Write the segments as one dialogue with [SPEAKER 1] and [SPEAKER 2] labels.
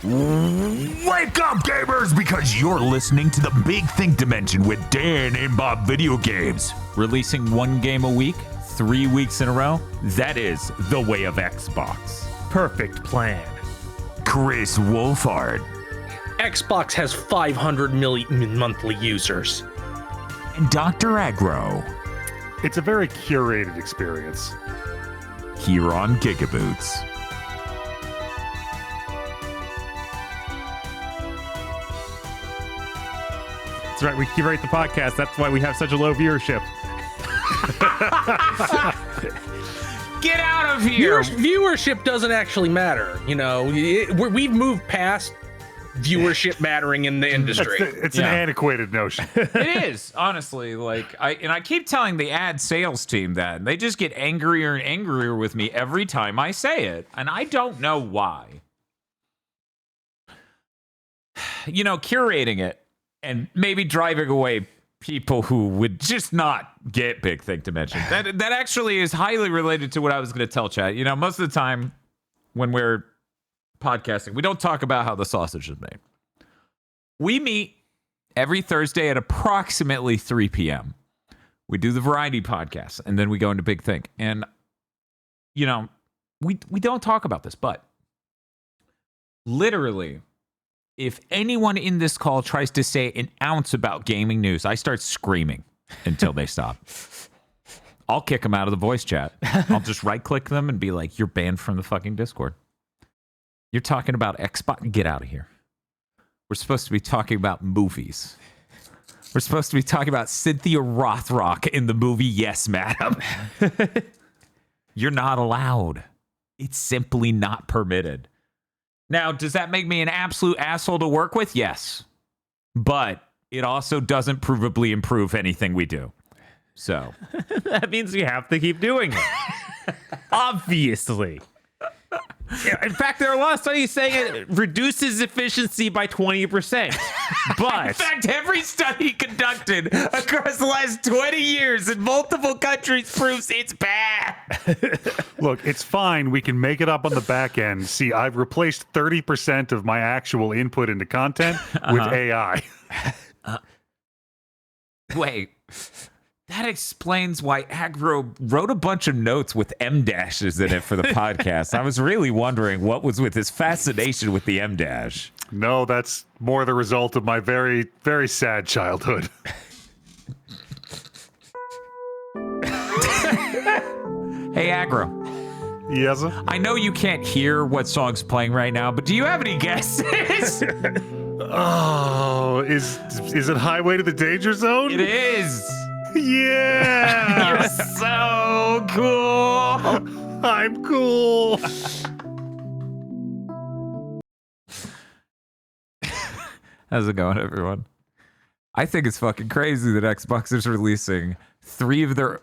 [SPEAKER 1] Wake up, gamers, because you're listening to the Big Think Dimension with Dan and Bob Video Games. Releasing one game a week, 3 weeks in a row, that is the way of Xbox.
[SPEAKER 2] Perfect plan.
[SPEAKER 1] Chris Wolfhard.
[SPEAKER 3] Xbox has 500 million monthly users.
[SPEAKER 1] And Dr. Aggro.
[SPEAKER 4] It's a very curated experience.
[SPEAKER 1] Here on GigaBoots.
[SPEAKER 2] That's right, we curate the podcast. That's why we have such a low viewership.
[SPEAKER 5] Get out of here!
[SPEAKER 3] Viewership doesn't actually matter. You know, we've moved past viewership mattering in the industry.
[SPEAKER 4] It's an antiquated notion.
[SPEAKER 5] It is, honestly. Like, I keep telling the ad sales team that, and they just get angrier and angrier with me every time I say it, and I don't know why. You know, curating it and maybe driving away people who would just not get Big Think Dimension. That actually is highly related to what I was going to tell chat. You know, most of the time when we're podcasting, we don't talk about how the sausage is made. We meet every Thursday at approximately 3 p.m. We do the variety podcast, and then we go into Big Think. And, you know, we don't talk about this, but literally, if anyone in this call tries to say an ounce about gaming news, I start screaming until they stop. I'll kick them out of the voice chat. I'll just right-click them and be like, you're banned from the fucking Discord. You're talking about Xbox? Get out of here. We're supposed to be talking about movies. We're supposed to be talking about Cynthia Rothrock in the movie Yes, Madam. You're not allowed. It's simply not permitted. Now, does that make me an absolute asshole to work with? Yes. But it also doesn't provably improve anything we do. So.
[SPEAKER 2] That means we have to keep doing it. Obviously. Yeah, in fact, there are a lot of studies saying it reduces efficiency by 20%. But
[SPEAKER 5] in fact, every study conducted across the last 20 years in multiple countries proves it's bad.
[SPEAKER 4] Look, it's fine. We can make it up on the back end. See, I've replaced 30% of my actual input into content with AI.
[SPEAKER 5] Wait. That explains why Aggro wrote a bunch of notes with M dashes in it for the podcast. I was really wondering what was with his fascination with the M dash.
[SPEAKER 4] No, that's more the result of my very, very sad childhood.
[SPEAKER 5] Hey, Aggro.
[SPEAKER 4] Yes?
[SPEAKER 5] I know you can't hear what song's playing right now, but do you have any guesses?
[SPEAKER 4] Oh, is it Highway to the Danger Zone?
[SPEAKER 5] It is.
[SPEAKER 4] Yeah!
[SPEAKER 5] You're so cool.
[SPEAKER 4] I'm cool.
[SPEAKER 5] How's it going, everyone? I think it's fucking crazy that Xbox is releasing three of their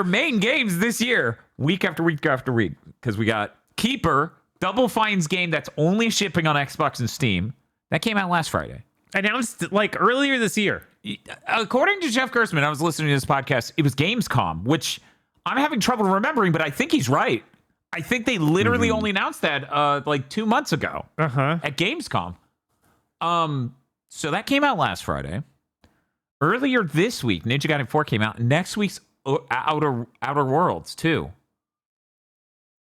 [SPEAKER 5] main games this year, week after week after week. Because we got Keeper, Double Fine's game that's only shipping on Xbox and Steam. That came out last Friday.
[SPEAKER 2] announced like earlier this year.
[SPEAKER 5] According to Jeff Gerstmann, I was listening to this podcast, it was Gamescom, which I'm having trouble remembering, but I think he's right. I think they literally only announced that like 2 months ago at Gamescom. So that came out last Friday. Earlier this week, Ninja Gaiden 4 came out. Next week's Outer Worlds 2.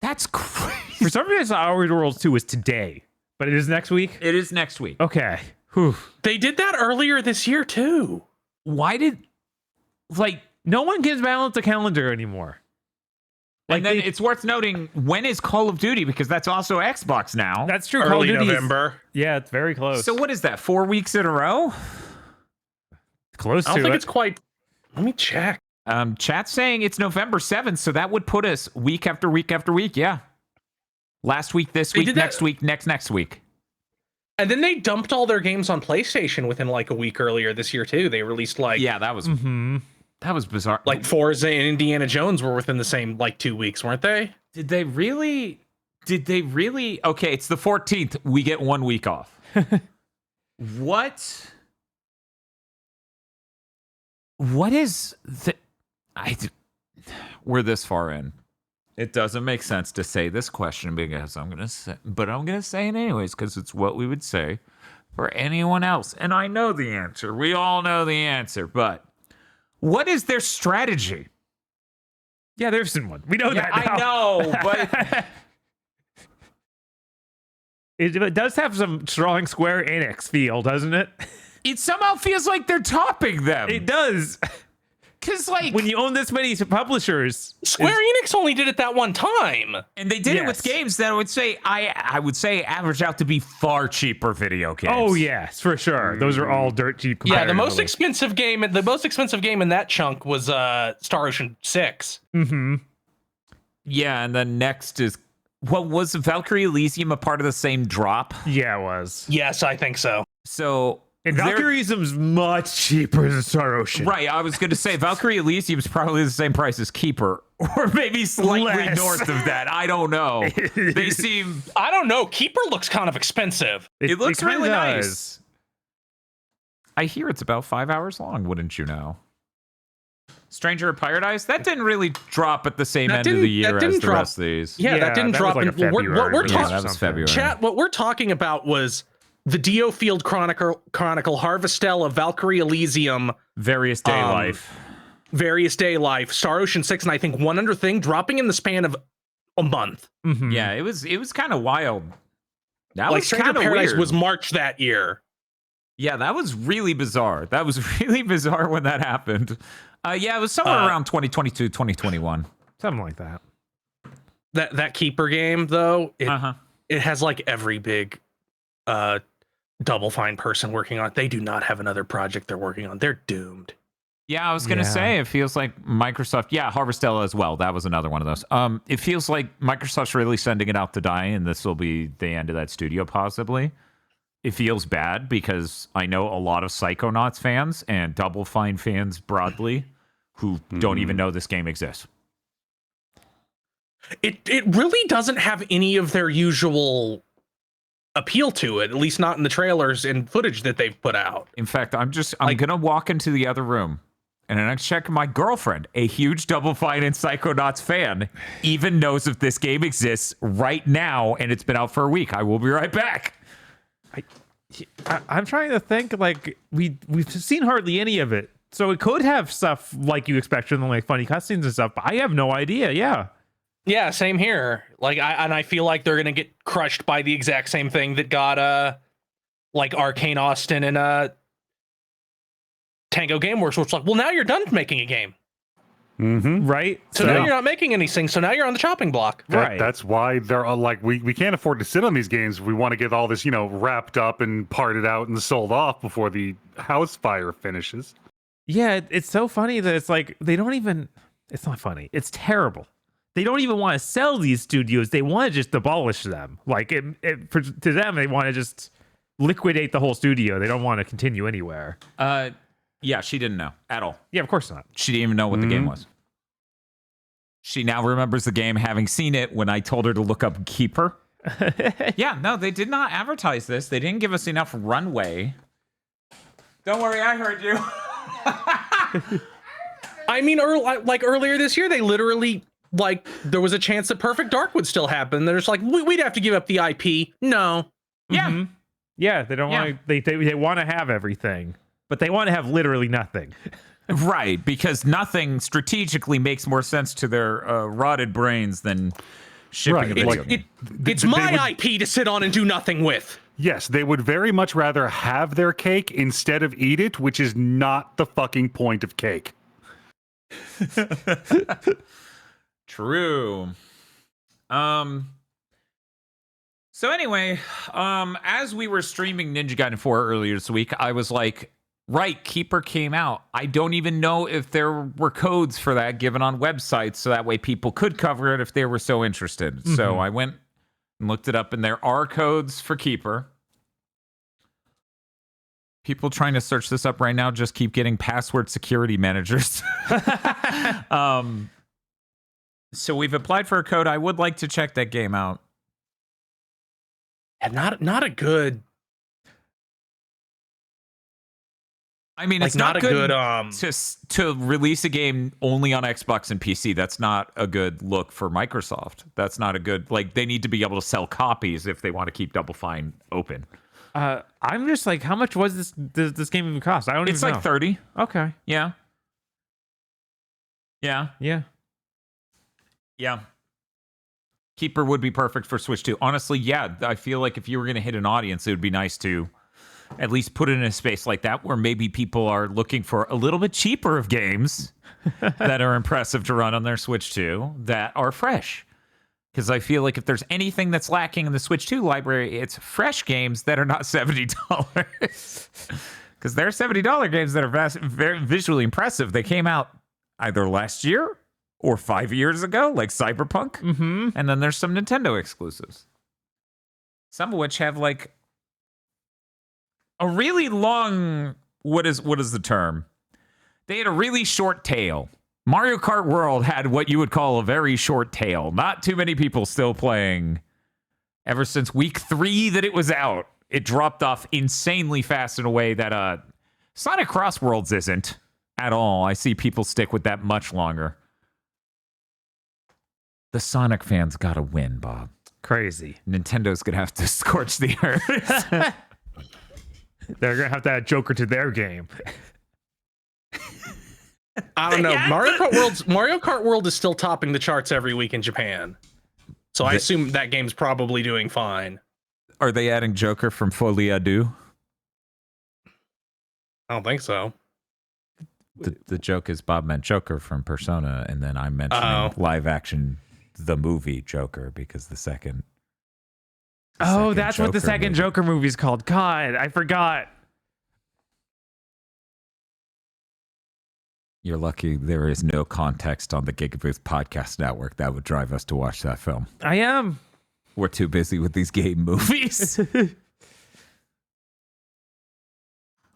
[SPEAKER 5] That's crazy.
[SPEAKER 2] For some reason, Outer Worlds 2 is today, but it is next week?
[SPEAKER 5] It is next week.
[SPEAKER 2] Okay. Whew.
[SPEAKER 3] They did that earlier this year, too.
[SPEAKER 5] Why did... Like,
[SPEAKER 2] no one gives Balance a calendar anymore.
[SPEAKER 5] And then it's worth noting, when is Call of Duty? Because that's also Xbox now.
[SPEAKER 2] That's true.
[SPEAKER 3] Early
[SPEAKER 2] Call of Duty
[SPEAKER 3] November.
[SPEAKER 2] Yeah, it's very close.
[SPEAKER 5] So what is that, 4 weeks in a row?
[SPEAKER 2] Close to
[SPEAKER 3] I don't think
[SPEAKER 2] it.
[SPEAKER 3] it's quite... Let me check.
[SPEAKER 5] Chat's saying it's November 7th, so that would put us week after week after week, yeah. Last week, this week, next week, next week.
[SPEAKER 3] And then they dumped all their games on PlayStation within like a week earlier this year, too. They released like...
[SPEAKER 5] Yeah, that was... That was bizarre.
[SPEAKER 3] Like Forza and Indiana Jones were within the same like 2 weeks, weren't they?
[SPEAKER 5] Did they really? Okay, it's the 14th. We get 1 week off. What is the... We're this far in. It doesn't make sense to say this question because I'm gonna say it anyways because it's what we would say for anyone else. And I know the answer. We all know the answer. But what is their strategy?
[SPEAKER 2] Yeah, there isn't one. We know that.
[SPEAKER 5] I know, but
[SPEAKER 2] It does have some strong Square Enix feel, doesn't it?
[SPEAKER 5] it somehow feels like they're topping them.
[SPEAKER 2] It does.
[SPEAKER 5] Because like
[SPEAKER 2] When you own this many publishers,
[SPEAKER 3] Square Enix only did it that one time.
[SPEAKER 5] and they did it with
[SPEAKER 2] Yes.
[SPEAKER 5] games that I would say average out to be far cheaper video games.
[SPEAKER 2] oh yes, for sure. Those are all dirt cheap.
[SPEAKER 3] Yeah, the most
[SPEAKER 2] comparatively.
[SPEAKER 3] expensive game in that chunk was Star Ocean 6.
[SPEAKER 5] Yeah, and then next is what was Valkyrie Elysium a part of the same drop?
[SPEAKER 2] Yeah, it was.
[SPEAKER 3] Yes, I think so.
[SPEAKER 5] So
[SPEAKER 2] And
[SPEAKER 5] they're-
[SPEAKER 2] Valkyrie Elysium's much cheaper than Star Ocean.
[SPEAKER 5] Right, I was going to say Valkyrie Elysium is probably the same price as Keeper, or maybe slightly
[SPEAKER 2] Less.
[SPEAKER 5] north of that. I don't know. They seem.
[SPEAKER 3] I don't know. Keeper looks kind of expensive.
[SPEAKER 5] It looks
[SPEAKER 2] kinda
[SPEAKER 5] really
[SPEAKER 2] does.
[SPEAKER 5] nice. I hear it's about 5 hours long. Wouldn't you know? Stranger of Paradise that didn't really drop at the same
[SPEAKER 3] That
[SPEAKER 5] end of the
[SPEAKER 3] didn't-
[SPEAKER 5] year
[SPEAKER 3] that
[SPEAKER 5] as
[SPEAKER 3] didn't
[SPEAKER 5] the
[SPEAKER 3] drop-
[SPEAKER 5] rest of these.
[SPEAKER 3] Yeah, that didn't
[SPEAKER 2] was
[SPEAKER 3] drop.
[SPEAKER 2] like a
[SPEAKER 3] in, what we're
[SPEAKER 2] February
[SPEAKER 3] we're
[SPEAKER 2] release
[SPEAKER 5] Yeah,
[SPEAKER 3] talking
[SPEAKER 5] that was
[SPEAKER 2] something.
[SPEAKER 5] February.
[SPEAKER 3] Chat, what we're talking about was the Dio Field Chronicle, Harvestella, Valkyrie Elysium,
[SPEAKER 5] Various day life.
[SPEAKER 3] Various Day Life, Star Ocean 6, and I think one other thing dropping in the span of a month.
[SPEAKER 2] Mhm.
[SPEAKER 5] Yeah, it was kind of wild. That
[SPEAKER 3] Like
[SPEAKER 5] was
[SPEAKER 3] Stranger
[SPEAKER 5] kind of
[SPEAKER 3] Paradise
[SPEAKER 5] weird.
[SPEAKER 3] was March that year.
[SPEAKER 5] Yeah, that was really bizarre. That was really bizarre when that happened. Yeah, it was somewhere around 2022, 2021.
[SPEAKER 2] Something like that.
[SPEAKER 3] That Keeper game though,
[SPEAKER 5] Uh-huh.
[SPEAKER 3] it has like every big Double Fine person working on it. They do not have another project they're working on. They're doomed.
[SPEAKER 5] Yeah, I was gonna
[SPEAKER 2] Yeah.
[SPEAKER 5] say it feels like Microsoft. Yeah, Harvestella as well. That was another one of those. It feels like Microsoft's really sending it out to die, and this will be the end of that studio possibly. It feels bad because I know a lot of Psychonauts fans and Double Fine fans broadly who don't even know this game exists.
[SPEAKER 3] It really doesn't have any of their usual appeal to it, at least not in the trailers and footage that they've put out.
[SPEAKER 5] In fact, I'm gonna walk into the other room and I'm checking my girlfriend, a huge Double Fine and Psychonauts fan, even knows if this game exists right now and it's been out for a week. I will be right back.
[SPEAKER 2] I'm trying to think. Like we've seen hardly any of it, so it could have stuff like you expect from like funny cutscenes and stuff. But I have no idea. Yeah.
[SPEAKER 3] Yeah, same here. Like I feel like they're gonna get crushed by the exact same thing that got like Arcane Austin and Tango Gameworks, which was like, well, now you're done making a game.
[SPEAKER 2] Right.
[SPEAKER 3] So now you're not making anything. So now you're on the chopping block.
[SPEAKER 2] Right.
[SPEAKER 4] That's why they're all like, we can't afford to sit on these games. We want to get all this, wrapped up and parted out and sold off before the house fire finishes.
[SPEAKER 2] Yeah, it's so funny that it's like they don't even. It's not funny. It's terrible. They don't even want to sell these studios. They want to just abolish them. Like to them, they want to just liquidate the whole studio. They don't want to continue anywhere.
[SPEAKER 5] Yeah, she didn't know at all.
[SPEAKER 2] Yeah, of course not.
[SPEAKER 5] She didn't even know what the game was. She now remembers the game having seen it when I told her to look up Keeper. Yeah, no, they did not advertise this. They didn't give us enough runway. Don't worry, I heard you.
[SPEAKER 3] I mean, earlier this year, they literally there was a chance that Perfect Dark would still happen. They're just like, we'd have to give up the IP. No.
[SPEAKER 5] Yeah.
[SPEAKER 2] Yeah, they don't want to. They want to have everything, but they want to have literally nothing.
[SPEAKER 5] Right, because nothing strategically makes more sense to their rotted brains than shipping
[SPEAKER 4] Right,
[SPEAKER 5] a video
[SPEAKER 4] like-
[SPEAKER 5] game.
[SPEAKER 3] It's
[SPEAKER 4] they
[SPEAKER 3] my
[SPEAKER 4] would-
[SPEAKER 3] IP to sit on and do nothing with.
[SPEAKER 4] Yes, they would very much rather have their cake instead of eat it, which is not the fucking point of cake.
[SPEAKER 5] True. So anyway, as we were streaming Ninja Gaiden 4 earlier this week, I was like, right, Keeper came out. I don't even know if there were codes for that given on websites, so that way people could cover it if they were so interested. So I went and looked it up, and there are codes for Keeper. People trying to search this up right now just keep getting password security managers. So we've applied for a code. I would like to check that game out.
[SPEAKER 3] And not a good.
[SPEAKER 5] I mean,
[SPEAKER 3] Like,
[SPEAKER 5] it's not
[SPEAKER 3] not a
[SPEAKER 5] good,
[SPEAKER 3] good,
[SPEAKER 5] to release a game only on Xbox and PC. That's not a good look for Microsoft. That's not a good, like, they need to be able to sell copies if they want to keep Double Fine open.
[SPEAKER 2] I'm just like, how much was this game even cost? I don't
[SPEAKER 5] It's
[SPEAKER 2] even know.
[SPEAKER 5] like 30.
[SPEAKER 2] Okay.
[SPEAKER 5] Yeah. Yeah.
[SPEAKER 2] Yeah.
[SPEAKER 5] Yeah. Keeper would be perfect for Switch 2. Honestly, yeah. I feel like if you were going to hit an audience, it would be nice to at least put it in a space like that where maybe people are looking for a little bit cheaper of games that are impressive to run on their Switch 2 that are fresh. Because I feel like if there's anything that's lacking in the Switch 2 library, it's fresh games that are not $70. Because there are $70 games that are very visually impressive. They came out either last year or 5 years ago, like Cyberpunk.
[SPEAKER 2] Mm-hmm.
[SPEAKER 5] And then there's some Nintendo exclusives. Some of which have like a really long, what is the term? They had a really short tail. Mario Kart World had what you would call a very short tail. Not too many people still playing. Ever since week 3 that it was out, it dropped off insanely fast in a way that Sonic Cross Worlds isn't at all. I see people stick with that much longer. The Sonic fans gotta win, Bob.
[SPEAKER 2] Crazy.
[SPEAKER 5] Nintendo's gonna have to scorch the earth.
[SPEAKER 2] They're gonna have to add Joker to their game.
[SPEAKER 3] I don't know. Mario Kart World is still topping the charts every week in Japan. So I assume that game's probably doing fine.
[SPEAKER 5] Are they adding Joker from Folie à Deux?
[SPEAKER 3] I don't think so.
[SPEAKER 5] The joke is Bob meant Joker from Persona, and then I'm mentioning live action, the movie Joker, because the second.
[SPEAKER 2] Oh, that's what the
[SPEAKER 5] Joker
[SPEAKER 2] second
[SPEAKER 5] movie.
[SPEAKER 2] Joker movie is called. God, I forgot.
[SPEAKER 5] You're lucky there is no context on the GigaBoots podcast network that would drive us to watch that film.
[SPEAKER 2] I am.
[SPEAKER 5] We're too busy with these game movies.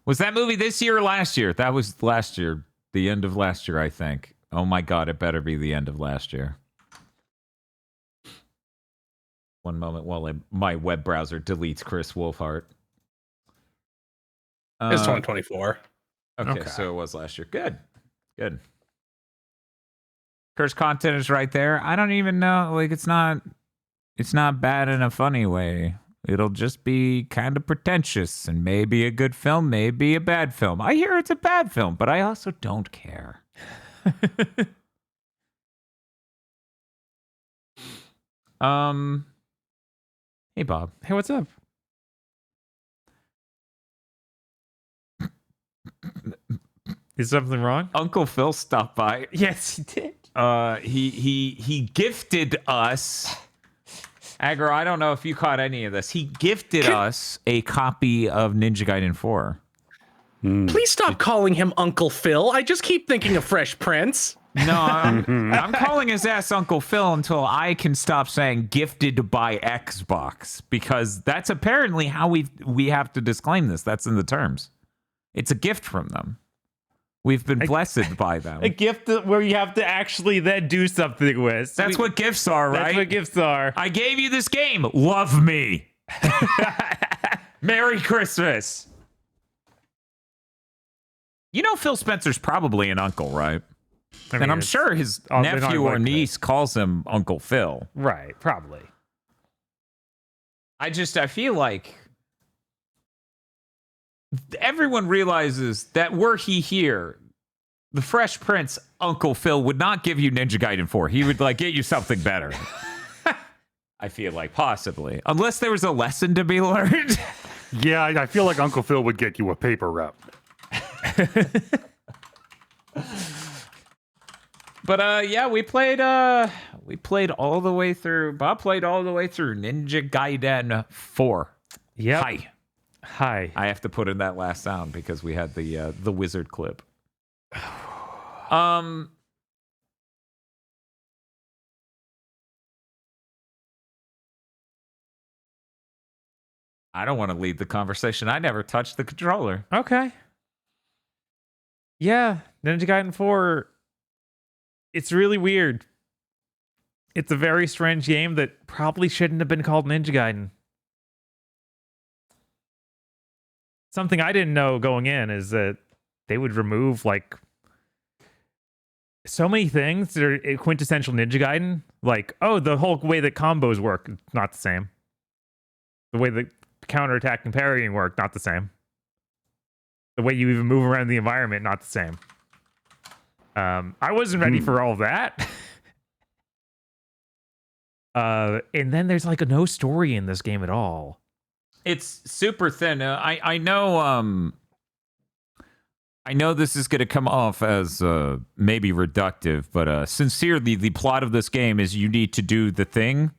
[SPEAKER 5] Was that movie this year or last year? That was last year. The end of last year, I think. Oh my God, it better be the end of last year. One moment while my web browser deletes Chris Wolfhart.
[SPEAKER 3] It's 2024.
[SPEAKER 5] Okay, so it was last year. Good. Cursed content is right there. I don't even know. Like, it's not bad in a funny way. It'll just be kind of pretentious and maybe a good film, maybe a bad film. I hear it's a bad film, but I also don't care. Hey, Bob.
[SPEAKER 2] Hey, what's up? Is something wrong?
[SPEAKER 5] Uncle Phil stopped by.
[SPEAKER 2] Yes, he did.
[SPEAKER 5] He gifted us. Agro, I don't know if you caught any of this. He gifted us a copy of Ninja Gaiden 4.
[SPEAKER 3] Please stop calling him Uncle Phil. I just keep thinking of Fresh Prince.
[SPEAKER 5] No, I'm calling his ass Uncle Phil until I can stop saying gifted by Xbox, because that's apparently how we have to disclaim this. That's in the terms. It's a gift from them. We've been blessed by them.
[SPEAKER 2] A gift where you have to actually then do something with.
[SPEAKER 5] That's what gifts are, right?
[SPEAKER 2] That's what gifts are.
[SPEAKER 5] I gave you this game. Love me. Merry Christmas. You know Phil Spencer's probably an uncle, right?
[SPEAKER 2] I mean,
[SPEAKER 5] and I'm sure his
[SPEAKER 2] they're not
[SPEAKER 5] nephew or
[SPEAKER 2] like
[SPEAKER 5] niece calls him Uncle Phil.
[SPEAKER 2] Right, probably.
[SPEAKER 5] I feel like everyone realizes that were he here, the Fresh Prince Uncle Phil would not give you Ninja Gaiden 4. He would like get you something better. I feel like possibly, unless there was a lesson to be learned.
[SPEAKER 4] Yeah, I feel like Uncle Phil would get you a paper route.
[SPEAKER 5] But yeah, we played all the way through. Bob played all the way through Ninja Gaiden 4.
[SPEAKER 2] Yep. Hi.
[SPEAKER 5] I have to put in that last sound because we had the wizard clip. I don't want to lead the conversation. I never touched the controller.
[SPEAKER 2] Okay. Yeah, Ninja Gaiden 4. It's really weird. It's a very strange game that probably shouldn't have been called Ninja Gaiden. Something I didn't know going in is that they would remove like so many things that are quintessential Ninja Gaiden. Like, oh, the whole way that combos work, not the same. The way that counterattack and parrying work, not the same. The way you even move around the environment, not the same. I wasn't ready for all of that. And then there's like no story in this game at all.
[SPEAKER 5] It's super thin. I know. I know this is going to come off as maybe reductive, but sincerely, the plot of this game is you need to do the thing,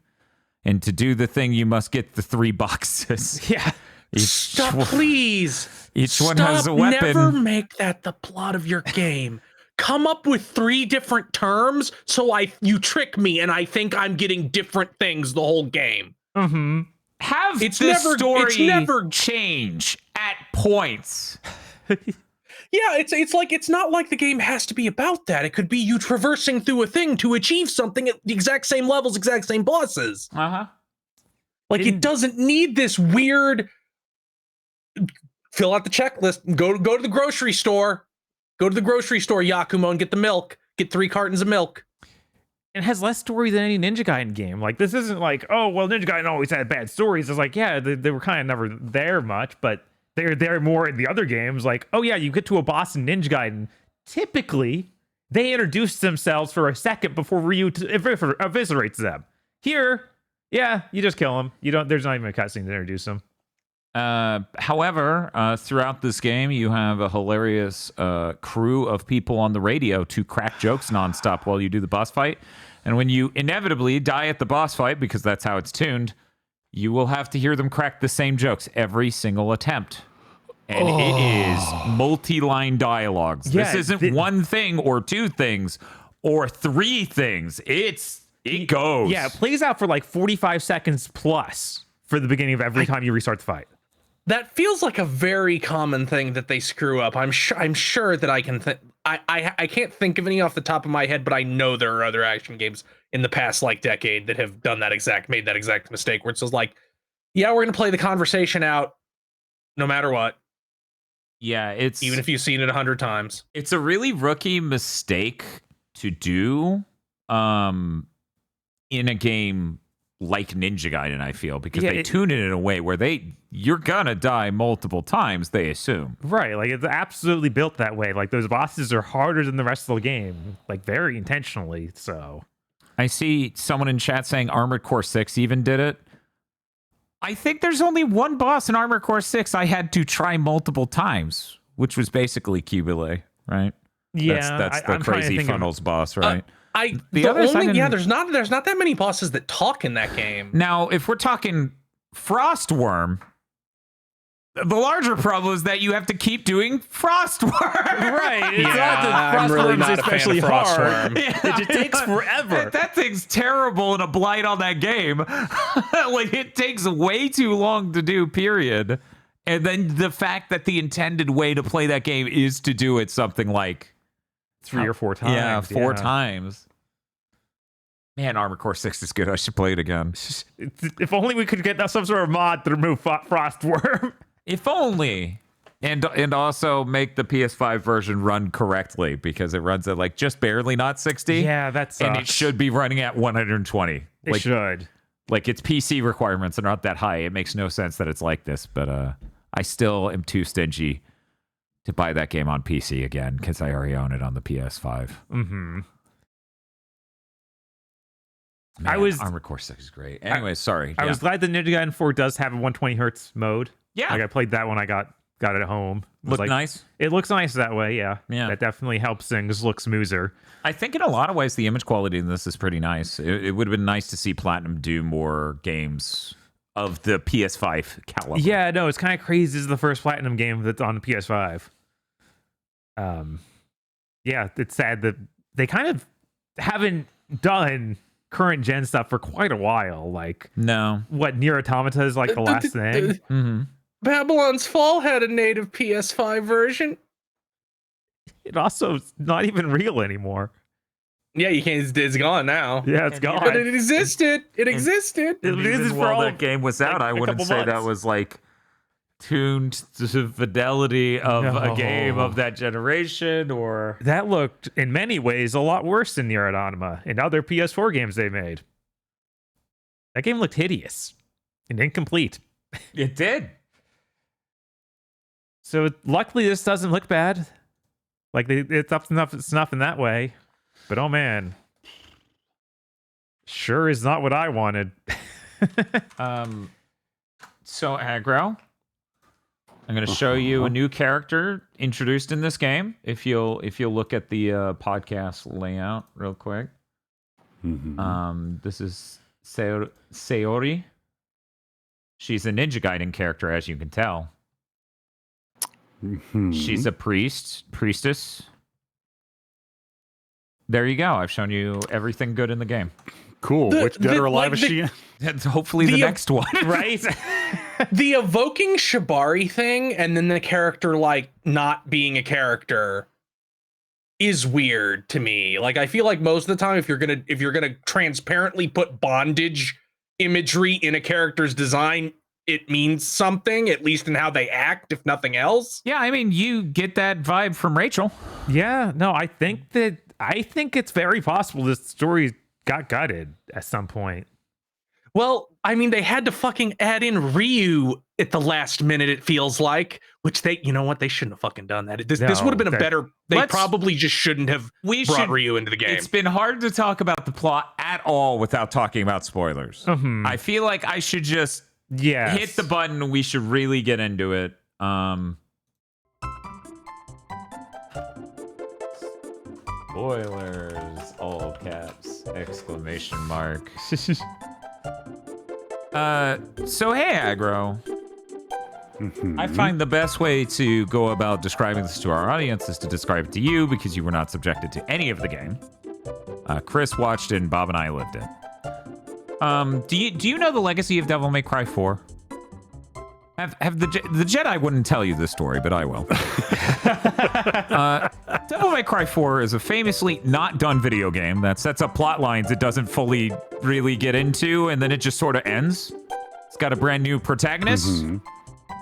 [SPEAKER 5] and to do the thing, you must get the 3 boxes.
[SPEAKER 2] Yeah.
[SPEAKER 3] Stop, please.
[SPEAKER 5] Each one has a weapon.
[SPEAKER 3] Never make that the plot of your game. Come up with 3 different terms so you trick me and I think I'm getting different things the whole game.
[SPEAKER 2] Mm-hmm.
[SPEAKER 5] Have the story change at points.
[SPEAKER 3] Yeah, it's not like the game has to be about that. It could be you traversing through a thing to achieve something at the exact same levels, exact same bosses.
[SPEAKER 5] Uh-huh.
[SPEAKER 3] Like, it doesn't need this weird fill out the checklist, go to the grocery store. Go to the grocery store, Yakumo, and get the milk. Get 3 cartons of milk.
[SPEAKER 2] It has less story than any Ninja Gaiden game. Like, this isn't like, oh, well, Ninja Gaiden always had bad stories. It's like, yeah, they were kind of never there much, but they're there more in the other games. Like, oh, yeah, you get to a boss in Ninja Gaiden. Typically, they introduce themselves for a second before Ryu eviscerates them. Here, yeah, you just kill them. There's not even a cutscene to introduce them.
[SPEAKER 5] However, throughout this game, you have a hilarious crew of people on the radio to crack jokes nonstop while you do the boss fight. And when you inevitably die at the boss fight, because that's how it's tuned, you will have to hear them crack the same jokes every single attempt. And it is multi-line dialogues.
[SPEAKER 2] Yeah,
[SPEAKER 5] this isn't one thing or 2 things or 3 things. It goes.
[SPEAKER 2] Yeah, it plays out for like 45 seconds plus for the beginning of every time you restart the fight.
[SPEAKER 3] That feels like a very common thing that they screw up. I'm sure that I can I can't think of any off the top of my head, but I know there are other action games in the past like decade that have made that exact mistake where it's just like, yeah, we're gonna play the conversation out no matter what.
[SPEAKER 5] Yeah,
[SPEAKER 3] even if you've seen it 100 times.
[SPEAKER 5] It's a really rookie mistake to do in a game like Ninja Gaiden, I feel, because they tune it in a way where you're gonna die multiple times, they assume.
[SPEAKER 2] Right, like it's absolutely built that way. Like those bosses are harder than the rest of the game, like very intentionally. So
[SPEAKER 5] I see someone in chat saying Armored Core 6 even did it. I think there's only one boss in Armored Core 6 I had to try multiple times, which was basically Cubile, right?
[SPEAKER 2] Yeah,
[SPEAKER 5] that's the crazy funnels boss, right?
[SPEAKER 3] There's not that many bosses that talk in that game.
[SPEAKER 5] Now, if we're talking Frostworm, the larger problem is that you have to keep doing Frostworm.
[SPEAKER 2] Right. It's not that Frostworm's especially hard. Yeah. It just takes forever.
[SPEAKER 5] That thing's terrible and a blight on that game. Like, it takes way too long to do, period. And then the fact that the intended way to play that game is to do it something like
[SPEAKER 2] 3 or 4 times.
[SPEAKER 5] Yeah, 4 times. Man, Armored Core 6 is good. I should play it again.
[SPEAKER 2] If only we could get some sort of mod to remove Frostworm.
[SPEAKER 5] If only. And also make the PS5 version run correctly, because it runs at like just barely not 60.
[SPEAKER 2] Yeah, that sucks.
[SPEAKER 5] And it should be running at 120.
[SPEAKER 2] It should.
[SPEAKER 5] Like, its PC requirements are not that high. It makes no sense that it's like this, but I still am too stingy to buy that game on PC again, because I already own it on the PS5.
[SPEAKER 2] Mm-hmm.
[SPEAKER 5] Man, Armored Core 6 is great. Anyway, sorry.
[SPEAKER 2] I was glad that Ninja Gaiden 4 does have a 120 hertz mode.
[SPEAKER 5] Yeah.
[SPEAKER 2] Like, I played that when I got it at home.
[SPEAKER 5] Look nice?
[SPEAKER 2] It looks nice that way, yeah.
[SPEAKER 5] Yeah.
[SPEAKER 2] That definitely helps things look smoother.
[SPEAKER 5] I think in a lot of ways, the image quality in this is pretty nice. It would have been nice to see Platinum do more games of the PS5 caliber.
[SPEAKER 2] Yeah, no, it's kind of crazy. This is the first Platinum game that's on the PS5. Yeah, it's sad that they kind of haven't done current gen stuff for quite a while. Like,
[SPEAKER 5] no,
[SPEAKER 2] what, Nier Automata is like the last thing.
[SPEAKER 5] Mm-hmm.
[SPEAKER 3] Babylon's Fall had a native PS5 version.
[SPEAKER 2] It also is not even real anymore.
[SPEAKER 3] Yeah, you can't. It's gone now.
[SPEAKER 2] Yeah, it's gone.
[SPEAKER 3] But it existed. It existed.
[SPEAKER 2] It existed
[SPEAKER 5] while that game was out, I wouldn't say that was like tuned to the fidelity of a game of that generation, or
[SPEAKER 2] That looked, in many ways, a lot worse than Nier Automata and other PS4 games they made. That game looked hideous and incomplete.
[SPEAKER 5] it did.
[SPEAKER 2] So luckily, this doesn't look bad. Like it's up to snuff in that way. But oh man, sure is not what I wanted.
[SPEAKER 5] So aggro. I'm going to show you a new character introduced in this game. If you'll look at the podcast layout real quick. This is Sayori. She's a Ninja Gaiden character, as you can tell. She's a priestess. There you go. I've shown you everything good in the game.
[SPEAKER 4] Cool. Which dead or alive is she in?
[SPEAKER 5] And hopefully the next one.
[SPEAKER 2] Right?
[SPEAKER 3] The evoking Shibari thing and then the character like not being a character is weird to me. Like I feel like most of the time if you're gonna transparently put bondage imagery in a character's design, it means something, at least in how they act, if nothing else.
[SPEAKER 5] Yeah, I mean, you get that vibe from Rachel.
[SPEAKER 2] Yeah, no, I think it's very possible this story got gutted at some point.
[SPEAKER 3] Well, I mean, they had to fucking add in Ryu at the last minute, it feels like, which you know what? They shouldn't have fucking done that. This would have been a better, they probably just shouldn't have brought Ryu into the game.
[SPEAKER 5] It's been hard to talk about the plot at all without talking about spoilers. I feel like I should just hit the button and we should really get into it. Spoilers, all caps, exclamation mark. So hey, Aggro. I find the best way to go about describing this to our audience is to describe it to you because you were not subjected to any of the game. Chris watched it and Bob and I lived it. Do you know the legacy of Devil May Cry 4? Have the Jedi wouldn't tell you this story, but I will. Devil May Cry 4 is a famously not done video game that sets up plot lines it doesn't fully really get into, and then it just sort of ends. It's got a brand new protagonist, and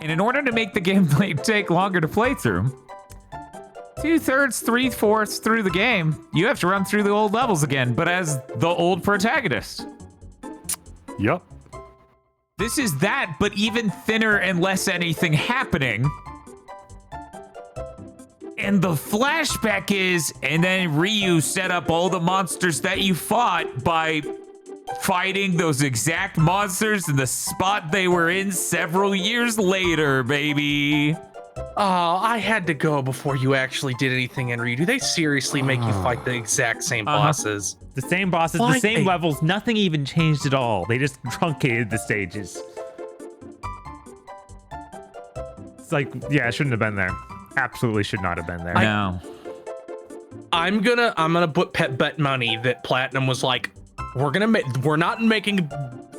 [SPEAKER 5] in order to make the gameplay take longer to play through, 2/3, 3/4 through the game, you have to run through the old levels again, but as the old protagonist.
[SPEAKER 4] Yep.
[SPEAKER 5] This is that, but even thinner and less anything happening. And the flashback is, and then Ryu set up all the monsters that you fought by fighting those exact monsters in the spot they were in several years later, baby.
[SPEAKER 3] Oh, I had to go before you actually did anything in Ryu. Do they seriously make you fight the exact same bosses?
[SPEAKER 2] The same bosses, the same levels, nothing even changed at all. They just truncated the stages. It's like, yeah, it shouldn't have been there. Absolutely should not have been there.
[SPEAKER 5] No.
[SPEAKER 3] I'm gonna put bet money that Platinum was like, we're not making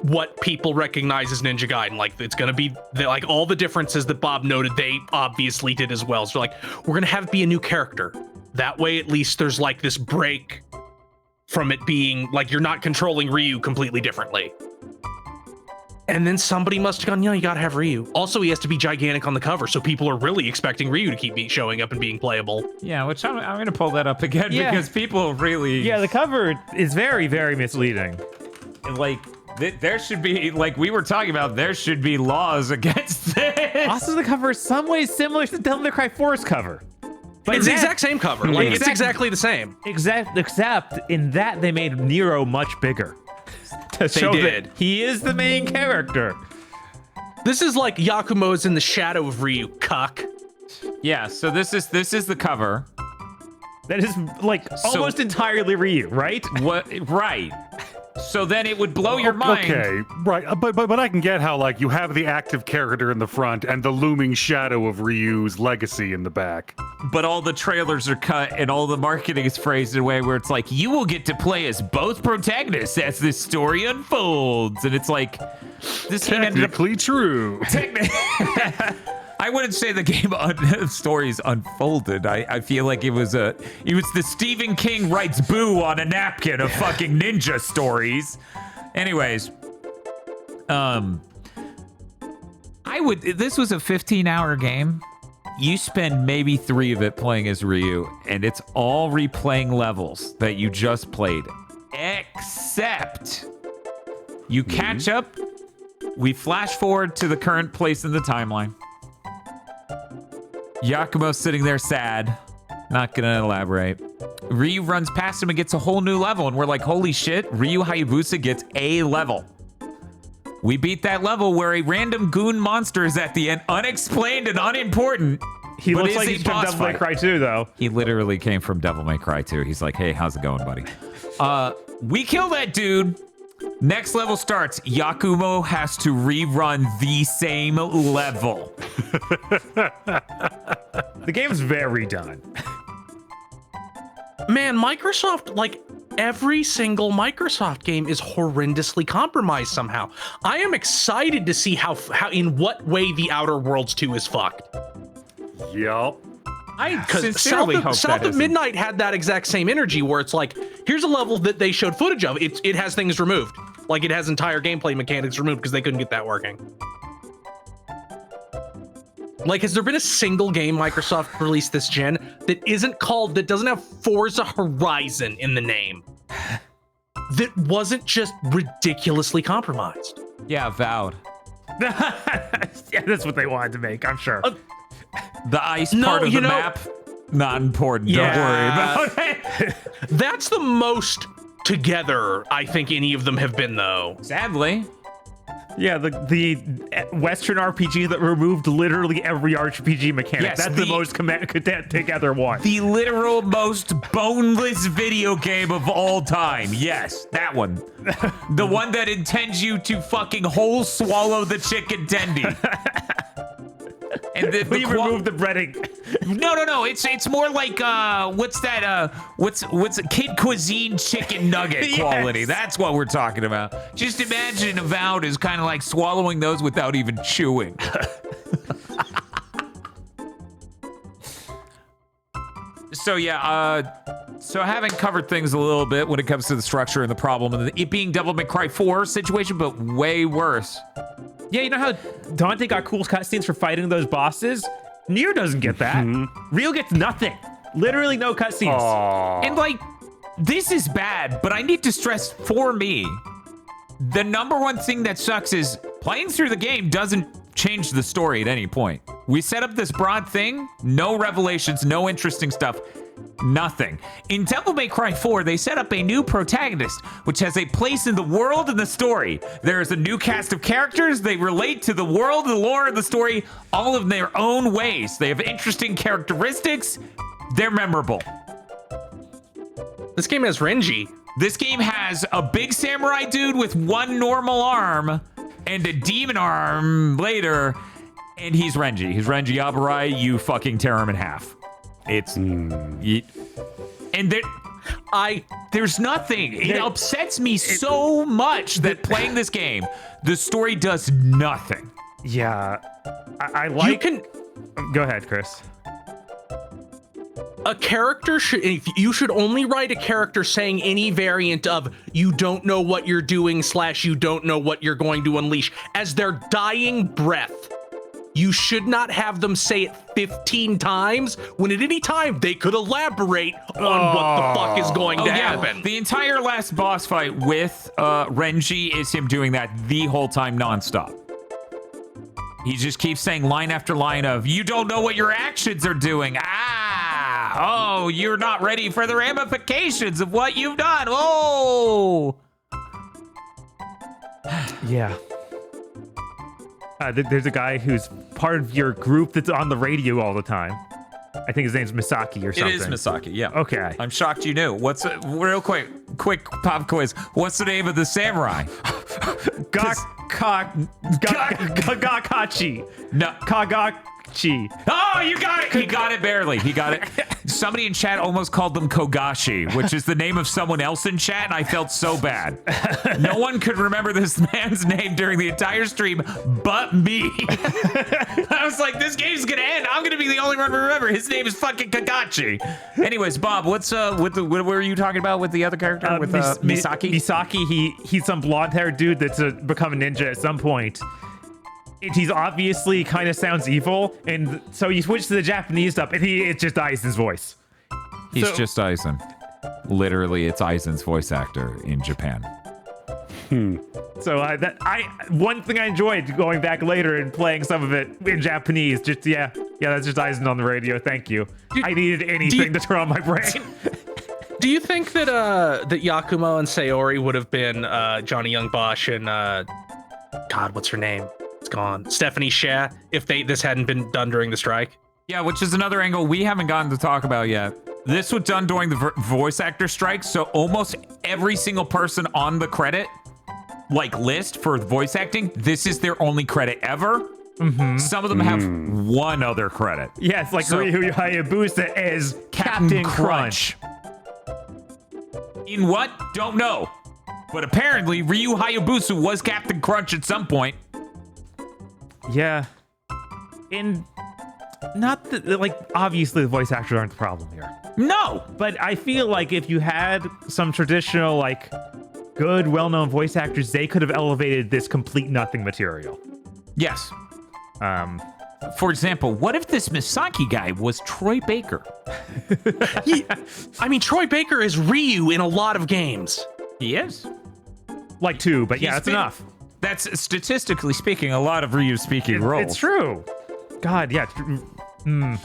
[SPEAKER 3] what people recognize as Ninja Gaiden. Like it's gonna be like all the differences that Bob noted, they obviously did as well. So like, we're gonna have it be a new character. That way, at least there's like this break from it being like you're not controlling Ryu completely differently. And then somebody must have gone, you gotta have Ryu. Also, he has to be gigantic on the cover, so people are really expecting Ryu to keep showing up and being playable.
[SPEAKER 5] Yeah, which I'm gonna pull that up again because people really...
[SPEAKER 2] Yeah, the cover is very, very misleading.
[SPEAKER 5] Like, there should be, like we were talking about, there should be laws against this.
[SPEAKER 2] Also, the cover is some ways similar to Devil May Cry 4's cover.
[SPEAKER 3] But it's the exact same cover. Like, it's exactly the same.
[SPEAKER 2] Except in that they made Nero much bigger. To show that he is the main character.
[SPEAKER 3] This is like Yakumo's in the shadow of Ryu, cuck.
[SPEAKER 5] Yeah, so this is the cover.
[SPEAKER 2] That is like almost entirely Ryu, right?
[SPEAKER 5] What? Right. So then it would blow your mind.
[SPEAKER 4] Okay, right. But I can get how like you have the active character in the front and the looming shadow of Ryu's legacy in the back.
[SPEAKER 5] But all the trailers are cut and all the marketing is phrased in a way where it's like, you will get to play as both protagonists as this story unfolds. And it's like, this game ended up...
[SPEAKER 4] Technically true.
[SPEAKER 5] I wouldn't say the game stories unfolded. I feel like it was the Stephen King writes boo on a napkin of fucking ninja stories. Anyways, I This was a 15-hour game. You spend maybe 3 of it playing as Ryu, and it's all replaying levels that you just played. Except you catch up. We flash forward to the current place in the timeline. Yakumo's sitting there sad. Not gonna elaborate. Ryu runs past him and gets a whole new level, and we're like, holy shit, Ryu Hayabusa gets a level. We beat that level where a random goon monster is at the end, unexplained and unimportant.
[SPEAKER 2] He looks like he's from Devil May Cry 2, though.
[SPEAKER 5] He literally came from Devil May Cry 2. He's like, hey, how's it going, buddy? We kill that dude. Next level starts. Yakumo has to rerun the same level.
[SPEAKER 2] The game's very done.
[SPEAKER 3] Man, Microsoft, like every single Microsoft game is horrendously compromised somehow. I am excited to see how in what way the Outer Worlds 2 is fucked.
[SPEAKER 4] Yup.
[SPEAKER 2] I
[SPEAKER 3] Because
[SPEAKER 2] sincerely hope
[SPEAKER 3] South
[SPEAKER 2] that
[SPEAKER 3] of Midnight had that exact same energy where it's like, here's a level that they showed footage of. It has things removed. Like it has entire gameplay mechanics removed because they couldn't get that working. Like, has there been a single game Microsoft released this gen that doesn't have Forza Horizon in the name? That wasn't just ridiculously compromised?
[SPEAKER 5] Yeah, Vowed.
[SPEAKER 2] Yeah, that's what they wanted to make, I'm sure.
[SPEAKER 5] The ice part of the map, not important. Don't worry about it.
[SPEAKER 3] That's the most together I think any of them have been, though.
[SPEAKER 5] Sadly.
[SPEAKER 2] Yeah, the Western RPG that removed literally every RPG mechanic.
[SPEAKER 5] Yes,
[SPEAKER 2] That's the most together one.
[SPEAKER 5] The literal most boneless video game of all time. Yes, that one. The one that intends you to fucking whole swallow the chicken tendy. And
[SPEAKER 2] we removed the breading.
[SPEAKER 5] No. It's more like what's that? What's Kid Cuisine chicken nugget
[SPEAKER 2] Yes.
[SPEAKER 5] quality? That's what we're talking about. Just imagine Avowed is kind of like swallowing those without even chewing. So yeah, so having covered things a little bit when it comes to the structure and the problem, and it being Devil May Cry 4 situation, but way worse.
[SPEAKER 2] Yeah, you know how Dante got cool cutscenes for fighting those bosses? Nier doesn't get that. Ryu gets nothing. Literally no cutscenes.
[SPEAKER 5] And like, this is bad, but I need to stress for me, the number one thing that sucks is playing through the game doesn't change the story at any point. We set up this broad thing, no revelations, no interesting stuff. Nothing. In Devil May Cry 4, they set up a new protagonist, which has a place in the world and the story. There is a new cast of characters. They relate to the world, the lore, and the story, all in their own ways. They have interesting characteristics. They're memorable.
[SPEAKER 3] This game has Renji.
[SPEAKER 5] This game has a big samurai dude with one normal arm and a demon arm later, and he's Renji. He's Renji Abarai. You fucking tear him in half. It's and there's nothing. It upsets me so much that playing this game, the story does nothing.
[SPEAKER 2] Yeah, I like. Go ahead, Chris.
[SPEAKER 3] A character you should only write a character saying any variant of "you don't know what you're doing" / "you don't know what you're going to unleash" as their dying breath. You should not have them say it 15 times when at any time they could elaborate on what the fuck is going to happen.
[SPEAKER 5] The entire last boss fight with Renji is him doing that the whole time nonstop. He just keeps saying line after line of, "You don't know what your actions are doing. Oh, you're not ready for the ramifications of what you've done. Oh."
[SPEAKER 2] Yeah. There's a guy who's part of your group that's on the radio all the time. I think his name's Misaki or something.
[SPEAKER 5] It is Misaki, yeah.
[SPEAKER 2] Okay.
[SPEAKER 5] I'm shocked you knew. Real quick pop quiz. What's the name of the samurai?
[SPEAKER 2] Kagachi.
[SPEAKER 5] No.
[SPEAKER 2] Kagachi.
[SPEAKER 5] Oh, you got it. He got it barely. He got it. Somebody in chat almost called them Kogashi, which is the name of someone else in chat, and I felt so bad. No one could remember this man's name during the entire stream but me. I was like, this game's gonna end. I'm gonna be the only one to remember. His name is fucking Kagachi. Anyways, Bob, what were you talking about with the other character? With Misaki?
[SPEAKER 2] Misaki, he's some blonde-haired dude that's become a ninja at some point. he's obviously kind of sounds evil, and so you switch to the Japanese stuff, and it's just Aizen's voice.
[SPEAKER 5] He's
[SPEAKER 2] So-
[SPEAKER 5] just Aizen. Literally, it's Aizen's voice actor in Japan.
[SPEAKER 2] So one thing I enjoyed going back later and playing some of it in Japanese. Just yeah, that's just Aizen on the radio. Thank you. I needed anything to turn on my brain.
[SPEAKER 3] Do you think that that Yakumo and Sayori would have been Johnny Young Bosch and God, what's her name? It's gone. Stephanie Sheh if this hadn't been done during the strike?
[SPEAKER 5] Yeah, which is another angle we haven't gotten to talk about yet. This was done during the voice actor strike, so almost every single person on the credit list for voice acting, this is their only credit ever. Some of them have one other credit.
[SPEAKER 2] Yes, like
[SPEAKER 5] So-
[SPEAKER 2] Ryu Hayabusa as Captain Crunch.
[SPEAKER 5] In what? Don't know. But apparently, Ryu Hayabusa was Captain Crunch at some point.
[SPEAKER 2] Yeah. And not that, like, obviously the voice actors aren't the problem here.
[SPEAKER 5] No!
[SPEAKER 2] But I feel like if you had some traditional, like, good, well-known voice actors, they could have elevated this complete nothing material.
[SPEAKER 5] Yes.
[SPEAKER 2] Um,
[SPEAKER 5] For example, what if this Misaki guy was Troy Baker?
[SPEAKER 3] I mean, Troy Baker is Ryu in a lot of games.
[SPEAKER 5] He is.
[SPEAKER 2] like two, but yeah,
[SPEAKER 5] He's
[SPEAKER 2] that's
[SPEAKER 5] been-
[SPEAKER 2] enough.
[SPEAKER 5] That's statistically speaking a lot of Ryu's speaking roles.
[SPEAKER 2] It's true. God, yeah.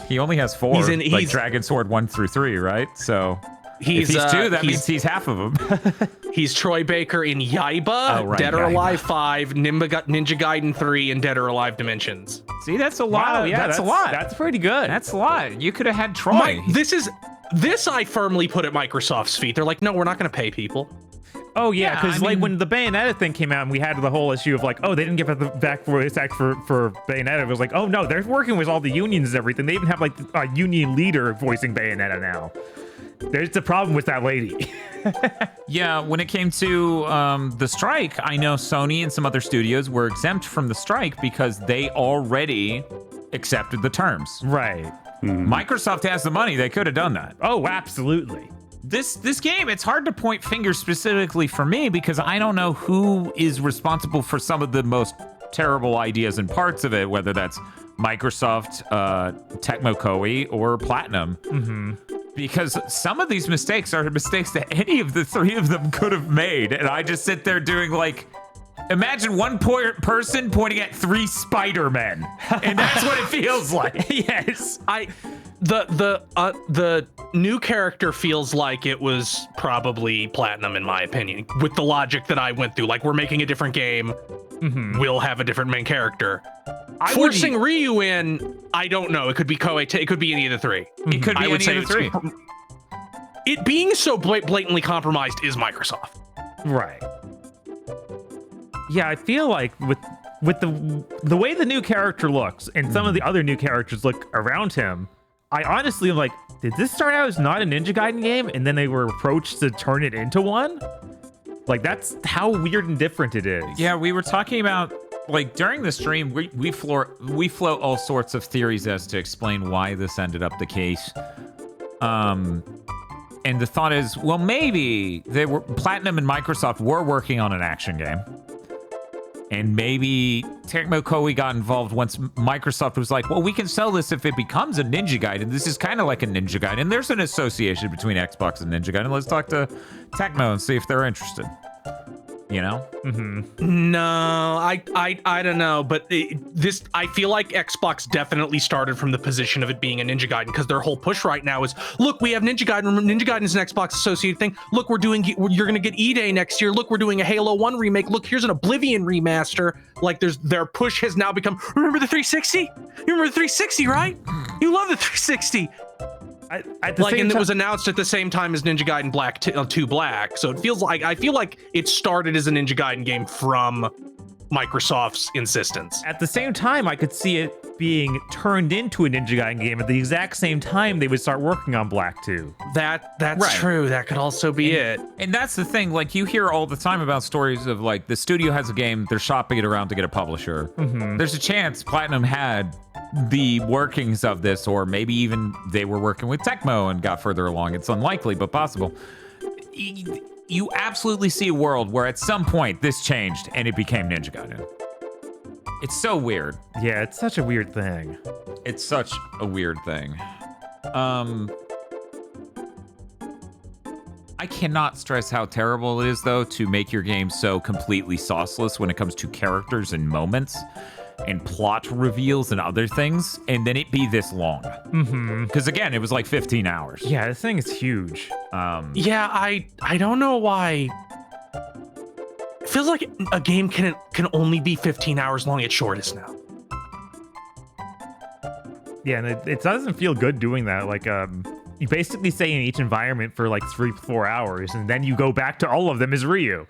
[SPEAKER 5] He only has 4.
[SPEAKER 3] He's
[SPEAKER 5] like Dragon Sword 1 through 3, right? So if he's 2, that means he's half of them.
[SPEAKER 3] He's Troy Baker in Yaiba,
[SPEAKER 5] Oh, right,
[SPEAKER 3] Dead or
[SPEAKER 5] Yaiba.
[SPEAKER 3] Alive 5, Ninja Gaiden 3, and Dead or Alive Dimensions.
[SPEAKER 5] See, that's a lot.
[SPEAKER 2] Wow,
[SPEAKER 5] that's a lot.
[SPEAKER 2] That's pretty good.
[SPEAKER 5] That's a lot. You could have had Troy.
[SPEAKER 3] This I firmly put at Microsoft's feet. They're like, no, we're not going to pay people.
[SPEAKER 2] Oh yeah,
[SPEAKER 5] Yeah,
[SPEAKER 2] because
[SPEAKER 5] I
[SPEAKER 2] like
[SPEAKER 5] mean-
[SPEAKER 2] when the Bayonetta thing came out, and we had the whole issue of like, oh, they didn't give it the back voice act for Bayonetta. It was like, oh no, they're working with all the unions and everything. They even have like a union leader voicing Bayonetta now. There's a problem with that lady.
[SPEAKER 5] Yeah, when it came to the strike, I know Sony and some other studios were exempt from the strike because they already accepted the terms.
[SPEAKER 2] Right.
[SPEAKER 5] Microsoft has the money; they could have done that.
[SPEAKER 2] Oh, absolutely.
[SPEAKER 5] This game, it's hard to point fingers specifically for me because I don't know who is responsible for some of the most terrible ideas and parts of it, whether that's Microsoft, Tecmo Koei, or Platinum. Because some of these mistakes are mistakes that any of the three of them could have made, and I just sit there doing like, imagine one person pointing at 3 Spider-Men, and that's what it feels like.
[SPEAKER 2] Yes.
[SPEAKER 3] The new character feels like it was probably Platinum, in my opinion, with the logic that I went through. Like, we're making a different game, we'll have a different main character. Forcing Ryu in, I don't know. It could be Koei. It could be any of the 3.
[SPEAKER 5] It could be
[SPEAKER 3] I would
[SPEAKER 5] any
[SPEAKER 3] say
[SPEAKER 5] of the 3.
[SPEAKER 3] It being so blatantly compromised is Microsoft.
[SPEAKER 2] Right. Yeah, I feel like with the way the new character looks and some of the other new characters look around him, I honestly am like, did this start out as not a Ninja Gaiden game and then they were approached to turn it into one? Like, that's how weird and different it is.
[SPEAKER 5] Yeah, we were talking about, like, during the stream, we float all sorts of theories as to explain why this ended up the case. And the thought is, well, maybe Platinum and Microsoft were working on an action game. And maybe Tecmo Koei got involved once Microsoft was like, well, we can sell this if it becomes a Ninja Gaiden. This is kind of like a Ninja Gaiden. And there's an association between Xbox and Ninja Gaiden. Let's talk to Tecmo and see if they're interested. You know?
[SPEAKER 3] No, I don't know, but I feel like Xbox definitely started from the position of it being a Ninja Gaiden, because their whole push right now is, look, we have Ninja Gaiden. Ninja Gaiden is an Xbox associated thing. Look, you're gonna get E-Day next year. Look, we're doing a Halo 1 remake. Look, here's an Oblivion remaster. Like, their push has now become, remember the 360? You remember the 360, right? You love the 360.
[SPEAKER 2] At the same
[SPEAKER 3] And it
[SPEAKER 2] time,
[SPEAKER 3] was announced at the same time as Ninja Gaiden Black 2 Black, so it feels like, I feel like it started as a Ninja Gaiden game from Microsoft's insistence.
[SPEAKER 2] at the same time, I could see it being turned into a Ninja Gaiden game at the exact same time they would start working on Black 2.
[SPEAKER 3] That's
[SPEAKER 5] Right.
[SPEAKER 3] true. That could also be it.
[SPEAKER 5] And that's the thing, like, you hear all the time about stories of, like, the studio has a game, they're shopping it around to get a publisher. There's a chance Platinum had the workings of this, or maybe even they were working with Tecmo and got further along. It's unlikely, but possible. You absolutely see a world where at some point this changed and it became Ninja Gaiden. It's so weird.
[SPEAKER 2] Yeah, it's such a weird thing.
[SPEAKER 5] It's such a weird thing. I cannot stress how terrible it is, though, to make your game so completely sauceless when it comes to characters and moments and plot reveals and other things, and then it be this long.
[SPEAKER 2] Mm-hmm.
[SPEAKER 5] Because, again, it was like 15 hours.
[SPEAKER 2] Yeah, this thing is huge.
[SPEAKER 3] Yeah, I don't know why. It feels like a game can only be 15 hours long at shortest now.
[SPEAKER 2] Yeah, and it doesn't feel good doing that. Like, you basically stay in each environment for like 3-4 hours, and then you go back to all of them as Ryu.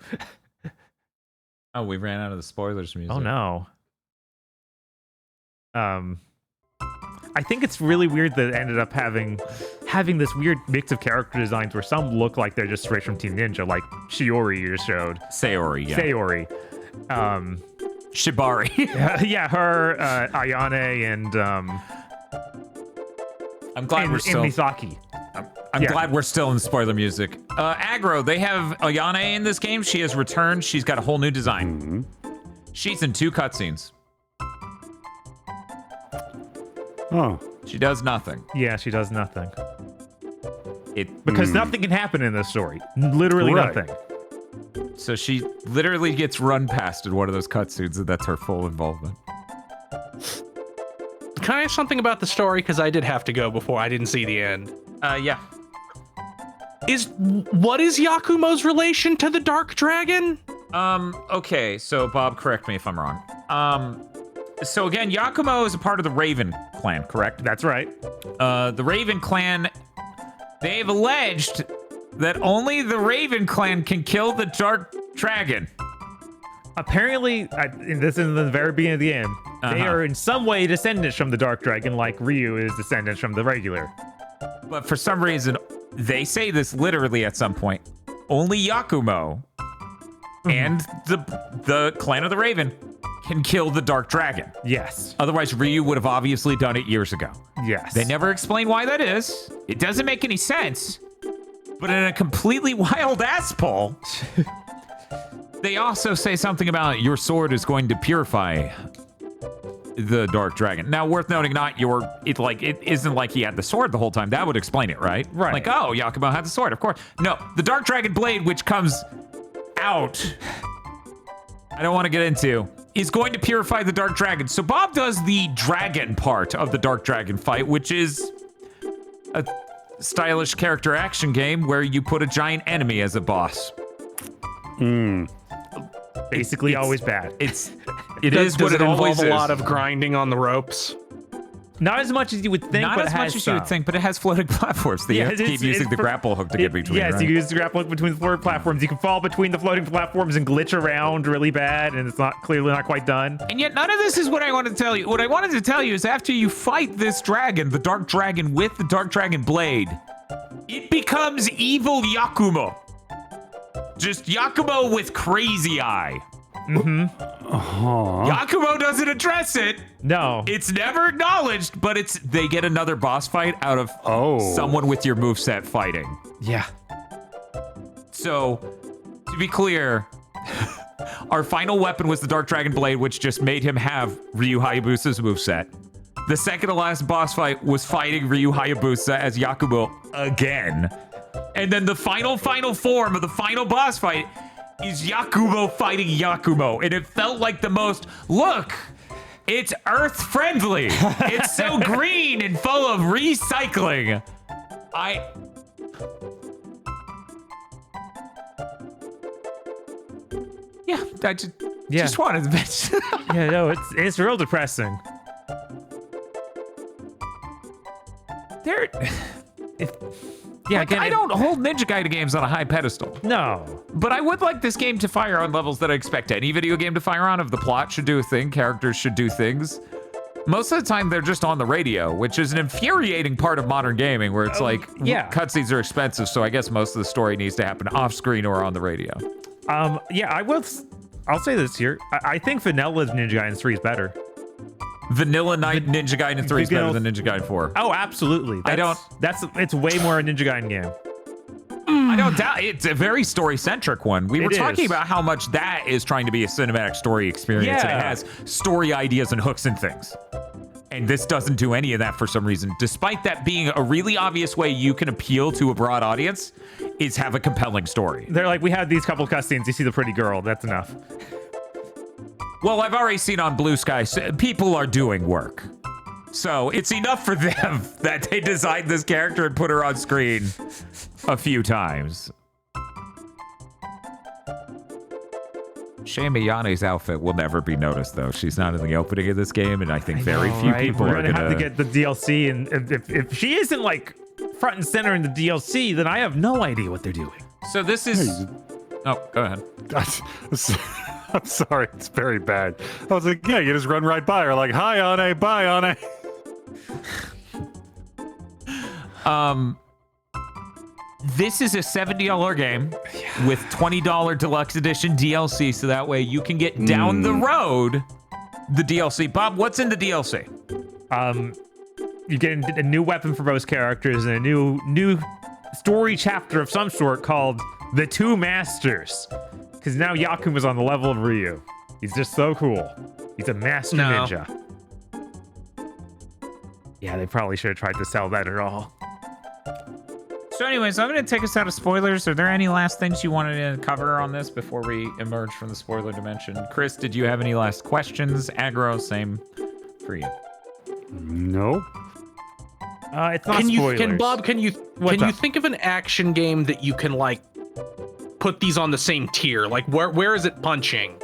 [SPEAKER 5] Oh, we ran out of the spoilers music.
[SPEAKER 2] Oh no. I think it's really weird that it ended up having this weird mix of character designs where some look like they're just straight from Team Ninja, like Shiori you just showed.
[SPEAKER 5] Sayori, yeah.
[SPEAKER 2] Sayori.
[SPEAKER 5] Shibari.
[SPEAKER 2] Yeah, her, Ayane, and
[SPEAKER 5] I'm glad we're still...
[SPEAKER 2] and Misaki.
[SPEAKER 5] I'm glad we're still in spoiler music. Aggro, they have Ayane in this game. She has returned. She's got a whole new design. She's in 2 cutscenes.
[SPEAKER 4] Oh.
[SPEAKER 5] She does nothing.
[SPEAKER 2] Yeah, she does nothing.
[SPEAKER 5] Because
[SPEAKER 2] nothing can happen in this story. Literally
[SPEAKER 4] Right.
[SPEAKER 2] nothing.
[SPEAKER 5] So she literally gets run past in one of those cutscenes, and that's her full involvement.
[SPEAKER 3] Can I ask something about the story? Because I did have to go before I didn't see the end.
[SPEAKER 5] Yeah.
[SPEAKER 3] What is Yakumo's relation to the Dark Dragon?
[SPEAKER 5] Okay, so Bob, correct me if I'm wrong. So again, Yakumo is a part of the Raven clan, correct?
[SPEAKER 2] That's right.
[SPEAKER 5] The Raven clan, they've alleged that only the Raven clan can kill the Dark Dragon.
[SPEAKER 2] Apparently, and this is in the very beginning of the game, they are in some way descendants from the Dark Dragon, like Ryu is descendants from the regular.
[SPEAKER 5] But for some reason, they say this literally at some point. Only Yakumo and the clan of the Raven can kill the Dark Dragon.
[SPEAKER 2] Yes.
[SPEAKER 5] Otherwise, Ryu would have obviously done it years ago.
[SPEAKER 2] Yes.
[SPEAKER 5] They never explain why that is. It doesn't make any sense. But in a completely wild ass poll, they also say something about your sword is going to purify the Dark Dragon. Now, worth noting, it isn't like he had the sword the whole time. That would explain it, right?
[SPEAKER 2] Right.
[SPEAKER 5] Like, oh, Yakumo had the sword, of course. No, the Dark Dragon blade, which comes out, I don't want to get into, is going to purify the Dark Dragon. So Bob does the dragon part of the Dark Dragon fight, which is a stylish character action game where you put a giant enemy as a boss.
[SPEAKER 2] Basically always bad.
[SPEAKER 5] It
[SPEAKER 3] Does
[SPEAKER 5] is what
[SPEAKER 3] it
[SPEAKER 5] it
[SPEAKER 3] involve
[SPEAKER 5] always
[SPEAKER 3] a
[SPEAKER 5] is.
[SPEAKER 3] lot of grinding on the ropes?
[SPEAKER 2] Not as much as you would think,
[SPEAKER 5] Not
[SPEAKER 2] but
[SPEAKER 5] as
[SPEAKER 2] it
[SPEAKER 5] much
[SPEAKER 2] has
[SPEAKER 5] as you would
[SPEAKER 2] some.
[SPEAKER 5] think, but it has floating platforms that you have to keep using the grapple hook to get between.
[SPEAKER 2] Yes,
[SPEAKER 5] right?
[SPEAKER 2] you can use the grapple hook between the floating platforms. You can fall between the floating platforms and glitch around really bad, and it's clearly not quite done.
[SPEAKER 5] And yet none of this is what I wanted to tell you. What I wanted to tell you is after you fight this dragon, the Dark Dragon with the Dark Dragon blade, it becomes evil Yakumo. Just Yakumo with crazy eye. Yakumo doesn't address it.
[SPEAKER 2] No.
[SPEAKER 5] It's never acknowledged, but they get another boss fight out of someone with your moveset fighting.
[SPEAKER 2] Yeah.
[SPEAKER 5] So, to be clear, our final weapon was the Dark Dragon Blade, which just made him have Ryu Hayabusa's moveset. The second to last boss fight was fighting Ryu Hayabusa as Yakumo again. And then the final form of the final boss fight is Yakumo fighting Yakumo. And it felt like the most, look, it's earth friendly. It's so green and full of recycling. I just wanted to mention.
[SPEAKER 2] Yeah, no, it's real depressing.
[SPEAKER 5] I don't hold Ninja Gaiden games on a high pedestal.
[SPEAKER 2] No.
[SPEAKER 5] But I would like this game to fire on levels that I expect any video game to fire on. If the plot should do a thing, characters should do things. Most of the time, they're just on the radio, which is an infuriating part of modern gaming, where it's cutscenes are expensive, so I guess most of the story needs to happen off screen or on the radio.
[SPEAKER 2] I'll say this here. I think Vanilla Ninja Gaiden 3 is better.
[SPEAKER 5] Vanilla Ninja Gaiden 3 is better than Ninja Gaiden 4.
[SPEAKER 2] Oh, absolutely. It's way more a Ninja Gaiden game.
[SPEAKER 5] I don't doubt it's a very story-centric one. We were
[SPEAKER 2] It
[SPEAKER 5] talking
[SPEAKER 2] is.
[SPEAKER 5] about how much that is trying to be a cinematic story experience, and it
[SPEAKER 2] Yeah.
[SPEAKER 5] has story ideas and hooks and things. And this doesn't do any of that for some reason, despite that being a really obvious way you can appeal to a broad audience, is have a compelling story.
[SPEAKER 2] They're like, we have these couple cutscenes. You see the pretty girl. That's enough.
[SPEAKER 5] Well, I've already seen on Blue Sky, people are doing work. So it's enough for them that they designed this character and put her on screen a few times. Shame Ayani's outfit will never be noticed, though. She's not in the opening of this game, and I think very few people
[SPEAKER 2] We're
[SPEAKER 5] are
[SPEAKER 2] gonna
[SPEAKER 5] going
[SPEAKER 2] have to get the DLC, and if she isn't like front and center in the DLC, then I have no idea what they're doing.
[SPEAKER 5] So this is... Oh, go ahead.
[SPEAKER 4] I'm sorry, it's very bad. I was like, yeah, you just run right by her, like, hi, Anne, bye, Anne.
[SPEAKER 5] This is a $70 game with $20 deluxe edition DLC, so that way you can get down the road the DLC. Bob, what's in the DLC?
[SPEAKER 2] You get a new weapon for both characters and a new story chapter of some sort called The Two Masters. Because now Yakuma's on the level of Ryu. He's just so cool. He's a master ninja. Yeah, they probably should have tried to sell that at all.
[SPEAKER 5] So anyways, I'm going to take us out of spoilers. Are there any last things you wanted to cover on this before we emerge from the spoiler dimension? Chris, did you have any last questions? Aggro, same for you.
[SPEAKER 4] No.
[SPEAKER 2] It's not
[SPEAKER 3] Can
[SPEAKER 2] spoilers.
[SPEAKER 3] can you
[SPEAKER 2] What's up?
[SPEAKER 3] think of an action game that you can like put these on the same tier? Like where is it punching?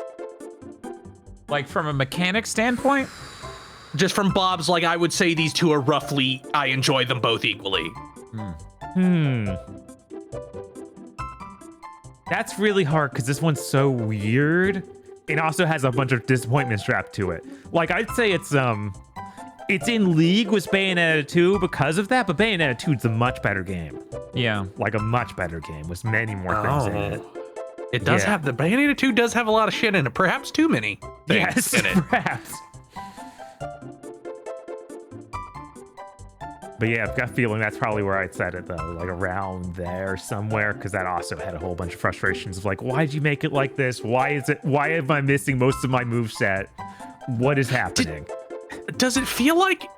[SPEAKER 5] Like from a mechanic standpoint?
[SPEAKER 3] Just from Bob's, like I would say these two are roughly. I enjoy them both equally.
[SPEAKER 2] That's really hard because this one's so weird. It also has a bunch of disappointment strapped to it. Like I'd say it's in league with Bayonetta 2 because of that, but Bayonetta 2 is a much better game.
[SPEAKER 5] Yeah.
[SPEAKER 2] Like a much better game with many more things in it.
[SPEAKER 3] It does
[SPEAKER 2] Yeah.
[SPEAKER 3] have the Bayonetta 2 does have a lot of shit in it, perhaps too many things
[SPEAKER 2] Yes,
[SPEAKER 3] in it.
[SPEAKER 2] perhaps. But yeah, I've got a feeling that's probably where I'd set it though, like around there somewhere, because that also had a whole bunch of frustrations of like, why'd you make it like this? Why am I missing most of my moveset? What is happening?
[SPEAKER 3] Does it feel like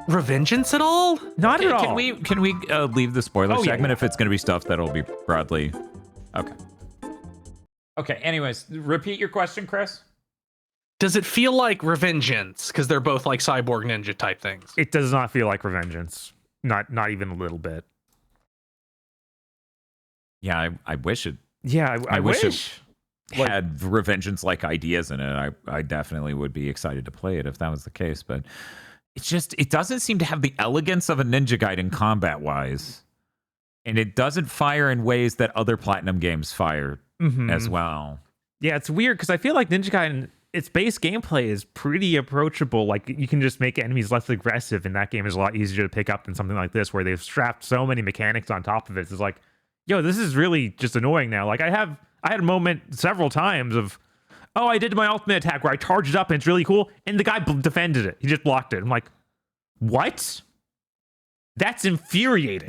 [SPEAKER 3] Revengeance at all?
[SPEAKER 2] Not at all.
[SPEAKER 5] Can we leave the spoiler
[SPEAKER 2] Oh, yeah,
[SPEAKER 5] segment
[SPEAKER 2] yeah.
[SPEAKER 5] if it's going to be stuff that'll be broadly... Okay. Okay, anyways, repeat your question, Chris.
[SPEAKER 3] Does it feel like Revengeance? Because they're both like cyborg ninja type things.
[SPEAKER 2] It does not feel like Revengeance. Not even a little bit.
[SPEAKER 5] Yeah, I wish it
[SPEAKER 2] Yeah, I
[SPEAKER 5] wish
[SPEAKER 2] wish.
[SPEAKER 5] it
[SPEAKER 2] Like-
[SPEAKER 5] had Revengeance-like ideas in it. I definitely would be excited to play it if that was the case, but it doesn't seem to have the elegance of a Ninja Gaiden combat-wise. And it doesn't fire in ways that other Platinum games fire as well.
[SPEAKER 2] Yeah, it's weird because I feel like Ninja Gaiden, its base gameplay is pretty approachable. Like you can just make enemies less aggressive, and that game is a lot easier to pick up than something like this, where they've strapped so many mechanics on top of it. It's like, yo, this is really just annoying now. Like I had a moment several times of, oh, I did my ultimate attack where I charged up and it's really cool, and the guy defended it. He just blocked it. I'm like, what? That's infuriating.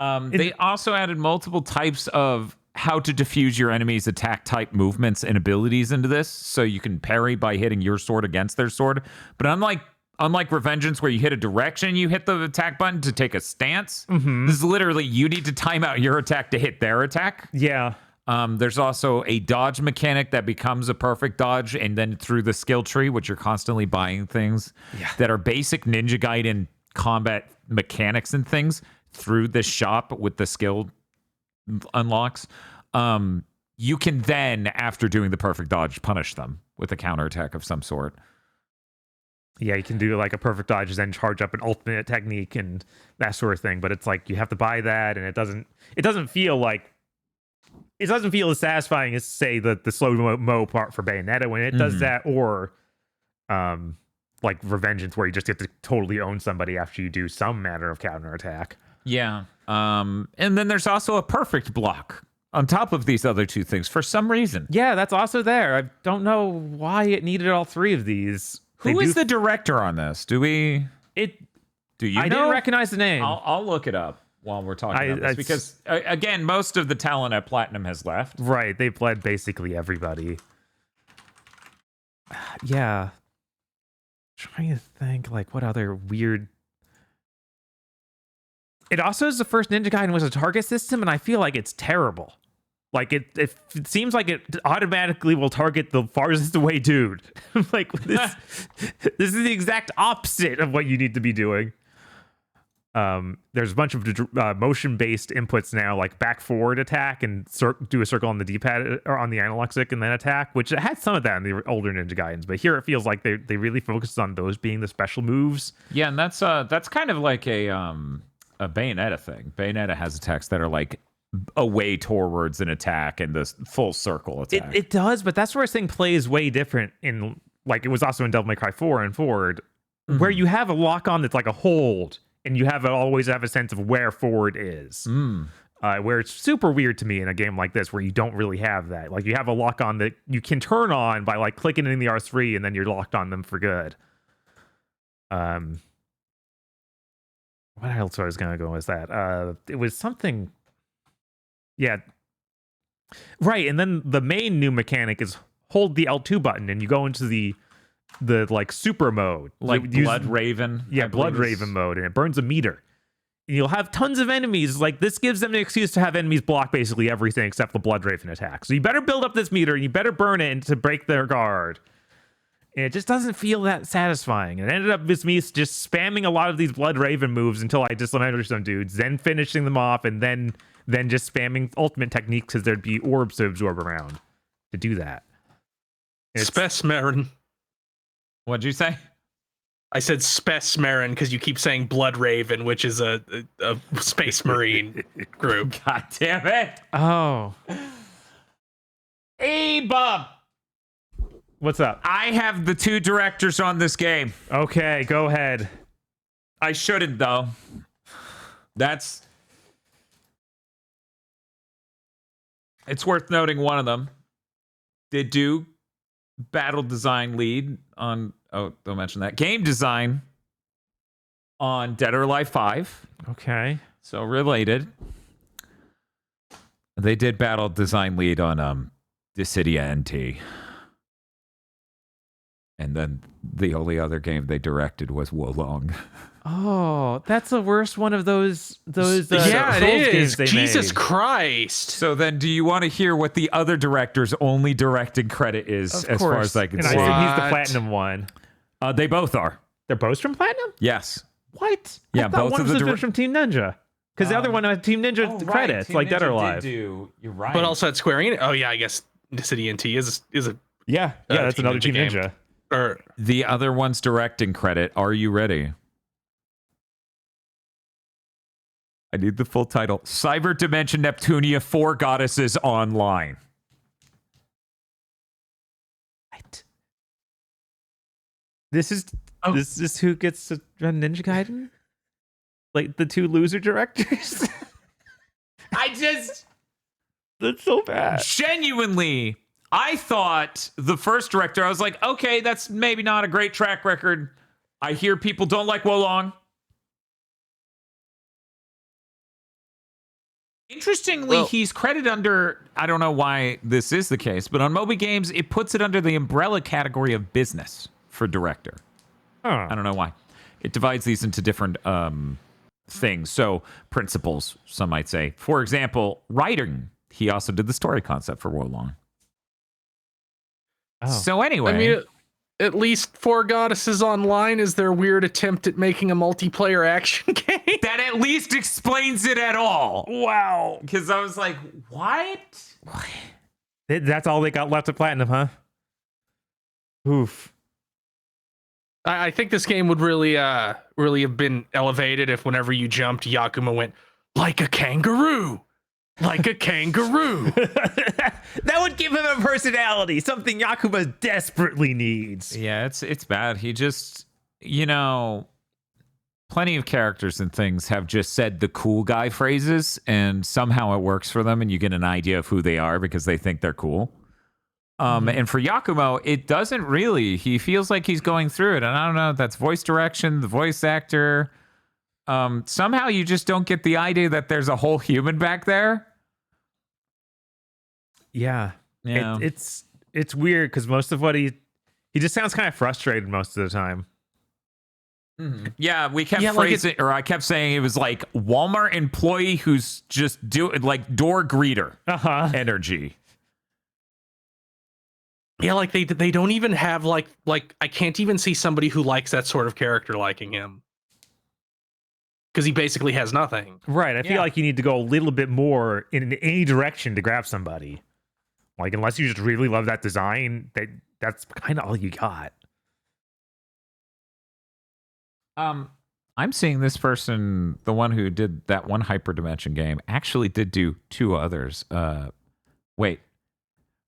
[SPEAKER 5] They also added multiple types of how to diffuse your enemy's attack type movements and abilities into this, so you can parry by hitting your sword against their sword. But unlike Revengeance, where you hit a direction, you hit the attack button to take a stance. This is literally you need to time out your attack to hit their attack.
[SPEAKER 2] Yeah.
[SPEAKER 5] There's also a dodge mechanic that becomes a perfect dodge, and then through the skill tree, which you're constantly buying things that are basic Ninja Gaiden combat mechanics and things through this shop with the skill unlocks. You can then, after doing the perfect dodge, punish them with a counterattack of some sort.
[SPEAKER 2] Yeah, you can do like a perfect dodge and then charge up an ultimate technique and that sort of thing. But it's like you have to buy that, and it doesn't feel as satisfying as say the slow mo part for Bayonetta when it does that, or like Revengeance where you just get to totally own somebody after you do some manner of counterattack.
[SPEAKER 5] Yeah. And then there's also a perfect block on top of these other two things for some reason.
[SPEAKER 2] Yeah, that's also there. I don't know why it needed all three of these.
[SPEAKER 5] Who is the director on this? Do you
[SPEAKER 2] I
[SPEAKER 5] know?
[SPEAKER 2] didn't recognize the name.
[SPEAKER 5] I'll look it up. while we're talking about this, because again, most of the talent at Platinum has left.
[SPEAKER 2] Right, they bled basically everybody. Yeah. Trying to think, like, what other weird... It also is the first Ninja Gaiden was a target system, and I feel like it's terrible. Like, it seems like it automatically will target the farthest away dude. Like, this is the exact opposite of what you need to be doing. There's a bunch of motion-based inputs now, like back-forward attack and do a circle on the D-pad or on the analog stick and then attack, which had some of that in the older Ninja Gaidens, but here it feels like they really focused on those being the special moves.
[SPEAKER 5] Yeah, and that's kind of like a Bayonetta thing. Bayonetta has attacks that are like away towards an attack and the full circle attack.
[SPEAKER 2] It does, but that's where this thing plays way different in, like, it was also in Devil May Cry 4 and forward, where you have a lock-on that's like a hold, and you always have a sense of where forward is. Where it's super weird to me in a game like this, where you don't really have that. Like, you have a lock-on that you can turn on by, like, clicking in the R3, and then you're locked on them for good. What else I was going to go with that? It was something... Yeah. Right, and then the main new mechanic is hold the L2 button, and you go into the like super mode,
[SPEAKER 5] like Blood Raven.
[SPEAKER 2] Yeah, Blood Raven mode, and it burns a meter. And you'll have tons of enemies. Like, this gives them an excuse to have enemies block basically everything except the Blood Raven attack. So you better build up this meter, and you better burn it to break their guard. And it just doesn't feel that satisfying. And it ended up with me just spamming a lot of these Blood Raven moves until I dismantled some dudes, then finishing them off, and then just spamming ultimate techniques because there'd be orbs to absorb around to do that.
[SPEAKER 3] Spesmerin.
[SPEAKER 5] What'd you say?
[SPEAKER 3] I said Spesmerin because you keep saying Blood Raven, which is a Space Marine group.
[SPEAKER 5] God damn it.
[SPEAKER 2] Oh.
[SPEAKER 5] Hey, Bob.
[SPEAKER 2] What's up?
[SPEAKER 5] I have the 2 directors on this game.
[SPEAKER 2] Okay, go ahead.
[SPEAKER 5] I shouldn't, though. It's worth noting one of them did do battle design lead on, don't mention that, game design on Dead or Alive 5.
[SPEAKER 2] Okay.
[SPEAKER 5] So related. They did battle design lead on Dissidia NT. And then the only other game they directed was Wolong.
[SPEAKER 2] Oh, that's the worst one of those
[SPEAKER 3] yeah,
[SPEAKER 2] Souls
[SPEAKER 3] it
[SPEAKER 2] games
[SPEAKER 3] is.
[SPEAKER 2] they
[SPEAKER 3] Jesus
[SPEAKER 2] made.
[SPEAKER 3] Christ.
[SPEAKER 5] So then do you want to hear what the other director's only directing credit is,
[SPEAKER 2] Of
[SPEAKER 5] as far
[SPEAKER 2] course.
[SPEAKER 5] as I can
[SPEAKER 2] And
[SPEAKER 5] see?
[SPEAKER 2] I think he's the
[SPEAKER 3] What?
[SPEAKER 2] platinum one.
[SPEAKER 5] They both are.
[SPEAKER 2] They're both from Platinum?
[SPEAKER 5] Yes.
[SPEAKER 2] What?
[SPEAKER 5] Yeah,
[SPEAKER 2] I thought
[SPEAKER 5] both
[SPEAKER 2] one
[SPEAKER 5] of
[SPEAKER 2] was
[SPEAKER 5] the
[SPEAKER 2] from Team Ninja. Because the other one had Team Ninja credits, like Dead or Alive.
[SPEAKER 5] You're right.
[SPEAKER 3] But also at Square Enix. Oh, yeah, I guess City NT is a.
[SPEAKER 2] Yeah, that's
[SPEAKER 3] Team
[SPEAKER 2] another
[SPEAKER 3] Ninja
[SPEAKER 2] Team
[SPEAKER 3] game.
[SPEAKER 2] Ninja.
[SPEAKER 3] Or
[SPEAKER 5] the other one's directing credit. Are you ready? I need the full title. Cyber Dimension Neptunia 4 Goddesses Online.
[SPEAKER 2] What? This is who gets to run Ninja Gaiden? Like the 2 loser directors? That's so bad.
[SPEAKER 5] Genuinely, I thought the first director, I was like, okay, that's maybe not a great track record. I hear people don't like Wolong. Interestingly, he's credited under, I don't know why this is the case, but on Moby Games, it puts it under the umbrella category of business for director.
[SPEAKER 2] Huh.
[SPEAKER 5] I don't know why. It divides these into different things. So principles, some might say. For example, writing. He also did the story concept for Wolong.
[SPEAKER 2] Oh.
[SPEAKER 5] So anyway.
[SPEAKER 3] I mean, at least 4 Goddesses Online is their weird attempt at making a multiplayer action game.
[SPEAKER 5] that at least explains it at all.
[SPEAKER 2] Wow.
[SPEAKER 5] Because I was like, what?
[SPEAKER 2] That's all they got left of Platinum, huh? Oof.
[SPEAKER 3] I think this game would really have been elevated if whenever you jumped, Yakuma went, like a kangaroo. Like a kangaroo.
[SPEAKER 2] That would give him a personality, something Yakuma desperately needs.
[SPEAKER 5] Yeah, it's bad. He just, plenty of characters and things have just said the cool guy phrases, and somehow it works for them, and you get an idea of who they are because they think they're cool. And for Yakumo, it doesn't really. He feels like he's going through it, and I don't know if that's voice direction, the voice actor. Somehow you just don't get the idea that there's a whole human back there.
[SPEAKER 2] Yeah.
[SPEAKER 5] Yeah.
[SPEAKER 2] It's weird because most of what he just sounds kind of frustrated most of the time.
[SPEAKER 5] Yeah, we kept
[SPEAKER 3] Yeah, like
[SPEAKER 5] phrasing, or I kept saying it was like Walmart employee who's just doing like door greeter energy.
[SPEAKER 3] Yeah, like they don't even have like I can't even see somebody who likes that sort of character liking him. Because he basically has nothing.
[SPEAKER 2] Right. I feel like you need to go a little bit more in any direction to grab somebody. Like, unless you just really love that design, that's kind of all you got.
[SPEAKER 5] I'm seeing this person, the one who did that one hyperdimension game, actually did do 2 others. Wait.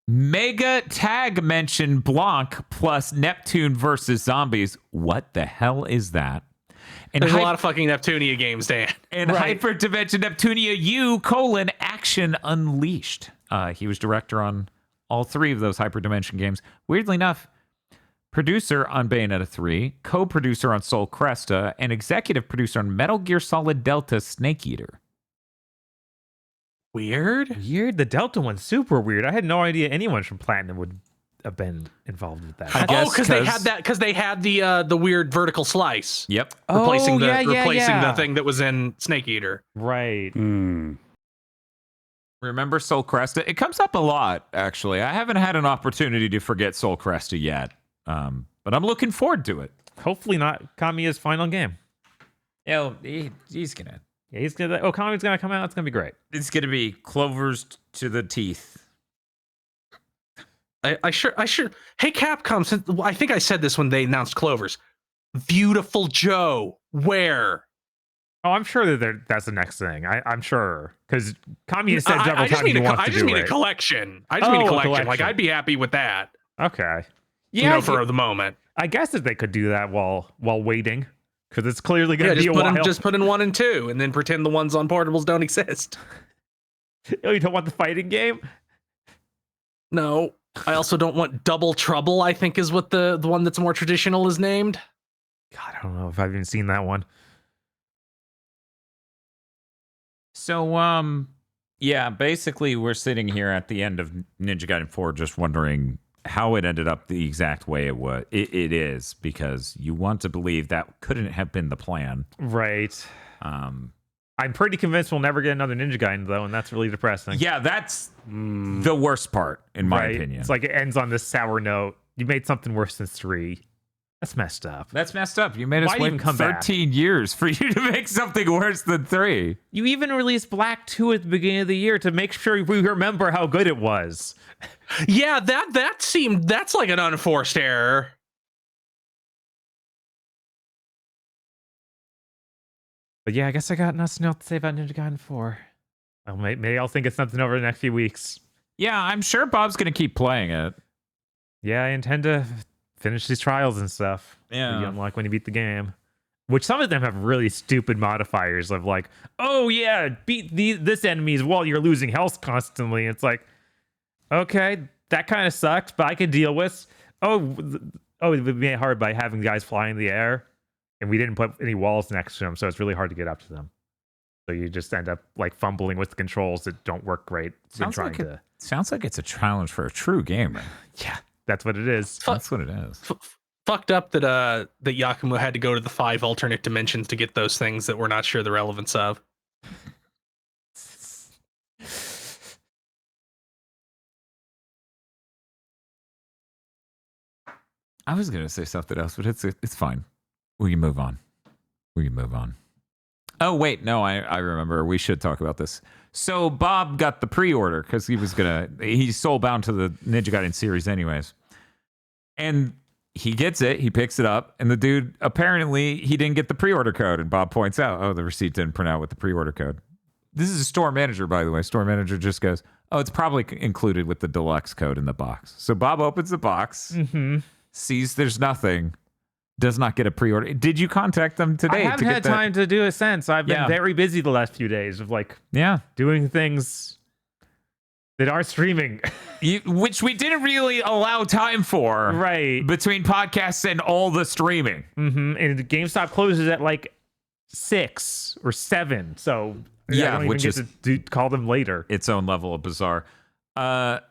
[SPEAKER 5] Mega Tag Mention Blanc plus Neptune versus Zombies. What the hell is that? And
[SPEAKER 3] there's a lot of fucking Neptunia games, Dan.
[SPEAKER 5] And Hyperdimension Neptunia U : Action Unleashed. He was director on all 3 of those Hyperdimension games. Weirdly enough, producer on Bayonetta 3, co-producer on Soul Cresta, and executive producer on Metal Gear Solid Delta Snake Eater.
[SPEAKER 3] Weird.
[SPEAKER 2] The Delta one's super weird. I had no idea anyone from Platinum would have been involved with that.
[SPEAKER 3] Because they had the weird vertical slice.
[SPEAKER 5] Yep.
[SPEAKER 3] Replacing the thing that was in Snake Eater.
[SPEAKER 2] Right.
[SPEAKER 5] Remember Soul Cresta? It comes up a lot, actually. I haven't had an opportunity to forget Soul Cresta yet. But I'm looking forward to it.
[SPEAKER 2] Hopefully not Kamiya's final game.
[SPEAKER 5] Yeah, he's gonna.
[SPEAKER 2] Yeah, he's gonna. Oh, Kamiya's gonna come out. It's gonna be great.
[SPEAKER 5] It's gonna be clovers to the teeth.
[SPEAKER 3] I sure. Hey, Capcom. I think I said this when they announced Clovers. Beautiful Joe. Where?
[SPEAKER 2] Oh, I'm sure that's the next thing. I'm sure because Kamiya said several times he wants to do it.
[SPEAKER 3] I just mean a collection. Like I'd be happy with that.
[SPEAKER 2] Okay. Yeah,
[SPEAKER 3] for the moment.
[SPEAKER 2] I guess that they could do that while waiting, because it's clearly going to be a while.
[SPEAKER 3] Just put in 1 and 2, and then pretend the ones on portables don't exist.
[SPEAKER 2] Oh, you don't want the fighting game?
[SPEAKER 3] No, I also don't want Double Trouble. I think is what the one that's more traditional is named.
[SPEAKER 2] God, I don't know if I've even seen that one.
[SPEAKER 5] So, yeah, basically we're sitting here at the end of Ninja Gaiden 4 just wondering how it ended up the exact way it is, because you want to believe that couldn't have been the plan.
[SPEAKER 2] Right. I'm pretty convinced we'll never get another Ninja Gaiden, though, and that's really depressing.
[SPEAKER 5] Yeah, that's the worst part, in my opinion.
[SPEAKER 2] It's like it ends on this sour note. You made something worse than 3. That's messed up.
[SPEAKER 5] That's messed up. You made us wait 13 years for you to make something worse than 3.
[SPEAKER 2] You even released Black 2 at the beginning of the year to make sure we remember how good it was.
[SPEAKER 3] Yeah, that's like an unforced error.
[SPEAKER 2] But yeah, I guess I got nothing else to say about Ninja Gaiden 4. Well, maybe I'll think of something over the next few weeks.
[SPEAKER 5] Yeah, I'm sure Bob's going to keep playing it.
[SPEAKER 2] Yeah, I intend to finish these trials and stuff.
[SPEAKER 5] Yeah.
[SPEAKER 2] You unlock when you beat the game. Which some of them have really stupid modifiers of like, oh yeah, beat this enemies while you're losing health constantly. It's like, okay, that kind of sucked, but I could deal with. It would be made hard by having guys fly in the air, and we didn't put any walls next to them, so it's really hard to get up to them. So you just end up like fumbling with the controls that don't work great.
[SPEAKER 5] Sounds like it's a challenge for a true gamer.
[SPEAKER 2] Yeah, that's what it is.
[SPEAKER 5] That's what it is.
[SPEAKER 3] Fucked up that that Yakumo had to go to the 5 alternate dimensions to get those things that we're not sure the relevance of.
[SPEAKER 5] I was gonna say something else, but it's fine. We can move on. Oh wait, no, I remember. We should talk about this. So Bob got the pre-order because he's soul bound to the Ninja Gaiden series anyways. And he gets it, he picks it up, and the dude, apparently he didn't get the pre-order code, and Bob points out, oh, the receipt didn't print out with the pre-order code. This is a store manager, by the way. Store manager just goes, oh, it's probably included with the deluxe code in the box. So Bob opens the box, sees there's nothing, does not get a pre-order. Did you contact them today?
[SPEAKER 2] I haven't had time to do it since. I've been very busy the last few days of doing things that are streaming.
[SPEAKER 5] Which we didn't really allow time for.
[SPEAKER 2] Right.
[SPEAKER 5] Between podcasts and all the streaming.
[SPEAKER 2] And GameStop closes at like 6 or 7. So
[SPEAKER 5] Yeah,
[SPEAKER 2] I don't even
[SPEAKER 5] which
[SPEAKER 2] get
[SPEAKER 5] is
[SPEAKER 2] to call them later.
[SPEAKER 5] its own level of bizarre. And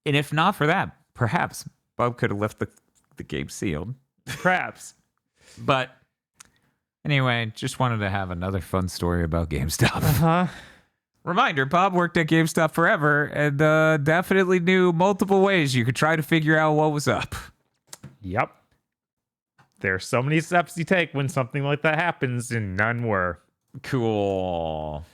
[SPEAKER 5] if not for that, perhaps Bob could have left the game sealed.
[SPEAKER 2] Perhaps.
[SPEAKER 5] But anyway, just wanted to have another fun story about GameStop.
[SPEAKER 2] Huh?
[SPEAKER 5] Reminder, Bob worked at GameStop forever and definitely knew multiple ways you could try to figure out what was up.
[SPEAKER 2] Yep. There's so many steps you take when something like that happens, and none were.
[SPEAKER 5] Cool.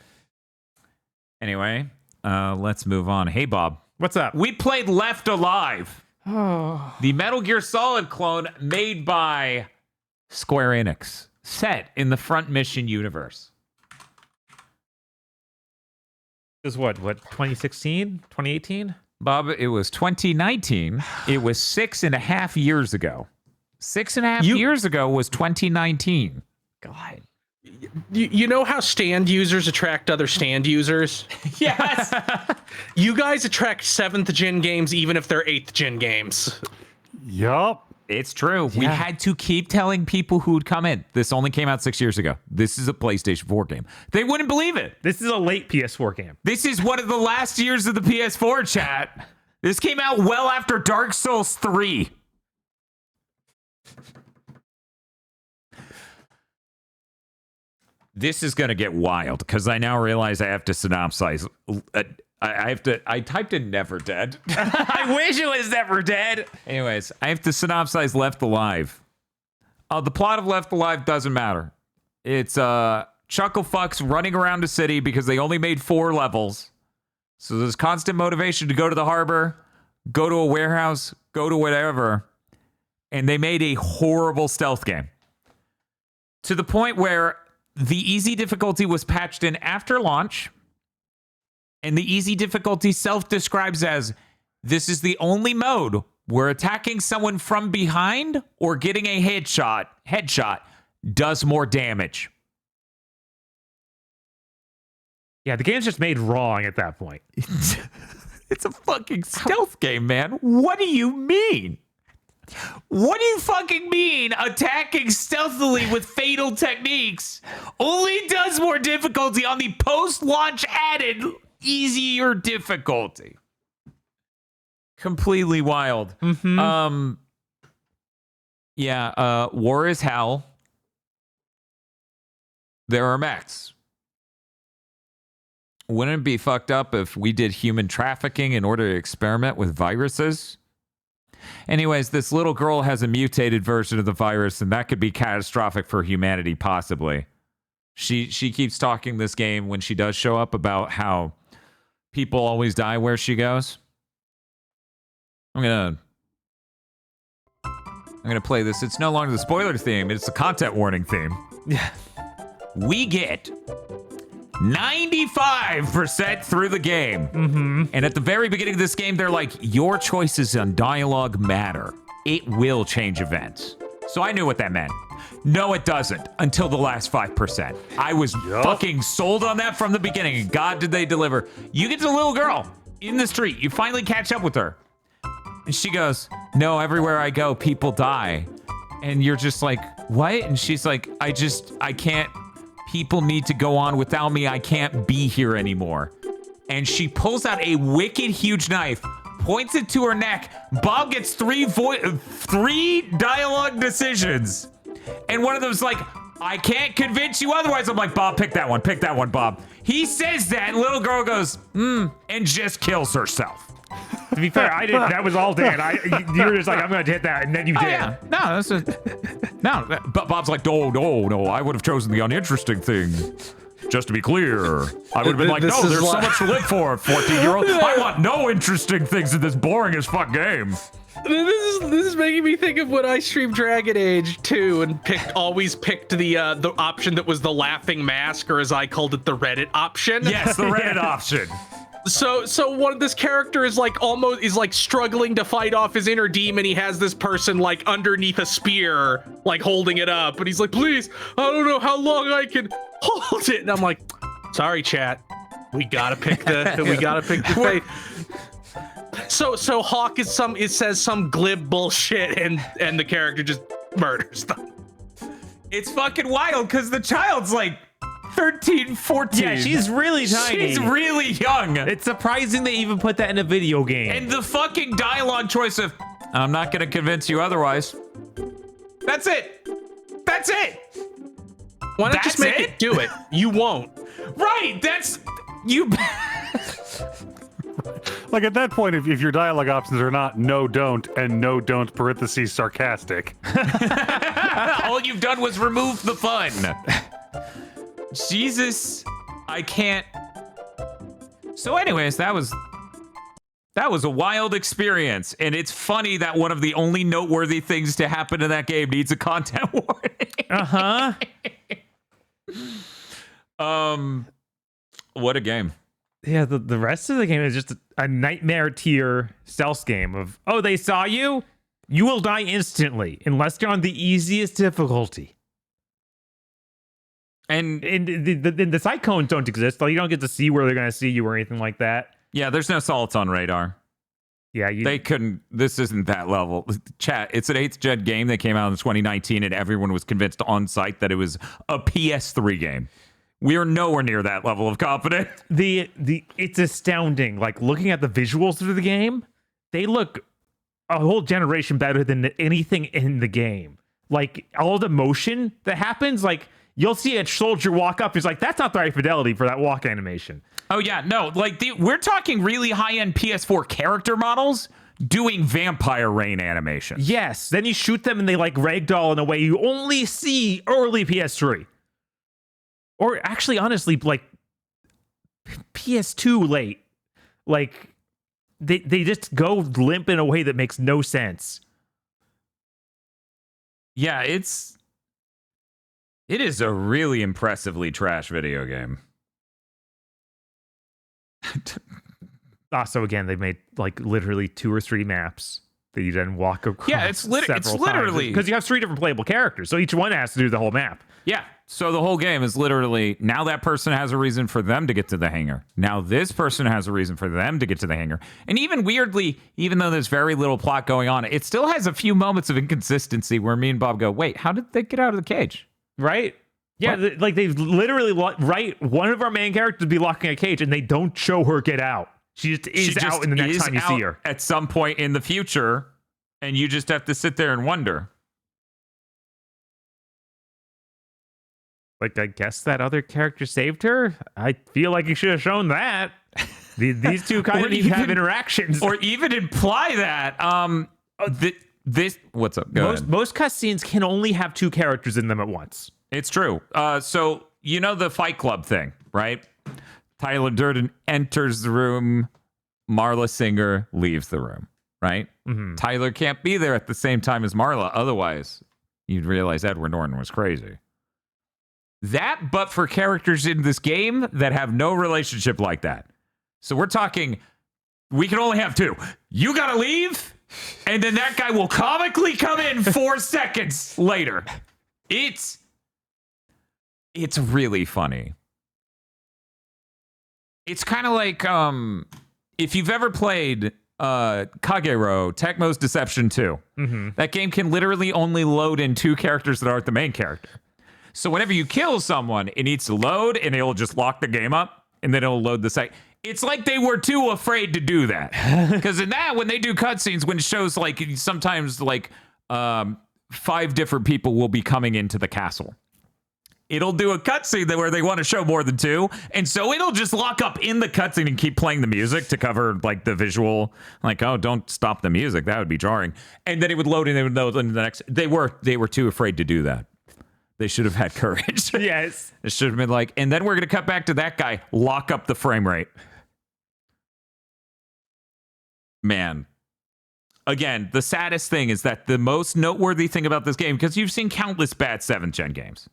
[SPEAKER 5] Anyway, let's move on. Hey, Bob.
[SPEAKER 2] What's up?
[SPEAKER 5] We played Left Alive,
[SPEAKER 2] Oh.
[SPEAKER 5] the Metal Gear Solid clone made by Square Enix, set in the Front Mission universe.
[SPEAKER 2] It was what, 2016? 2018?
[SPEAKER 5] Bob, it was 2019. It was 6.5 years ago. 6.5 years ago was 2019.
[SPEAKER 2] God.
[SPEAKER 3] You know how stand users attract other stand users?
[SPEAKER 5] Yes.
[SPEAKER 3] You guys attract 7th gen games even if they're 8th gen games.
[SPEAKER 4] Yup.
[SPEAKER 5] It's true. We had to keep telling people who would come in. This only came out 6 years ago. This is a PlayStation 4 game. They wouldn't believe it.
[SPEAKER 2] This is a late PS4 game.
[SPEAKER 5] This is one of the last years of the PS4 chat. This came out well after Dark Souls 3. This is going to get wild because I now realize I have to synopsize. I typed in Never Dead. I wish it was Never Dead. Anyways, I have to synopsize Left Alive. The plot of Left Alive doesn't matter. It's chuckle fucks running around the city because they only made 4 levels. So there's constant motivation to go to the harbor, go to a warehouse, go to whatever. And they made a horrible stealth game. To the point where the easy difficulty was patched in after launch. And the easy difficulty self-describes as, this is the only mode where attacking someone from behind or getting a headshot does more damage.
[SPEAKER 2] Yeah, the game's just made wrong at that point.
[SPEAKER 5] It's a fucking stealth game, man. What do you mean? What do you fucking mean attacking stealthily with fatal techniques only does more difficulty on the post-launch added easier difficulty? Completely wild.
[SPEAKER 2] Mm-hmm.
[SPEAKER 5] War is hell. There are mechs. Wouldn't it be fucked up if we did human trafficking in order to experiment with viruses? Anyways, this little girl has a mutated version of the virus, and that could be catastrophic for humanity, possibly. She keeps talking this game when she does show up about how people always die where she goes. I'm gonna play this. It's no longer the spoiler theme, it's the content warning theme.
[SPEAKER 2] Yeah.
[SPEAKER 5] We get 95% through the game.
[SPEAKER 2] Mm-hmm.
[SPEAKER 5] And at the very beginning of this game, they're like, your choices on dialogue matter. It will change events. So I knew what that meant. No, it doesn't, until the last 5%. I was fucking sold on that from the beginning. And God, did they deliver. You get to the little girl in the street. You finally catch up with her. And she goes, no, everywhere I go, people die. And you're just like, what? And she's like, I can't. People need to go on without me. I can't be here anymore. And she pulls out a wicked huge knife, points it to her neck. Bob gets three dialogue decisions. And one of them's like, I can't convince you otherwise. I'm like, Bob, pick that one, Bob. He says that, and little girl goes, and just kills herself.
[SPEAKER 2] To be fair, I didn't. That was all Dan. You were just like, I'm going to hit that, and then you did.
[SPEAKER 5] Yeah. But Bob's like, no. I would have chosen the uninteresting thing. Just to be clear, I would have been like, no, there's so much to live for, 14-year-old. I want no interesting things in this boring as fuck game.
[SPEAKER 3] This is making me think of when I streamed Dragon Age 2 and always picked the option that was the laughing mask, or as I called it, the Reddit option.
[SPEAKER 5] Yes, the Reddit option.
[SPEAKER 3] So this character is like struggling to fight off his inner demon. He has this person like underneath a spear, like holding it up, and he's like, please, I don't know how long I can hold it. And I'm like, sorry, chat. We gotta pick the fate. So Hawk says some glib bullshit, and the character just murders them.
[SPEAKER 5] It's fucking wild because the child's like 13, 14.
[SPEAKER 2] Yeah, she's really tiny.
[SPEAKER 5] She's really young.
[SPEAKER 2] It's surprising they even put that in a video game.
[SPEAKER 5] And the fucking dialogue choice of, I'm not going to convince you otherwise. That's it. That's it.
[SPEAKER 3] Why not just
[SPEAKER 5] That's
[SPEAKER 3] make
[SPEAKER 5] it?
[SPEAKER 3] it do it? You won't.
[SPEAKER 5] Right. That's you.
[SPEAKER 4] Like at that point, if your dialogue options are not no don't and no don't parentheses sarcastic,
[SPEAKER 5] All you've done was remove the fun. Jesus, I can't. So anyways, that was a wild experience, and it's funny that one of the only noteworthy things to happen in that game needs a content warning. What a game.
[SPEAKER 2] Yeah, the rest of the game is just a nightmare tier stealth game of, oh, they saw you? You will die instantly unless you're on the easiest difficulty.
[SPEAKER 5] And
[SPEAKER 2] The sight cones don't exist. Like, you don't get to see where they're going to see you or anything like that.
[SPEAKER 5] yeah, there's no salts on radar.
[SPEAKER 2] Yeah,
[SPEAKER 5] They couldn't. This isn't that level. Chat, it's an 8th gen game that came out in 2019, and everyone was convinced on site that it was a PS3 game. We are nowhere near that level of confidence.
[SPEAKER 2] it's astounding. Like, looking at the visuals of the game, they look a whole generation better than anything in the game. Like, all the motion that happens, like, you'll see a soldier walk up. He's like, that's not the right fidelity for that walk animation.
[SPEAKER 5] Oh, yeah. No, like, we're talking really high-end PS4 character models doing vampire rain animation.
[SPEAKER 2] Yes. Then you shoot them and they, like, ragdoll in a way you only see early PS3. Or actually, honestly, like, PS2 late. Like, they just go limp in a way that makes no sense.
[SPEAKER 5] Yeah, it is a really impressively trash video game.
[SPEAKER 2] So again, they made like literally 2 or 3 maps that you then walk across.
[SPEAKER 5] Yeah, it's literally
[SPEAKER 2] because you have 3 different playable characters, so each one has to do the whole map.
[SPEAKER 5] Yeah. So the whole game is literally, now that person has a reason for them to get to the hangar. Now this person has a reason for them to get to the hangar. And even weirdly, even though there's very little plot going on, it still has a few moments of inconsistency where me and Bob go, wait, how did they get out of the cage?
[SPEAKER 2] Right? Yeah, like they literally write one of our main characters to be locking a cage, and they don't show her get out. She just out in the next time you see her.
[SPEAKER 5] At some point in the future, and you just have to sit there and wonder.
[SPEAKER 2] Like, I guess that other character saved her? I feel like you should have shown that. These two kind of need to have interactions.
[SPEAKER 5] Or even imply that. What's up? Go ahead.
[SPEAKER 2] Most cutscenes can only have 2 characters in them at once.
[SPEAKER 5] It's true. So, you know the Fight Club thing, right? Tyler Durden enters the room. Marla Singer leaves the room, right?
[SPEAKER 2] Mm-hmm.
[SPEAKER 5] Tyler can't be there at the same time as Marla. Otherwise, you'd realize Edward Norton was crazy. That, but for characters in this game that have no relationship like that. So we're talking, we can only have 2. You gotta leave, and then that guy will comically come in 4 seconds later. It's really funny. It's kind of like if you've ever played Kagero, Tecmo's Deception 2.
[SPEAKER 2] Mm-hmm.
[SPEAKER 5] That game can literally only load in 2 characters that aren't the main character. So whenever you kill someone, it needs to load, and it'll just lock the game up, and then it'll load the site. It's like they were too afraid to do that. Because in that, when they do cutscenes, when it shows like sometimes like 5 different people will be coming into the castle. It'll do a cutscene where they want to show more than 2, and so it'll just lock up in the cutscene and keep playing the music to cover like the visual. Like, oh, don't stop the music, that would be jarring. And then it would load, and they would load into the next. They were too afraid to do that. They should have had courage.
[SPEAKER 2] Yes,
[SPEAKER 5] it should have been like, and then we're gonna cut back to that guy. Lock up the frame rate. Man. Again, the saddest thing is that the most noteworthy thing about this game, because you've seen countless bad 7th gen games,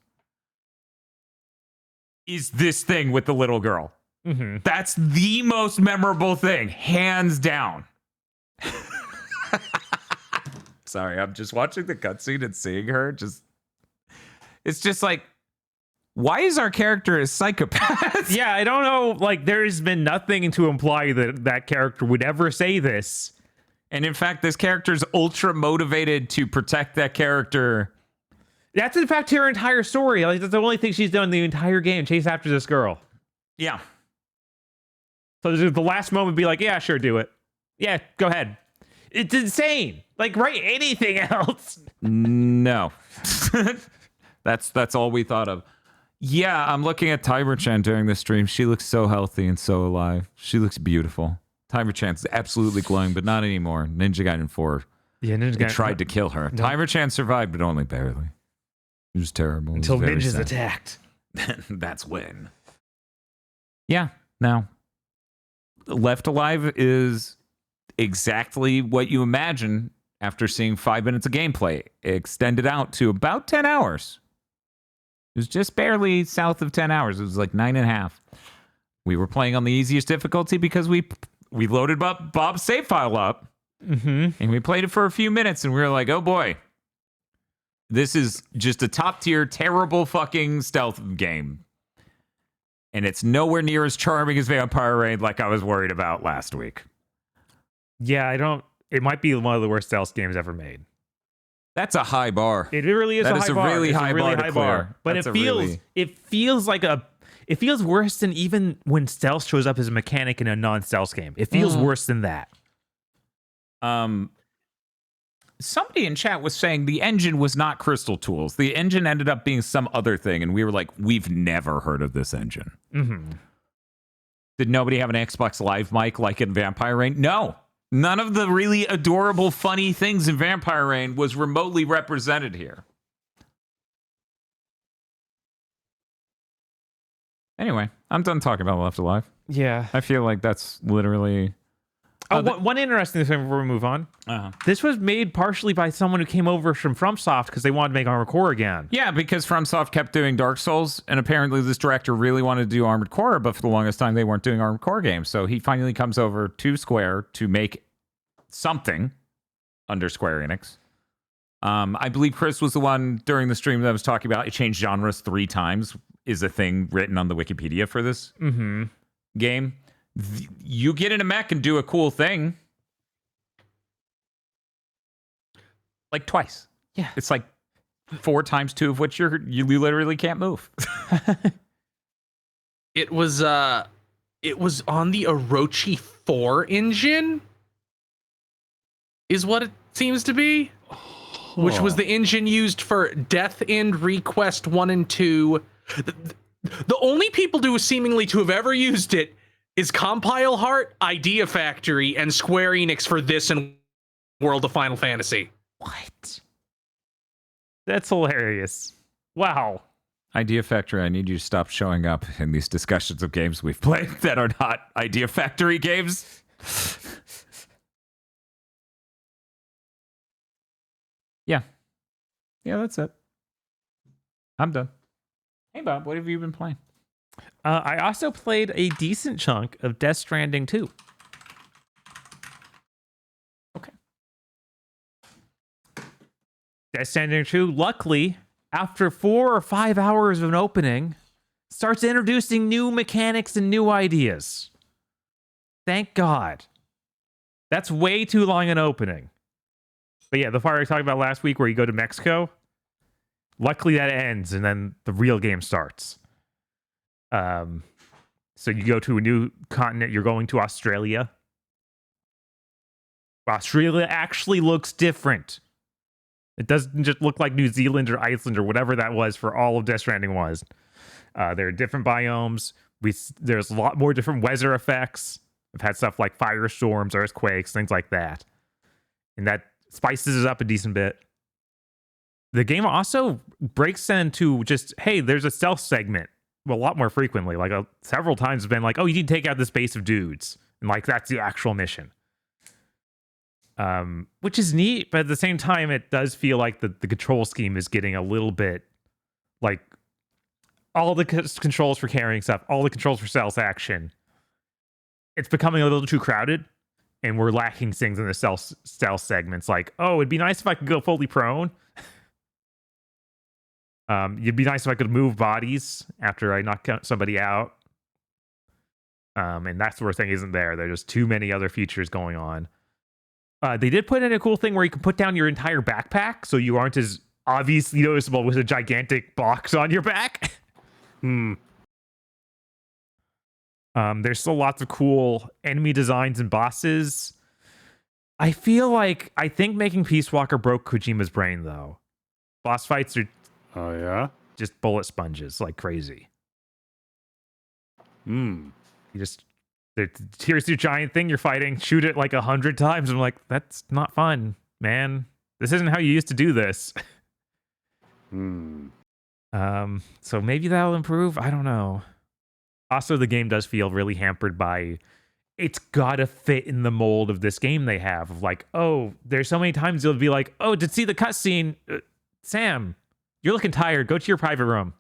[SPEAKER 5] is this thing with the little girl.
[SPEAKER 2] Mm-hmm.
[SPEAKER 5] That's the most memorable thing, hands down. Sorry, I'm just watching the cutscene and seeing her. It's just like, why is our character a psychopath?
[SPEAKER 2] Yeah, I don't know. Like, there's been nothing to imply that that character would ever say this.
[SPEAKER 5] And in fact, this character's ultra motivated to protect that character.
[SPEAKER 2] That's in fact her entire story. Like that's the only thing she's done the entire game. Chase after this girl.
[SPEAKER 5] Yeah.
[SPEAKER 2] So the last moment, be like, yeah, sure, do it. Yeah, go ahead. It's insane. Like write anything else.
[SPEAKER 5] No. That's all we thought of. Yeah, I'm looking at Tiber-chan during this stream. She looks so healthy and so alive. She looks beautiful. Tiber-chan's absolutely glowing, but not anymore. Ninja Gaiden 4.
[SPEAKER 2] Yeah, Ninja
[SPEAKER 5] Gaiden tried to kill her.
[SPEAKER 2] No.
[SPEAKER 5] Tiber-chan survived, but only barely. It was terrible.
[SPEAKER 2] Until
[SPEAKER 5] very
[SPEAKER 2] ninjas
[SPEAKER 5] sad.
[SPEAKER 2] attacked.
[SPEAKER 5] That's when. Yeah, now. Left Alive is exactly what you imagine after seeing 5 minutes of gameplay. Extended out to about 10 hours. It was just barely south of 10 hours. It was like 9.5. We were playing on the easiest difficulty because we loaded up Bob's save file up.
[SPEAKER 2] Mm-hmm.
[SPEAKER 5] And we played it for a few minutes and we were like, oh boy. This is just a top tier, terrible fucking stealth game. And it's nowhere near as charming as Vampire Raid like I was worried about last week.
[SPEAKER 2] Yeah, it might be one of the worst stealth games ever made.
[SPEAKER 5] That's a high bar.
[SPEAKER 2] It really is
[SPEAKER 5] That
[SPEAKER 2] a
[SPEAKER 5] is
[SPEAKER 2] high
[SPEAKER 5] a
[SPEAKER 2] bar.
[SPEAKER 5] really
[SPEAKER 2] It's
[SPEAKER 5] high
[SPEAKER 2] a really
[SPEAKER 5] bar to
[SPEAKER 2] high
[SPEAKER 5] clear.
[SPEAKER 2] bar. But
[SPEAKER 5] That's a
[SPEAKER 2] it feels worse than even when stealth shows up as a mechanic in a non-stealth game. It feels worse than that.
[SPEAKER 5] Somebody in chat was saying the engine was not Crystal Tools. The engine ended up being some other thing, and we were like, we've never heard of this engine.
[SPEAKER 2] Mm-hmm.
[SPEAKER 5] Did nobody have an Xbox Live mic like in Vampire Rain? No. None of the really adorable, funny things in Vampire Rain was remotely represented here. Anyway, I'm done talking about Left Alive.
[SPEAKER 2] Yeah.
[SPEAKER 5] I feel like that's literally...
[SPEAKER 2] One interesting thing before we move on.
[SPEAKER 5] Uh-huh.
[SPEAKER 2] This was made partially by someone who came over from FromSoft because they wanted to make Armored Core again.
[SPEAKER 5] Yeah, because FromSoft kept doing Dark Souls, and apparently this director really wanted to do Armored Core, but for the longest time they weren't doing Armored Core games. So he finally comes over to Square to make something under Square Enix. I believe Chris was the one during the stream that was talking about it changed genres 3 times, is a thing written on the Wikipedia for this game. You get in a mech and do a cool thing. Like twice.
[SPEAKER 2] Yeah.
[SPEAKER 5] It's like 4 times 2 of which you literally can't move.
[SPEAKER 3] It was on the Orochi 4 engine, is what it seems to be. Which was the engine used for Death End Request 1 and 2. The only people seemingly to have ever used it is Compile Heart, Idea Factory, and Square Enix for this and World of Final Fantasy.
[SPEAKER 2] What? That's hilarious. Wow.
[SPEAKER 5] Idea Factory, I need you to stop showing up in these discussions of games we've played that are not Idea Factory games. Yeah. Yeah, that's it. I'm done. Hey, Bob, what have you been playing?
[SPEAKER 2] I also played a decent chunk of Death Stranding 2.
[SPEAKER 5] Okay.
[SPEAKER 2] Death Stranding 2, luckily, after 4 or 5 hours of an opening, starts introducing new mechanics and new ideas. Thank God. That's way too long an opening. But yeah, the part I talked about last week where you go to Mexico, luckily that ends and then the real game starts. So you go to a new continent, you're going to Australia. Australia actually looks different. It doesn't just look like New Zealand or Iceland or whatever that was for all of Death Stranding was. There are different biomes. There's a lot more different weather effects. I've had stuff like firestorms, earthquakes, things like that. And that spices it up a decent bit. The game also breaks into just, hey, there's a stealth segment. Well, a lot more frequently. Like several times it's been like, oh, you need to take out this base of dudes. And like, that's the actual mission. Which is neat, but at the same time, it does feel like the control scheme is getting a little bit like all the controls for carrying stuff, all the controls for stealth action. It's becoming a little too crowded, and we're lacking things in the stealth segments. Like, oh, it'd be nice if I could go fully prone. It'd be nice if I could move bodies after I knock somebody out. And that sort of thing isn't there. There's just too many other features going on. They did put in a cool thing where you can put down your entire backpack, so you aren't as obviously noticeable with a gigantic box on your back. There's still lots of cool enemy designs and bosses. I think making Peace Walker broke Kojima's brain, though. Boss fights are
[SPEAKER 4] Oh, yeah?
[SPEAKER 2] just bullet sponges like crazy. Here's your giant thing you're fighting. Shoot it like 100 times. I'm like, that's not fun, man. This isn't how you used to do this. So maybe that'll improve. I don't know. Also, the game does feel really hampered by it's gotta fit in the mold of this game they have. Of like, oh, there's so many times you'll be like, oh, to see the cutscene, Sam, you're looking tired. Go to your private room.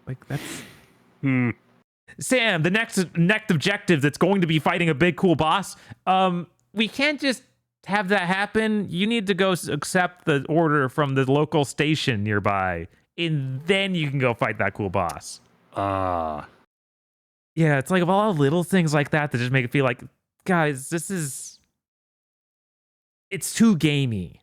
[SPEAKER 2] Like that's. Sam, the next objective that's going to be fighting a big cool boss. We can't just have that happen. You need to go accept the order from the local station nearby, and then you can go fight that cool boss. Yeah, it's like all little things like that that just make it feel like, guys, it's too gamey.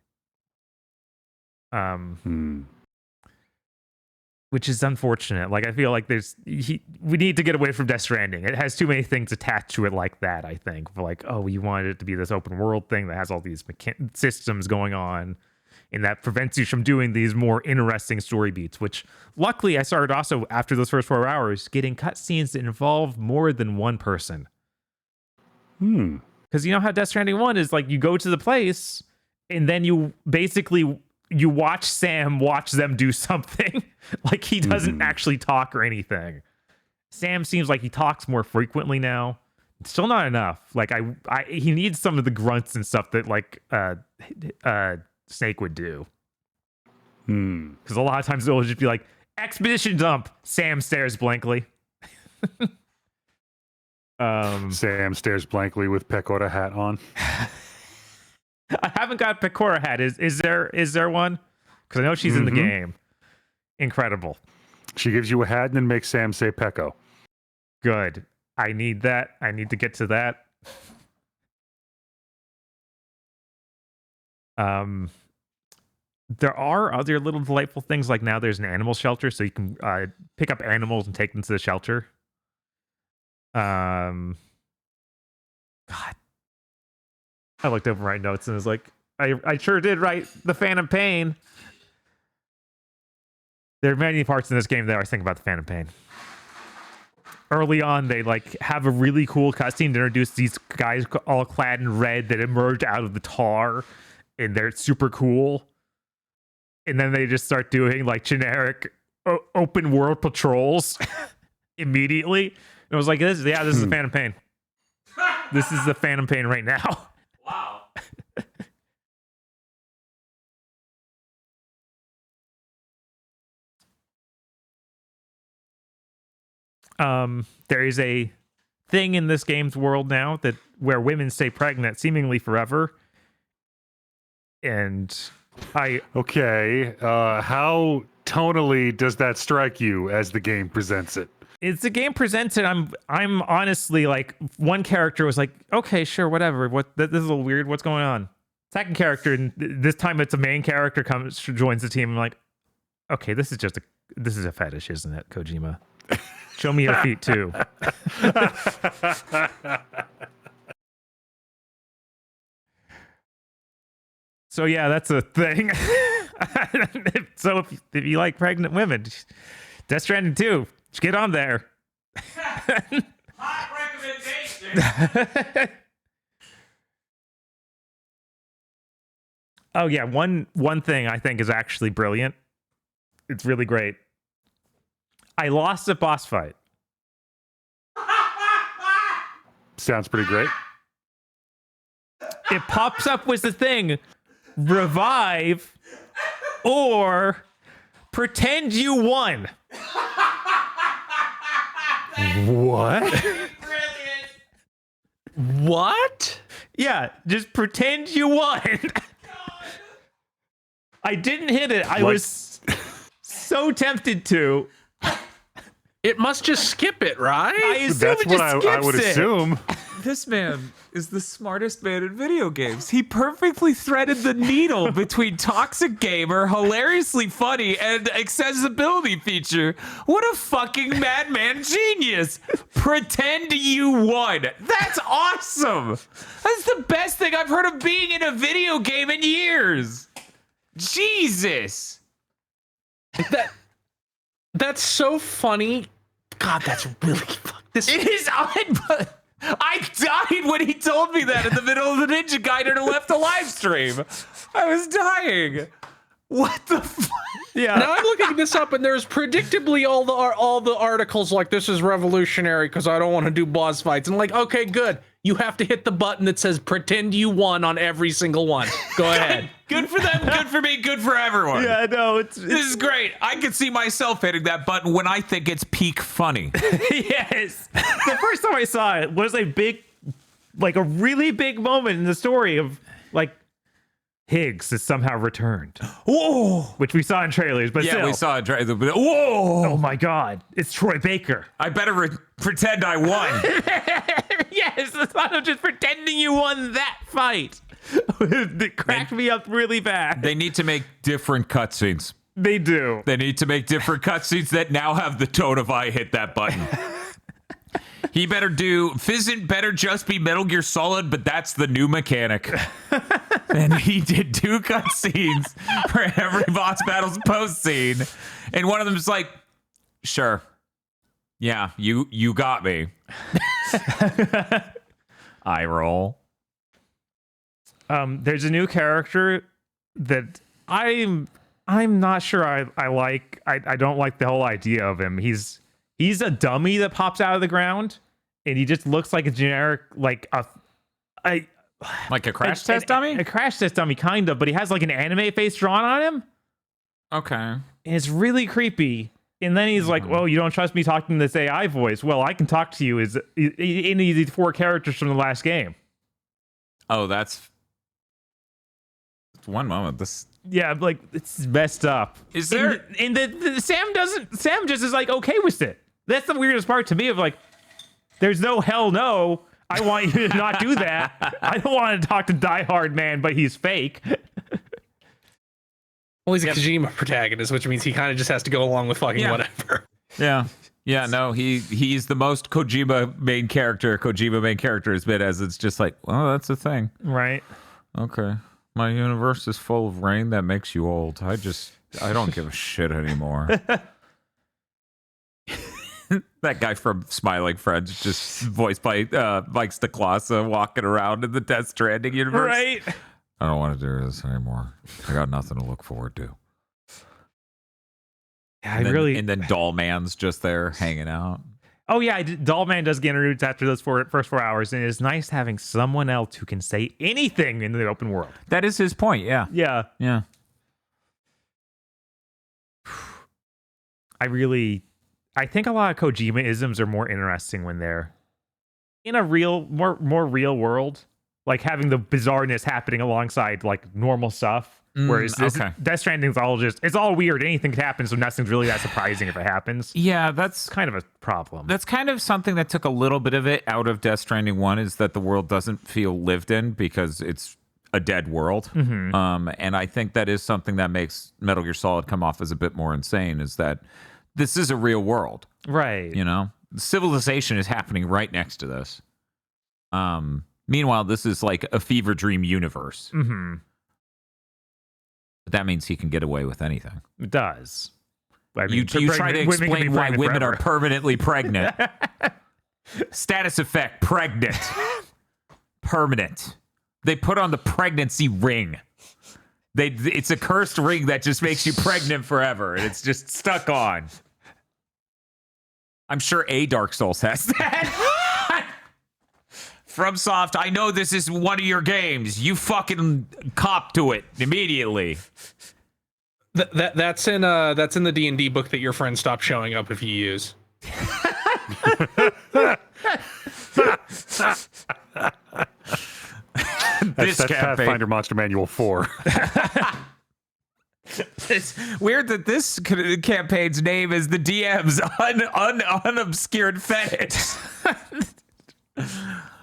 [SPEAKER 2] Which is unfortunate. Like, I feel like we need to get away from Death Stranding. It has too many things attached to it like that, I think. Like, oh, you wanted it to be this open world thing that has all these systems going on, and that prevents you from doing these more interesting story beats, which luckily I started also, after those first 4 hours, getting cutscenes that involve more than one person. Because you know how Death Stranding 1 is, like, you go to the place, and then you basically... you watch Sam watch them do something. Like, he doesn't actually talk or anything. Sam seems like he talks more frequently now. It's still not enough. Like, he needs some of the grunts and stuff that, like, Snake would do. Because a lot of times it'll just be like, expedition dump. Sam stares blankly.
[SPEAKER 4] Sam stares blankly with Pecora hat on.
[SPEAKER 2] I haven't got Pecora hat. Is there one? Because I know she's in the game. Incredible.
[SPEAKER 4] She gives you a hat and then makes Sam say Pecco.
[SPEAKER 2] Good. I need that. I need to get to that. There are other little delightful things, like now there's an animal shelter, so you can pick up animals and take them to the shelter. God. I looked over my notes and was like, I sure did write the Phantom Pain. There are many parts in this game that I was thinking about the Phantom Pain. Early on, they like have a really cool cutscene to introduce these guys all clad in red that emerge out of the tar, and they're super cool. And then they just start doing like generic open world patrols immediately. And I was like, this is the Phantom Pain. This is the Phantom Pain right now.
[SPEAKER 5] Wow.
[SPEAKER 2] There is a thing in this game's world now that where women stay pregnant seemingly forever. And
[SPEAKER 4] Okay, how tonally does that strike you as the game presents it?
[SPEAKER 2] It's the game presented. I'm honestly like, one character was like, okay, sure, whatever. This is a little weird. What's going on? Second character, and this time it's a main character joins the team. I'm like, okay, this is a fetish, isn't it, Kojima? Show me your feet too. So yeah, that's a thing. So if you like pregnant women, Death Stranding 2, just get on there.
[SPEAKER 5] Hot recommendation.
[SPEAKER 2] Oh yeah, one thing I think is actually brilliant. It's really great. I lost a boss fight.
[SPEAKER 4] Sounds pretty great.
[SPEAKER 2] It pops up with the thing, revive or pretend you won.
[SPEAKER 4] What?
[SPEAKER 5] Brilliant.
[SPEAKER 3] What?
[SPEAKER 2] Yeah, just pretend you won. I didn't hit it. I was so tempted to.
[SPEAKER 3] It must just skip it, right?
[SPEAKER 2] I assume
[SPEAKER 4] That's
[SPEAKER 2] it
[SPEAKER 4] what
[SPEAKER 2] just
[SPEAKER 4] I
[SPEAKER 2] skips
[SPEAKER 4] would
[SPEAKER 2] it.
[SPEAKER 4] assume.
[SPEAKER 5] This man is the smartest man in video games. He perfectly threaded the needle between toxic gamer, hilariously funny, and accessibility feature. What a fucking madman genius. Pretend you won. That's awesome. That's the best thing I've heard of being in a video game in years. Jesus.
[SPEAKER 3] That's so funny. God, that's really this.
[SPEAKER 5] It is I died when he told me that in the middle of the Ninja Gaiden and left the live stream. I was dying. What the fuck?
[SPEAKER 2] Yeah.
[SPEAKER 3] Now I'm looking this up, and there's predictably all the articles like this is revolutionary because I don't want to do boss fights. And like, okay, good. You have to hit the button that says pretend you won on every single one. Go ahead.
[SPEAKER 5] Good for them, good for me, good for everyone.
[SPEAKER 2] Yeah, no, it's
[SPEAKER 5] This is great. I can see myself hitting that button when I think it's peak funny.
[SPEAKER 2] yes. The first time I saw it was a really big moment in the story of like Higgs has somehow returned.
[SPEAKER 5] Whoa!
[SPEAKER 2] Which we saw in trailers, but
[SPEAKER 5] Yeah,
[SPEAKER 2] still.
[SPEAKER 5] we saw it. Whoa!
[SPEAKER 2] Oh my God, it's Troy Baker.
[SPEAKER 5] I better pretend I won.
[SPEAKER 2] Yes, it's not just pretending you won that fight. It cracked me up really bad.
[SPEAKER 5] They need to make different cutscenes.
[SPEAKER 2] They do.
[SPEAKER 5] They need to make different cutscenes that now have the tone of I hit that button. He better do Fizzant better just be Metal Gear Solid, but that's the new mechanic. And he did 2 cutscenes for every boss battles post scene. And one of them's like, sure. Yeah, you got me. I roll.
[SPEAKER 2] There's a new character that I'm not sure I like. I don't like the whole idea of him. He's a dummy that pops out of the ground, and he just looks like a generic like a
[SPEAKER 5] Crash test dummy?
[SPEAKER 2] A crash test dummy, kind of, but he has like an anime face drawn on him.
[SPEAKER 5] Okay.
[SPEAKER 2] And it's really creepy. And then he's like, well, you don't trust me talking to this AI voice. Well, I can talk to you as any of these 4 characters from the last game.
[SPEAKER 5] Oh, that's one moment.
[SPEAKER 2] Yeah, like, it's messed up.
[SPEAKER 5] Is there...
[SPEAKER 2] And the Sam just is like, okay with it. That's the weirdest part to me of like, there's no hell no. I want you to not do that. I don't want to talk to Die Hard Man, but he's fake.
[SPEAKER 3] Well, he's a Kojima protagonist, which means he kind of just has to go along with fucking whatever.
[SPEAKER 5] Yeah. Yeah, no, he's the most Kojima main character has been, as it's just like, well, that's a thing.
[SPEAKER 2] Right.
[SPEAKER 5] Okay. My universe is full of rain that makes you old. I don't give a shit anymore. That guy from Smiling Friends, just voiced by Mike Stacklasa, walking around in the Death Stranding universe.
[SPEAKER 2] Right.
[SPEAKER 5] I don't want to do this anymore. I got nothing to look forward to.
[SPEAKER 2] Yeah,
[SPEAKER 5] And then Doll Man's just there hanging out.
[SPEAKER 2] Oh yeah, Dollman does get introduced after those first 4 hours, and it's nice having someone else who can say anything in the open world.
[SPEAKER 5] That is his point. Yeah.
[SPEAKER 2] Yeah.
[SPEAKER 5] Yeah.
[SPEAKER 2] I think a lot of Kojima-isms are more interesting when they're in a real, more real world, like having the bizarreness happening alongside like normal stuff. Whereas Death Stranding's it's all weird. Anything could happen, so nothing's really that surprising if it happens.
[SPEAKER 5] Yeah, that's
[SPEAKER 2] Kind of a problem.
[SPEAKER 5] That's kind of something that took a little bit of it out of Death Stranding 1, is that the world doesn't feel lived in because it's a dead world.
[SPEAKER 2] Mm-hmm.
[SPEAKER 5] And I think that is something that makes Metal Gear Solid come off as a bit more insane, is that this is a real world.
[SPEAKER 2] Right.
[SPEAKER 5] You know? Civilization is happening right next to this. Meanwhile, this is like a fever dream universe.
[SPEAKER 2] Mm-hmm.
[SPEAKER 5] But that means he can get away with anything.
[SPEAKER 2] It does. I mean,
[SPEAKER 5] You try to explain why women are
[SPEAKER 2] forever.
[SPEAKER 5] permanently pregnant. Status effect, pregnant. Permanent. They put on the pregnancy ring. It's a cursed ring that just makes you pregnant forever, and it's just stuck on. I'm sure a Dark Souls has that. FromSoft, I know this is one of your games. You fucking cop to it immediately.
[SPEAKER 3] That's in the D&D book that your friends stop showing up if you use.
[SPEAKER 4] That's Pathfinder Monster Manual 4.
[SPEAKER 5] It's weird that this campaign's name is the DM's unobscured fetish.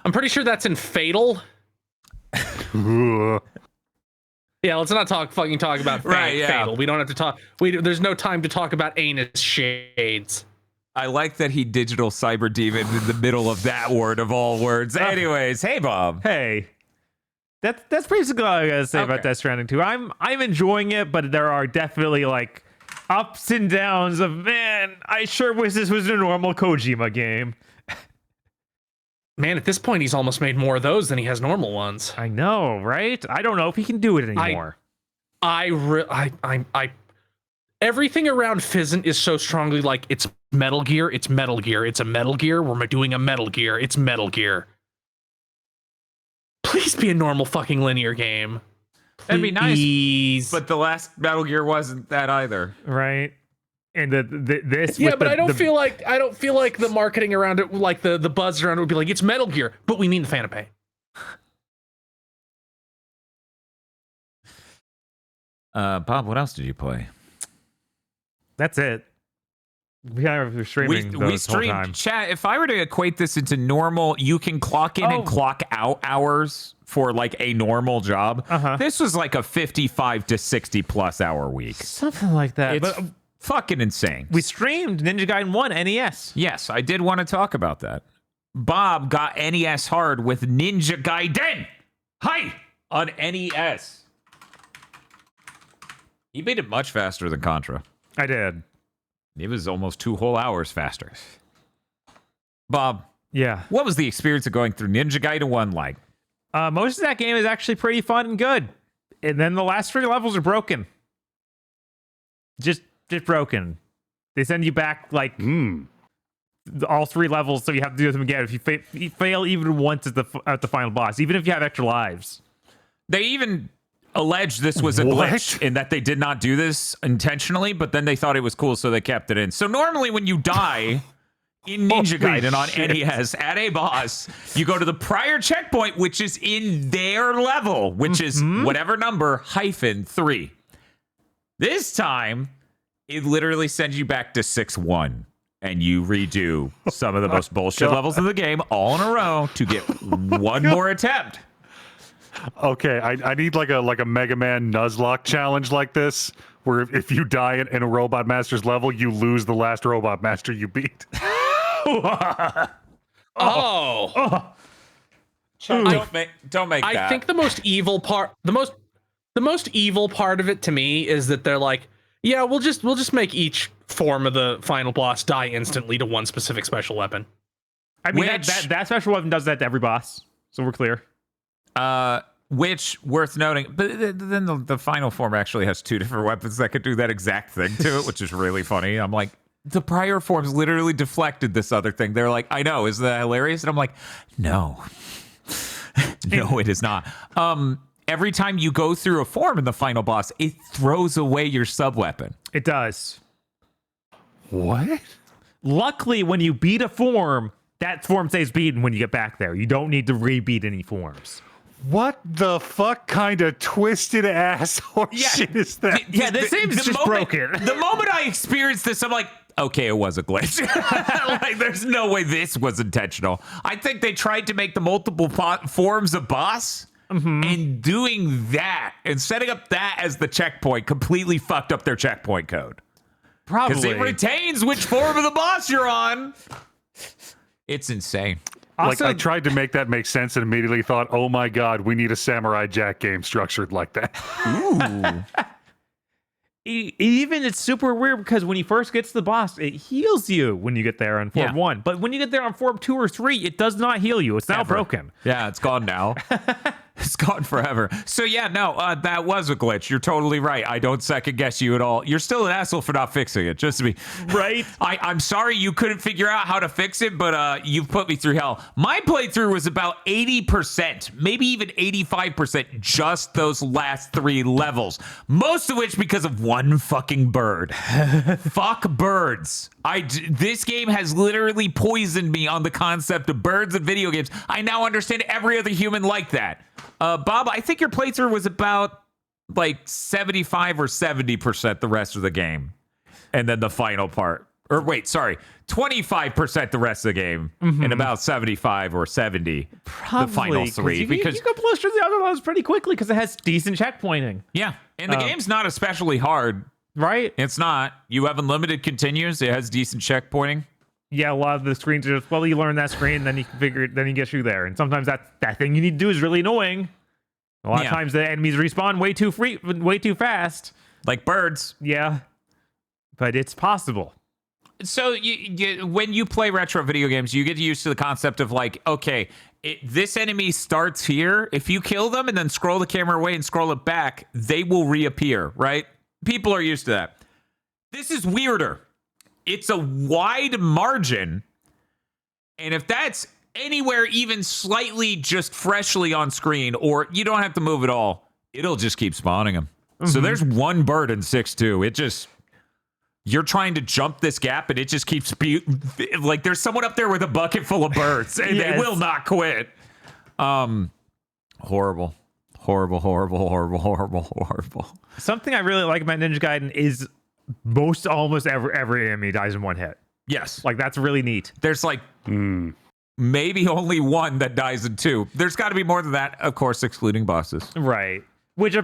[SPEAKER 3] I'm pretty sure that's in Fatal.
[SPEAKER 4] Ugh.
[SPEAKER 3] Yeah, let's not talk about
[SPEAKER 5] Right, yeah.
[SPEAKER 3] Fatal. We don't have to talk. There's no time to talk about anus shades.
[SPEAKER 5] I like that he digital cyber demon in the middle of that word of all words. Anyways, hey Bob.
[SPEAKER 2] Hey, that's basically all I gotta say about
[SPEAKER 5] Okay.
[SPEAKER 2] Death Stranding 2. I'm enjoying it, but there are definitely like ups and downs of, man, I sure wish this was a normal Kojima game.
[SPEAKER 3] Man, at this point, he's almost made more of those than he has normal ones.
[SPEAKER 2] I know, right? I don't know if he can do it anymore.
[SPEAKER 3] Everything around Fizzant is so strongly like, it's Metal Gear, it's Metal Gear, it's a Metal Gear, we're doing a Metal Gear, it's Metal Gear. Please be a normal fucking linear game.
[SPEAKER 5] That'd be nice.
[SPEAKER 3] Please.
[SPEAKER 5] But the last Metal Gear wasn't that either.
[SPEAKER 2] Right? And this
[SPEAKER 3] Yeah,
[SPEAKER 2] with
[SPEAKER 3] but
[SPEAKER 2] the,
[SPEAKER 3] I don't feel like the marketing around it, like the buzz around it would be like, it's Metal Gear, but we mean the Phantom Pain.
[SPEAKER 5] Bob, what else did you play?
[SPEAKER 2] That's it. We are streaming
[SPEAKER 5] We
[SPEAKER 2] those whole
[SPEAKER 5] streamed
[SPEAKER 2] time.
[SPEAKER 5] chat. If I were to equate this into normal, you can clock in and clock out hours for like a normal job. This was like a 55 to 60 plus hour week.
[SPEAKER 2] Something like that.
[SPEAKER 5] It's
[SPEAKER 2] But
[SPEAKER 5] fucking insane.
[SPEAKER 2] we streamed Ninja Gaiden 1 NES.
[SPEAKER 5] Yes, I did want to talk about that. Bob got NES hard with Ninja Gaiden. Hi! On NES. He made it much faster than Contra.
[SPEAKER 2] I did.
[SPEAKER 5] It was almost 2 whole hours faster. Bob,
[SPEAKER 2] Yeah.
[SPEAKER 5] what was the experience of going through Ninja Gaiden 1 like?
[SPEAKER 2] Most of that game is actually pretty fun and good. And then the last 3 levels are broken. Just broken. They send you back like all 3 levels, so you have to do them again. If you fail even once at the final boss, even if you have extra lives.
[SPEAKER 5] They even alleged this was a glitch in that they did not do this intentionally, but then they thought it was cool, so they kept it in. So normally when you die in Ninja Gaiden on NES at a boss, you go to the prior checkpoint, which is in their level, which is whatever number -3. This time, it literally sends you back to 6-1, and you redo some of the most bullshit levels of the game all in a row to get one more attempt.
[SPEAKER 4] Okay, I need like a Mega Man Nuzlocke challenge like this, where if you die in a Robot Master's level, you lose the last Robot Master you beat.
[SPEAKER 5] Don't make
[SPEAKER 3] I
[SPEAKER 5] that.
[SPEAKER 3] think the most evil part of it to me is that they're like, yeah, we'll just make each form of the final boss die instantly to one specific special weapon.
[SPEAKER 2] I mean,
[SPEAKER 5] Which-
[SPEAKER 2] that special weapon does that to every boss, so we're clear.
[SPEAKER 5] Which, worth noting, but then the final form actually has 2 different weapons that could do that exact thing to it, which is really funny. I'm like, the prior forms literally deflected this other thing. They're like, I know, isn't that hilarious? And I'm like, no. No, it is not. Every time you go through a form in the final boss, it throws away your sub-weapon.
[SPEAKER 2] It does.
[SPEAKER 4] What?
[SPEAKER 2] Luckily, when you beat a form, that form stays beaten when you get back there. You don't need to re-beat any forms.
[SPEAKER 4] What the fuck kind of twisted ass horseshit is that?
[SPEAKER 2] Yeah, this game's just broken.
[SPEAKER 5] The moment I experienced this, I'm like, okay, it was a glitch. Like, there's no way this was intentional. I think they tried to make the multiple forms a boss, and doing that and setting up that as the checkpoint completely fucked up their checkpoint code.
[SPEAKER 2] Probably.
[SPEAKER 5] Because it retains which form of the boss you're on. It's insane.
[SPEAKER 2] Also,
[SPEAKER 4] Like, I tried to make that make sense and immediately thought, oh my god, we need a Samurai Jack game structured like that.
[SPEAKER 5] Ooh.
[SPEAKER 2] even it's super weird because when you first get to the boss, it heals you when you get there on Form 1. But when you get there on Form 2 or 3, it does not heal you. It's now
[SPEAKER 5] Ever.
[SPEAKER 2] broken.
[SPEAKER 5] Yeah, it's gone now. It's gone forever. So yeah, no, that was a glitch. You're totally right. I don't second guess you at all. You're still an asshole for not fixing it. Just to be
[SPEAKER 2] Right?
[SPEAKER 5] I'm sorry you couldn't figure out how to fix it, but you've put me through hell. My playthrough was about 80%, maybe even 85%, just those last 3 levels. Most of which because of one fucking bird. Fuck birds. This game has literally poisoned me on the concept of birds in video games. I now understand every other human like that. Bob, I think your playthrough was about like 75 or 70% the rest of the game. And then the final part. Or wait, sorry, 25% the rest of the game, and about 75 or 70
[SPEAKER 2] Probably,
[SPEAKER 5] the final 3.
[SPEAKER 2] Because you can push through the other ones pretty quickly because it has decent checkpointing.
[SPEAKER 5] Yeah, and the game's not especially hard.
[SPEAKER 2] Right?
[SPEAKER 5] It's not. You have unlimited continues. It has decent checkpointing.
[SPEAKER 2] Yeah, a lot of the screens are just, well, you learn that screen, then you can figure it, then you get through there. And sometimes that thing you need to do is really annoying. A lot of times the enemies respawn way too fast.
[SPEAKER 5] Like birds.
[SPEAKER 2] Yeah. But it's possible.
[SPEAKER 5] So when you play retro video games, you get used to the concept of like, okay, this enemy starts here. If you kill them and then scroll the camera away and scroll it back, they will reappear, right? People are used to that. This is weirder. It's a wide margin. And if that's anywhere even slightly just freshly on screen, or you don't have to move at all, it'll just keep spawning them. So there's one bird in 6-2. It just... You're trying to jump this gap, and it just keeps... like, there's someone up there with a bucket full of birds, and they will not quit. Horrible. Horrible.
[SPEAKER 2] Something I really like about Ninja Gaiden is almost every enemy dies in one hit.
[SPEAKER 5] Yes.
[SPEAKER 2] Like, that's really neat.
[SPEAKER 5] There's like maybe only one that dies in 2. There's got to be more than that, of course, excluding bosses.
[SPEAKER 2] Right. Which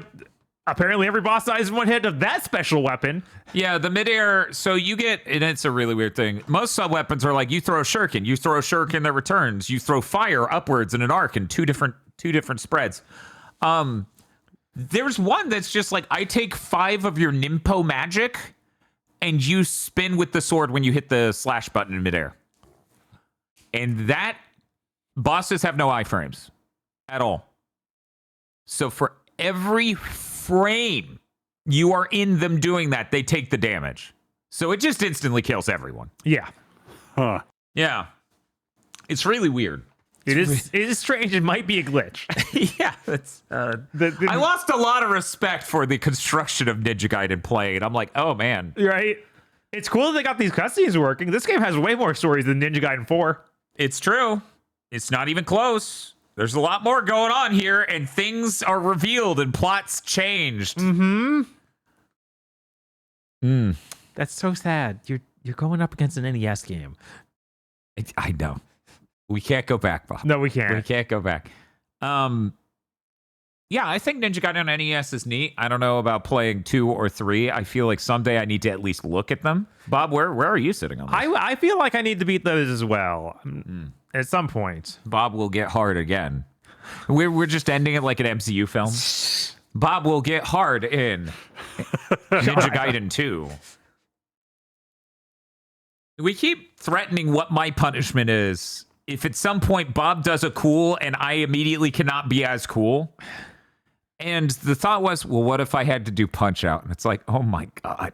[SPEAKER 2] apparently every boss dies in one hit of that special weapon.
[SPEAKER 5] Yeah, the midair. So you get, and it's a really weird thing. Most sub weapons are like you throw a shuriken that returns. You throw fire upwards in an arc in two different spreads. There's one that's just like, I take 5 of your Nimpo magic, and you spin with the sword when you hit the slash button in midair. And that bosses have no iframes at all. So for every frame you are in them doing that, they take the damage. So it just instantly kills everyone.
[SPEAKER 2] Yeah.
[SPEAKER 4] Huh.
[SPEAKER 5] Yeah. It's really weird.
[SPEAKER 2] It is strange. It might be a glitch.
[SPEAKER 5] Yeah. It's, I lost a lot of respect for the construction of Ninja Gaiden playing. I'm like, oh, man.
[SPEAKER 2] Right? It's cool that they got these cutscenes working. This game has way more stories than Ninja Gaiden 4.
[SPEAKER 5] It's true. It's not even close. There's a lot more going on here, and things are revealed and plots changed.
[SPEAKER 2] That's so sad. You're going up against an NES game.
[SPEAKER 5] I know. We can't go back, Bob.
[SPEAKER 2] No, we can't.
[SPEAKER 5] We can't go back. Yeah, I think Ninja Gaiden on NES is neat. I don't know about playing 2 or 3. I feel like someday I need to at least look at them. Bob, where are you sitting on this?
[SPEAKER 2] I feel like I need to beat those as well at some point.
[SPEAKER 5] Bob will get hard again. We're just ending it like an MCU film. Bob will get hard in Ninja Gaiden 2. We keep threatening what my punishment is. If at some point Bob does a cool and I immediately cannot be as cool. And the thought was, well, what if I had to do Punch Out? And it's like, oh my God.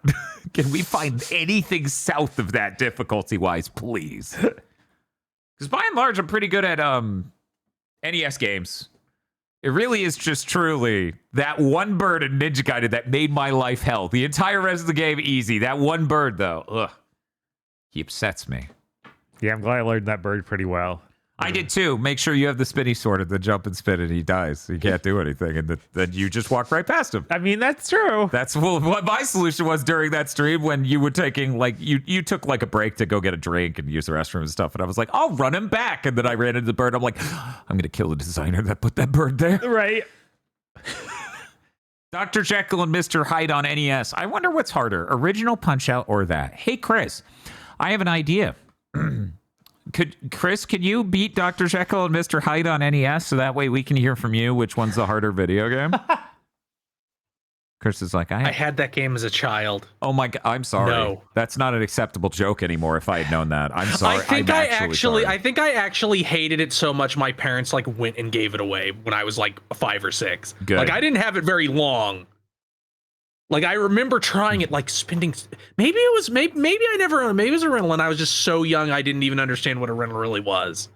[SPEAKER 5] Can we find anything south of that difficulty-wise, please? Because by and large, I'm pretty good at NES games. It really is just truly that one bird in Ninja Gaiden that made my life hell. The entire rest of the game, easy. That one bird, though, ugh. He upsets me.
[SPEAKER 2] Yeah, I'm glad I learned that bird pretty well.
[SPEAKER 5] I did too. Make sure you have the spinny sword and the jump and spin and he dies. He can't do anything. And then you just walk right past him.
[SPEAKER 2] I mean, that's true.
[SPEAKER 5] That's what my solution was during that stream when you were taking, like, you took like a break to go get a drink and use the restroom and stuff. And I was like, I'll run him back. And then I ran into the bird. I'm like, I'm going to kill the designer that put that bird there.
[SPEAKER 2] Right.
[SPEAKER 5] Dr. Jekyll and Mr. Hyde on NES. I wonder what's harder, original Punch-Out or that? Hey, Chris, I have an idea. Can you beat Dr. Jekyll and Mr. Hyde on NES so that way we can hear from you which one's the harder video game? Chris is like, I
[SPEAKER 3] had that game as a child.
[SPEAKER 5] Oh my God, I'm sorry.
[SPEAKER 3] No.
[SPEAKER 5] That's not an acceptable joke anymore if I had known that. I'm sorry.
[SPEAKER 3] I think
[SPEAKER 5] sorry.
[SPEAKER 3] I think I actually hated it so much my parents like went and gave it away when I was like 5 or 6.
[SPEAKER 5] Good.
[SPEAKER 3] Like I didn't have it very long. Like I remember trying it, like spending. Maybe it was maybe it was a rental, and I was just so young I didn't even understand what a rental really was.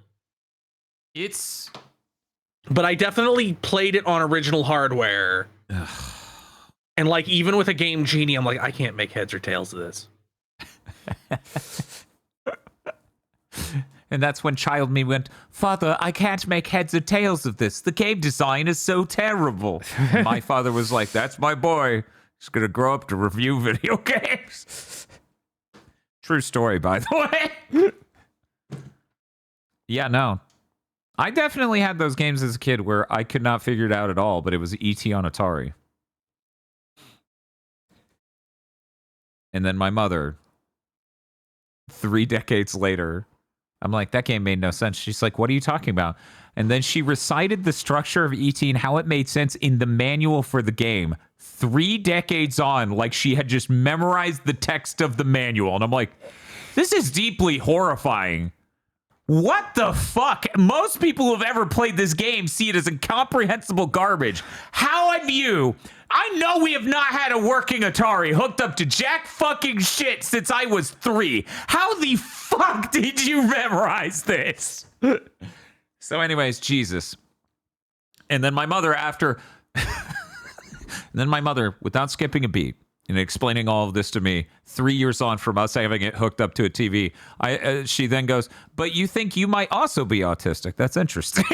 [SPEAKER 3] But I definitely played it on original hardware. And like even with a Game Genie, I'm like, I can't make heads or tails of this.
[SPEAKER 5] And that's when child me went, Father, I can't make heads or tails of this. The game design is so terrible. And my father was like, that's my boy. He's going to grow up to review video games. True story, by the way. Yeah, no. I definitely had those games as a kid where I could not figure it out at all, but it was E.T. on Atari. And then my mother, 3 decades later, I'm like, that game made no sense. She's like, what are you talking about? And then she recited the structure of E.T. and how it made sense in the manual for the game. 3 decades on, like she had just memorized the text of the manual. And I'm like, this is deeply horrifying. What the fuck? Most people who have ever played this game see it as incomprehensible garbage. How have you? I know we have not had a working Atari hooked up to jack fucking shit since I was 3. How the fuck did you memorize this? So anyways, Jesus. And then my mother without skipping a beat and explaining all of this to me 3 years on from us having it hooked up to a TV, she then goes, but you think you might also be autistic? That's interesting.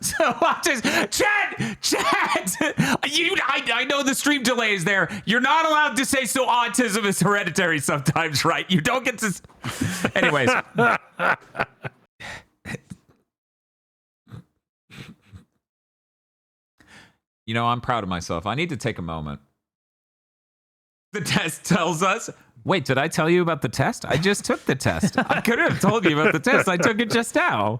[SPEAKER 5] So I just, Chad, I know the stream delay is there. You're not allowed to say so autism is hereditary sometimes, right? You don't get to. Anyways. You know, I'm proud of myself. I need to take a moment. The test tells us. Wait, did I tell you about the test? I just took the test. I could have told you about the test. I took it just now.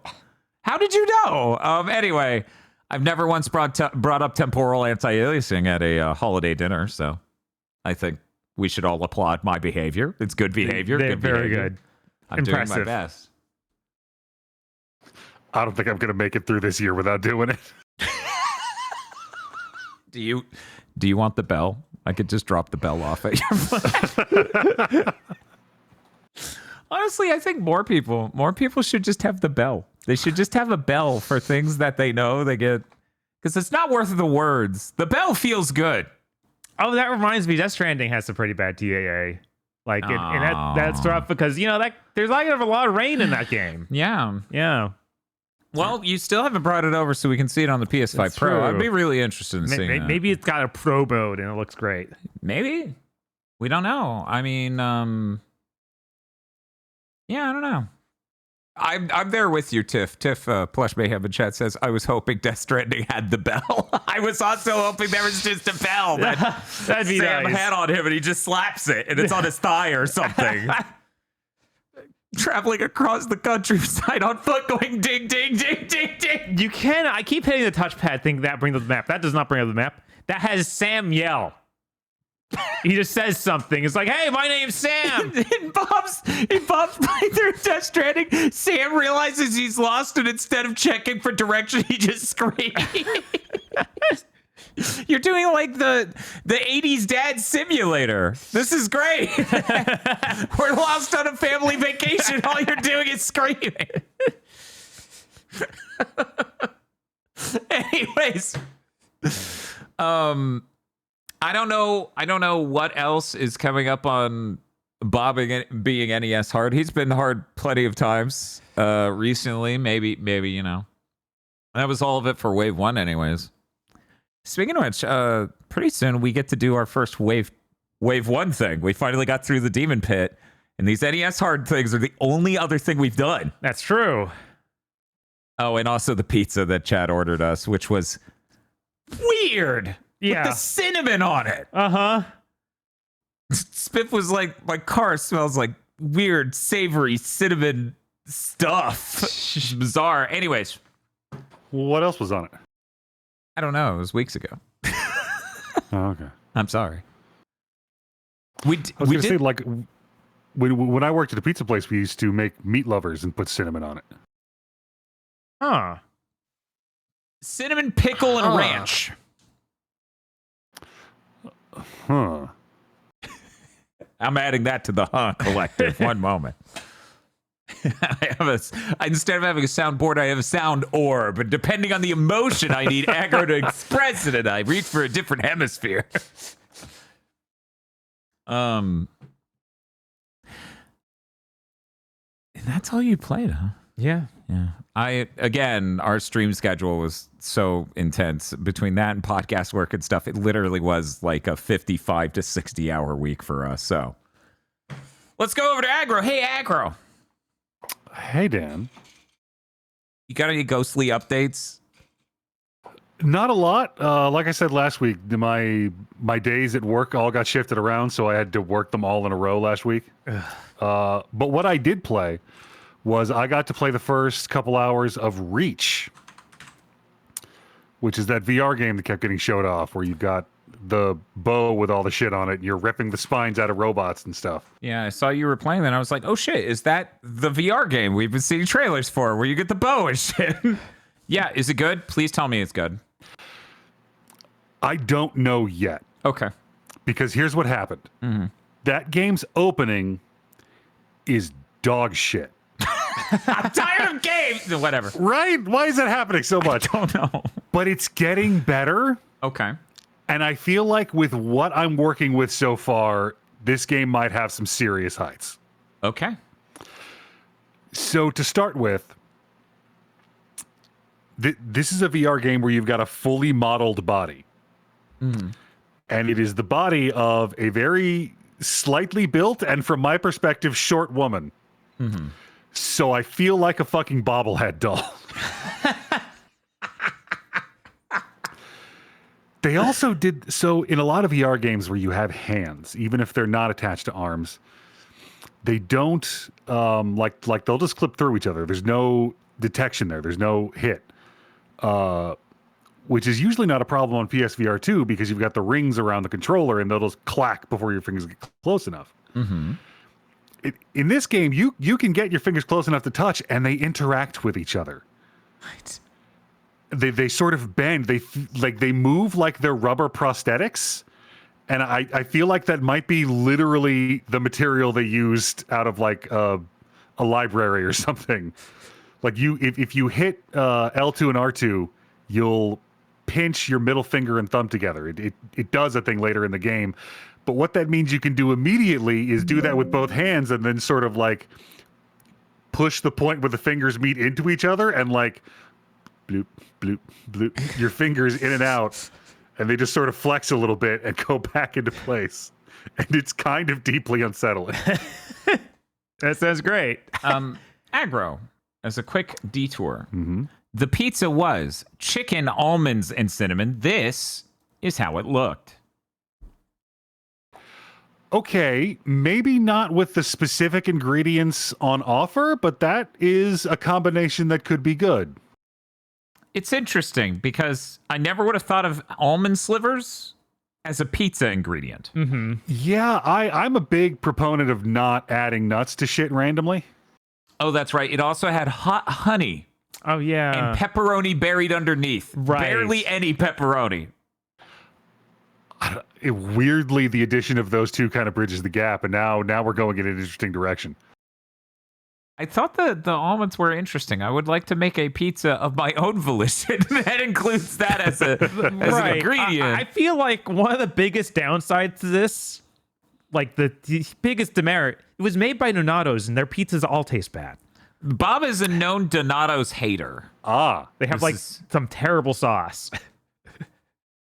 [SPEAKER 5] How did you know? Anyway, I've never once brought up temporal anti-aliasing at a holiday dinner, so I think we should all applaud my behavior. It's good behavior.
[SPEAKER 2] They're
[SPEAKER 5] good
[SPEAKER 2] very
[SPEAKER 5] behavior.
[SPEAKER 2] good.
[SPEAKER 5] I'm
[SPEAKER 2] Impressive.
[SPEAKER 5] doing my best.
[SPEAKER 4] I don't think I'm going to make it through this year without doing it.
[SPEAKER 5] Do you want the bell? I could just drop the bell off at your foot. Honestly, I think more people should just have the bell. They should just have a bell for things that they know they get, because it's not worth the words. The bell feels good.
[SPEAKER 2] Oh, that reminds me, Death Stranding has some pretty bad TAA. Like, and that's rough because, you know, that there's like a lot of rain in that game.
[SPEAKER 5] Yeah.
[SPEAKER 2] Yeah.
[SPEAKER 5] Well, you still haven't brought it over so we can see it on the PS5
[SPEAKER 2] That's
[SPEAKER 5] Pro.
[SPEAKER 2] true.
[SPEAKER 5] I'd be really interested in seeing that.
[SPEAKER 2] Maybe it's got a pro mode and it looks great.
[SPEAKER 5] Maybe. We don't know. I mean, yeah, I don't know. I'm there with you, Tiff. Tiff, Plush Mayhem in chat says, I was hoping Death Stranding had the bell. I was also hoping there was just a bell that
[SPEAKER 2] That'd be
[SPEAKER 5] Sam
[SPEAKER 2] nice.
[SPEAKER 5] had on him and he just slaps it and it's on his thigh or something. Traveling across the countryside on foot going ding, ding, ding, ding, ding.
[SPEAKER 2] You can. I keep hitting the touchpad thinking that brings up the map. That does not bring up the map. That has Sam yell. He just says something. It's like, hey, my name's Sam.
[SPEAKER 5] In Bob's playing through Death Stranding, Sam realizes he's lost, and instead of checking for direction, he just screams. You're doing like the 80s dad simulator. This is great. We're lost on a family vacation. All you're doing is screaming. Anyways, I don't know what else is coming up on Bob being NES hard. He's been hard plenty of times recently. Maybe, you know. That was all of it for Wave 1 anyways. Speaking of which, pretty soon we get to do our first Wave 1 thing. We finally got through the Demon Pit, and these NES hard things are the only other thing we've done.
[SPEAKER 2] That's true.
[SPEAKER 5] Oh, and also the pizza that Chad ordered us, which was weird.
[SPEAKER 2] Yeah.
[SPEAKER 5] With the cinnamon on it.
[SPEAKER 2] Uh-huh.
[SPEAKER 5] Spiff was like, my car smells like weird, savory cinnamon stuff. It's bizarre. Anyways.
[SPEAKER 4] What else was on it?
[SPEAKER 5] I don't know. It was weeks ago.
[SPEAKER 4] Oh, okay.
[SPEAKER 5] I'm sorry.
[SPEAKER 4] I was going to say, like, when I worked at a pizza place, we used to make meat lovers and put cinnamon on it.
[SPEAKER 2] Huh.
[SPEAKER 5] Cinnamon, pickle, and ranch.
[SPEAKER 4] Huh.
[SPEAKER 5] I'm adding that to the collective. One moment. Instead of having a soundboard, I have a sound orb. And depending on the emotion I need aggro to express it, and I reach for a different hemisphere. And that's all you played, huh?
[SPEAKER 2] Yeah.
[SPEAKER 5] Our stream schedule was so intense between that and podcast work and stuff. It literally was like a 55 to 60 hour week for us. So let's go over to Aggro. Hey, Aggro.
[SPEAKER 4] Hey, Dan.
[SPEAKER 5] You got any ghostly updates?
[SPEAKER 4] Not a lot. Like I said last week, my days at work all got shifted around, so I had to work them all in a row last week. But what I did play was I got to play the first couple hours of Reach, which is that VR game that kept getting showed off, where you've got the bow with all the shit on it, and you're ripping the spines out of robots and stuff.
[SPEAKER 5] Yeah, I saw you were playing that. I was like, oh shit, is that the VR game we've been seeing trailers for, where you get the bow and shit? Yeah, is it good? Please tell me it's good.
[SPEAKER 4] I don't know yet.
[SPEAKER 5] Okay.
[SPEAKER 4] Because here's what happened. That game's opening is dog shit.
[SPEAKER 5] I'm tired of games. Whatever.
[SPEAKER 4] Right? Why is that happening so much?
[SPEAKER 5] I don't know.
[SPEAKER 4] But it's getting better.
[SPEAKER 5] Okay.
[SPEAKER 4] And I feel like with what I'm working with so far, this game might have some serious heights.
[SPEAKER 5] Okay.
[SPEAKER 4] So to start with, this is a VR game where you've got a fully modeled body. And it is the body of a very slightly built and, from my perspective, short woman. So I feel like a fucking bobblehead doll. They also did so in a lot of VR games where you have hands, even if they're not attached to arms. They don't like they'll just clip through each other. There's no detection there. There's no hit. Which is usually not a problem on PSVR 2 because you've got the rings around the controller and they'll just clack before your fingers get close enough. In this game, you can get your fingers close enough to touch and they interact with each other.
[SPEAKER 2] Right.
[SPEAKER 4] They sort of bend. They move like they're rubber prosthetics. And I feel like that might be literally the material they used out of like a library or something. Like if you hit L2 and R2, you'll pinch your middle finger and thumb together. It does a thing later in the game. But what that means you can do immediately is do that with both hands and then sort of like push the point where the fingers meet into each other and like bloop, bloop, bloop, your fingers in and out. And they just sort of flex a little bit and go back into place. And it's kind of deeply unsettling.
[SPEAKER 2] That sounds great.
[SPEAKER 5] Aggro, as a quick detour, the pizza was chicken, almonds, and cinnamon. This is how it looked.
[SPEAKER 4] Okay, maybe not with the specific ingredients on offer, but that is a combination that could be good.
[SPEAKER 5] It's interesting because I never would have thought of almond slivers as a pizza ingredient.
[SPEAKER 4] Yeah, I'm a big proponent of not adding nuts to shit randomly.
[SPEAKER 5] Oh, that's right. It also had hot honey
[SPEAKER 2] Oh, yeah.
[SPEAKER 5] and pepperoni buried underneath.
[SPEAKER 2] Right.
[SPEAKER 5] Barely any pepperoni.
[SPEAKER 4] Weirdly, the addition of those two kind of bridges the gap, and now we're going in an interesting direction.
[SPEAKER 5] I thought the almonds were interesting. I would like to make a pizza of my own volition that includes that as an ingredient.
[SPEAKER 2] I feel like one of the biggest downsides to this, like the biggest demerit, it was made by Donato's and their pizzas all taste bad.
[SPEAKER 5] Bob is a known Donato's hater.
[SPEAKER 2] They have some terrible sauce.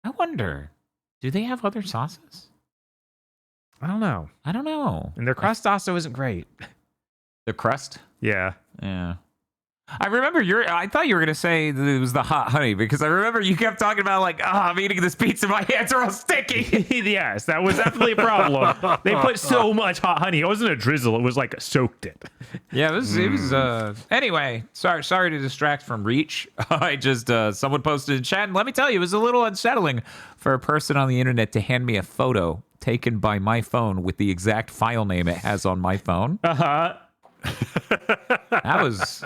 [SPEAKER 5] I wonder, do they have other sauces?
[SPEAKER 2] I don't know. And their crust also isn't great.
[SPEAKER 5] The crust?
[SPEAKER 2] Yeah.
[SPEAKER 5] Yeah. I remember I thought you were going to say that it was the hot honey because I remember you kept talking about like, I'm eating this pizza, my hands are all sticky.
[SPEAKER 2] Yes, that was definitely a problem. They put so much hot honey. It wasn't a drizzle. It was like soaked it.
[SPEAKER 5] Yeah, it was anyway, sorry to distract from Reach. I just, someone posted in chat and let me tell you, it was a little unsettling for a person on the internet to hand me a photo taken by my phone with the exact file name it has on my phone. That was,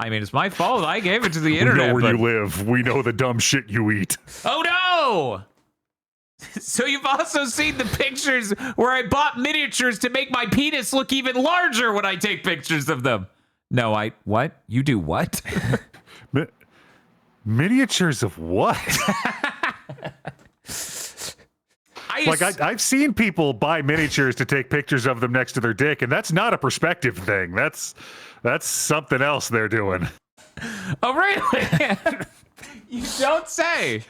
[SPEAKER 5] I mean, it's my fault. I gave it to the internet.
[SPEAKER 4] We know where you live. We know the dumb shit you eat.
[SPEAKER 5] Oh no! So you've also seen the pictures where I bought miniatures to make my penis look even larger when I take pictures of them. No, what? You do what?
[SPEAKER 4] I've seen people buy miniatures to take pictures of them next to their dick, and that's not a perspective thing. That's something else they're doing.
[SPEAKER 5] Oh, really? You don't say.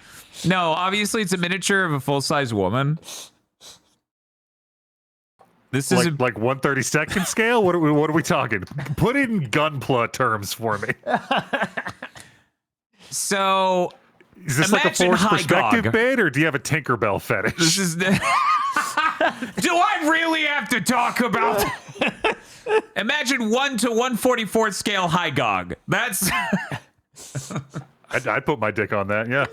[SPEAKER 5] No, obviously it's a miniature of a full-size woman. This is
[SPEAKER 4] like 1/32nd scale. What are we talking? Put it in Gunpla terms for me.
[SPEAKER 5] So
[SPEAKER 4] is this like a
[SPEAKER 5] imagine
[SPEAKER 4] forced
[SPEAKER 5] High
[SPEAKER 4] perspective
[SPEAKER 5] Gog.
[SPEAKER 4] bit, or do you have a Tinkerbell fetish?
[SPEAKER 5] This is do I really have to talk about? Imagine 1 to 1/44 scale High Gog. That's.
[SPEAKER 4] I'd put my dick on that. Yeah.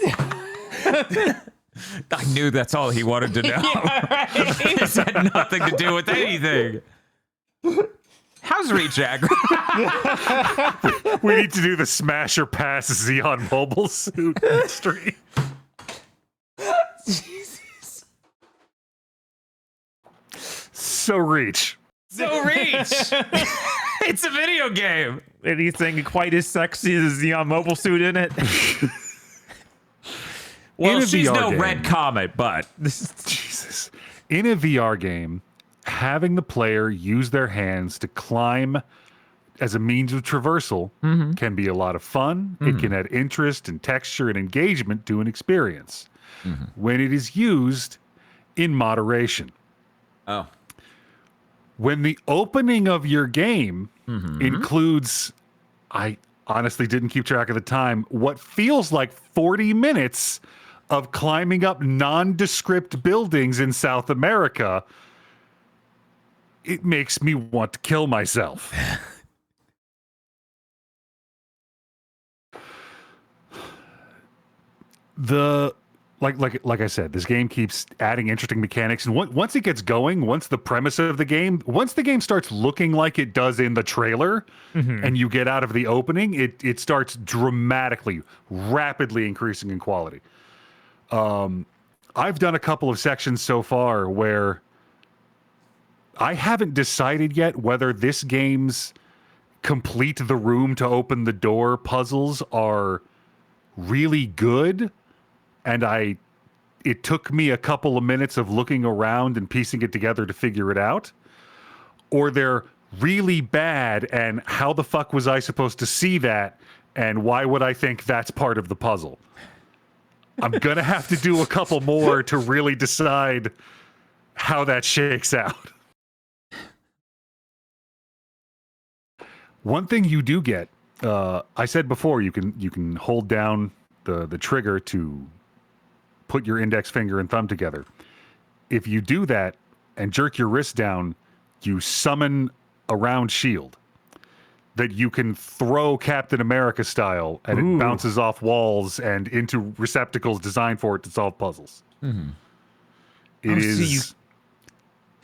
[SPEAKER 5] I knew that's all he wanted to know.
[SPEAKER 2] Yeah, right.
[SPEAKER 5] This had nothing to do with anything. How's Reach Agri?
[SPEAKER 4] We need to do the smash or pass Xeon mobile suit stream.
[SPEAKER 2] Jesus.
[SPEAKER 4] So Reach.
[SPEAKER 5] So Reach. It's a video game.
[SPEAKER 2] Anything quite as sexy as the mobile suit in it?
[SPEAKER 5] Well,
[SPEAKER 4] In a
[SPEAKER 5] she's
[SPEAKER 4] VR
[SPEAKER 5] no
[SPEAKER 4] game.
[SPEAKER 5] Red Comet, but
[SPEAKER 4] Jesus. In a VR game, having the player use their hands to climb as a means of traversal can be a lot of fun. It can add interest and texture and engagement to an experience when it is used in moderation.
[SPEAKER 5] oh,
[SPEAKER 4] When the opening of your game includes, I honestly didn't keep track of the time, what feels like 40 minutes of climbing up nondescript buildings in South America, it makes me want to kill myself. Like I said, this game keeps adding interesting mechanics, and once it gets going, once the game starts looking like it does in the trailer, and you get out of the opening, it starts dramatically, rapidly increasing in quality. I've done a couple of sections so far where I haven't decided yet whether this game's complete the room to open the door puzzles are really good, and it took me a couple of minutes of looking around and piecing it together to figure it out, or they're really bad, and how the fuck was I supposed to see that, and why would I think that's part of the puzzle? I'm gonna have to do a couple more to really decide how that shakes out. One thing you do get, I said before, you can hold down the trigger to put your index finger and thumb together. If you do that and jerk your wrist down, you summon a round shield that you can throw Captain America style, and it bounces off walls and into receptacles designed for it to solve puzzles. It is.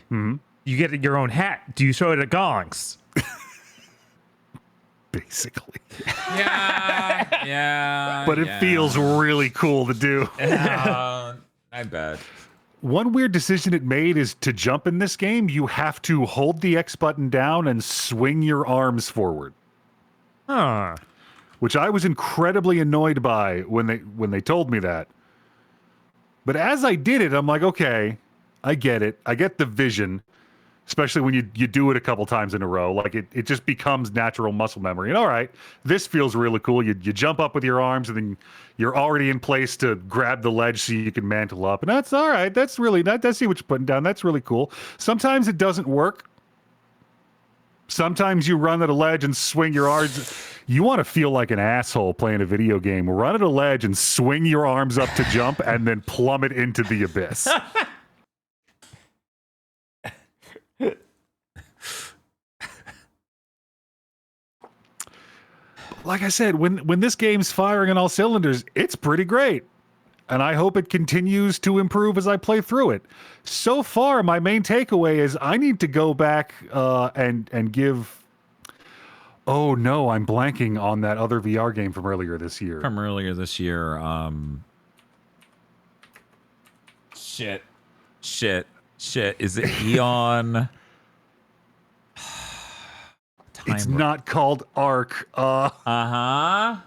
[SPEAKER 2] You get your own hat. Do you show it at Gongs?
[SPEAKER 4] Basically.
[SPEAKER 5] yeah.
[SPEAKER 4] But it feels really cool to do.
[SPEAKER 5] I bet.
[SPEAKER 4] One weird decision it made is to jump in this game, you have to hold the X button down and swing your arms forward.
[SPEAKER 2] Huh.
[SPEAKER 4] Which I was incredibly annoyed by when they told me that. But as I did it, I'm like, okay, I get it. I get the vision, especially when you do it a couple times in a row. Like it just becomes natural muscle memory. And all right, this feels really cool. You jump up with your arms, and then you're already in place to grab the ledge so you can mantle up. And that's all right. That's really nice. I see what you're putting down. That's really cool. Sometimes it doesn't work. Sometimes you run at a ledge and swing your arms. You want to feel like an asshole playing a video game. Run at a ledge and swing your arms up to jump and then plummet into the abyss. Like I said, when this game's firing on all cylinders, it's pretty great. And I hope it continues to improve as I play through it. So far, my main takeaway is I need to go back and give... Oh no, I'm blanking on that other VR game from earlier this year.
[SPEAKER 5] From earlier this year. Shit. Is it Eon?
[SPEAKER 4] It's not called Ark.
[SPEAKER 5] Uh-huh.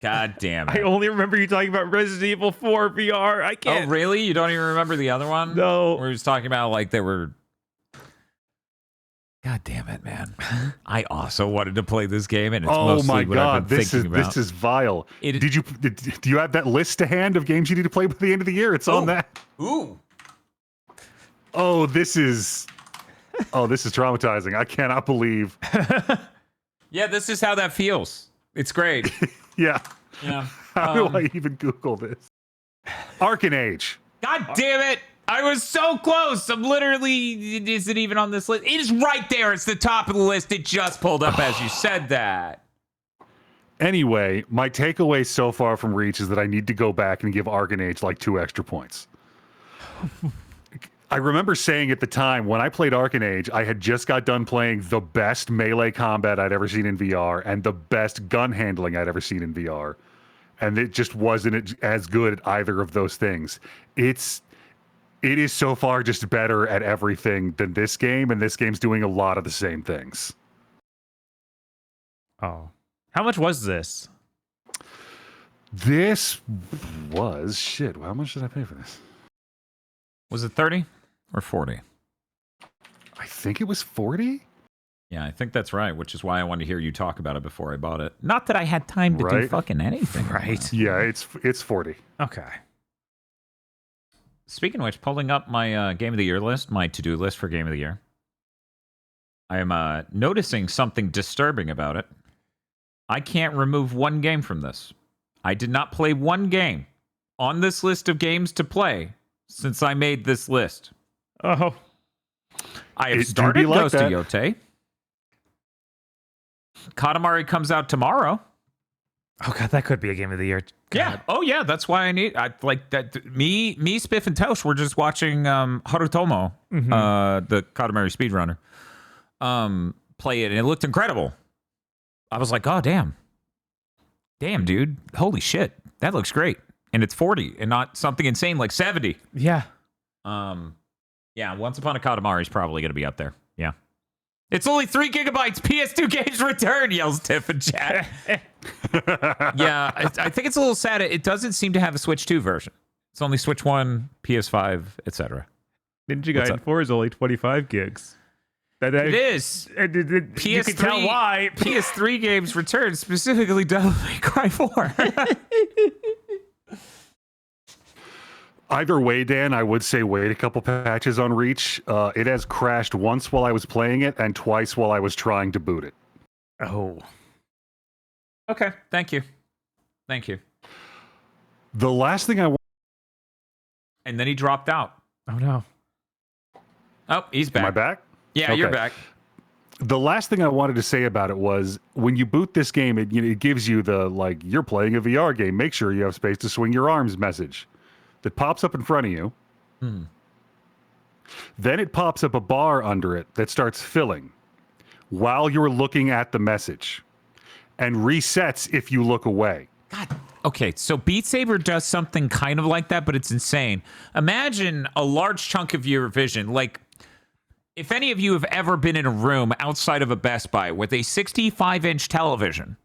[SPEAKER 5] God damn
[SPEAKER 2] I
[SPEAKER 5] it.
[SPEAKER 2] only remember you talking about Resident Evil 4 VR. I
[SPEAKER 5] Oh,
[SPEAKER 2] can't.
[SPEAKER 5] really? You don't even remember the other one?
[SPEAKER 2] No.
[SPEAKER 5] Where he was talking about like they were. God damn it, man! I also wanted to play this game, and it's
[SPEAKER 4] Oh
[SPEAKER 5] mostly
[SPEAKER 4] my
[SPEAKER 5] what
[SPEAKER 4] god,
[SPEAKER 5] I've been thinking about.
[SPEAKER 4] this is vile.
[SPEAKER 5] It-
[SPEAKER 4] Do you have that list to hand of games you need to play by the end of the year? It's on that.
[SPEAKER 5] Ooh.
[SPEAKER 4] Oh, this is traumatizing. I cannot believe.
[SPEAKER 5] Yeah, this is how that feels. It's great.
[SPEAKER 4] Yeah.
[SPEAKER 5] Yeah.
[SPEAKER 4] How do I even Google this? Arcane Age.
[SPEAKER 5] God damn it! I was so close. I'm literally. Is it even on this list? It is right there. It's the top of the list. It just pulled up as you said that.
[SPEAKER 4] Anyway, my takeaway so far from Reach is that I need to go back and give Arcane Age like 2 extra points. I remember saying at the time when I played Arcane Age, I had just got done playing the best melee combat I'd ever seen in VR and the best gun handling I'd ever seen in VR. And it just wasn't as good at either of those things. It is so far just better at everything than this game, and this game's doing a lot of the same things.
[SPEAKER 2] Oh. How much was this?
[SPEAKER 4] This was shit. How much did I pay for this?
[SPEAKER 5] Was it 30 or 40?
[SPEAKER 4] I think it was 40.
[SPEAKER 5] Yeah, I think that's right, which is why I wanted to hear you talk about it before I bought it. Not that I had time to do
[SPEAKER 4] Right.
[SPEAKER 5] fucking anything.
[SPEAKER 2] Right.
[SPEAKER 4] Yeah, it's 40.
[SPEAKER 2] Okay.
[SPEAKER 5] Speaking of which, pulling up my Game of the Year list, my to-do list for Game of the Year, I am noticing something disturbing about it. I can't remove one game from this. I did not play one game on this list of games to play since I made this list.
[SPEAKER 2] Oh.
[SPEAKER 5] I have
[SPEAKER 4] It do
[SPEAKER 5] started
[SPEAKER 4] be like
[SPEAKER 5] Ghost
[SPEAKER 4] that.
[SPEAKER 5] of Yote. Katamari comes out tomorrow.
[SPEAKER 2] Oh god, that could be a game of the year.
[SPEAKER 5] Yeah. Oh yeah, that's why I like that. Me, Spiff, and Tosh were just watching Harutomo, the Katamari speedrunner, play it, and it looked incredible. I was like, oh damn, dude, holy shit, that looks great, and it's 40 and not something insane like 70.
[SPEAKER 2] Yeah.
[SPEAKER 5] Yeah, Once Upon a Katamari is probably going to be up there. Yeah. It's only 3 gigabytes. PS2 games return, yells Tiff in chat. Yeah, I think it's a little sad. It doesn't seem to have a Switch 2 version. It's only Switch 1, PS5, etc.
[SPEAKER 2] Ninja
[SPEAKER 5] What's
[SPEAKER 2] Gaiden
[SPEAKER 5] up?
[SPEAKER 2] 4 is only 25 gigs.
[SPEAKER 5] It is.
[SPEAKER 2] PS3, you can tell why.
[SPEAKER 5] PS3 games return, specifically Devil May Cry 4.
[SPEAKER 4] Either way, Dan, I would say wait a couple patches on Reach. It has crashed once while I was playing it and twice while I was trying to boot it.
[SPEAKER 2] Oh.
[SPEAKER 5] Okay, thank you.
[SPEAKER 4] The last thing I want.
[SPEAKER 5] And then he dropped out.
[SPEAKER 2] Oh no.
[SPEAKER 5] Oh, he's back.
[SPEAKER 4] Am I back?
[SPEAKER 5] Yeah, you're
[SPEAKER 4] Okay.
[SPEAKER 5] back.
[SPEAKER 4] The last thing I wanted to say about it was when you boot this game, it gives you the like you're playing a VR game. Make sure you have space to swing your arms message that pops up in front of you. Then it pops up a bar under it that starts filling while you're looking at the message and resets if you look away.
[SPEAKER 5] God. Okay, so Beat Saber does something kind of like that, but it's insane. Imagine a large chunk of your vision, like if any of you have ever been in a room outside of a Best Buy with a 65-inch television.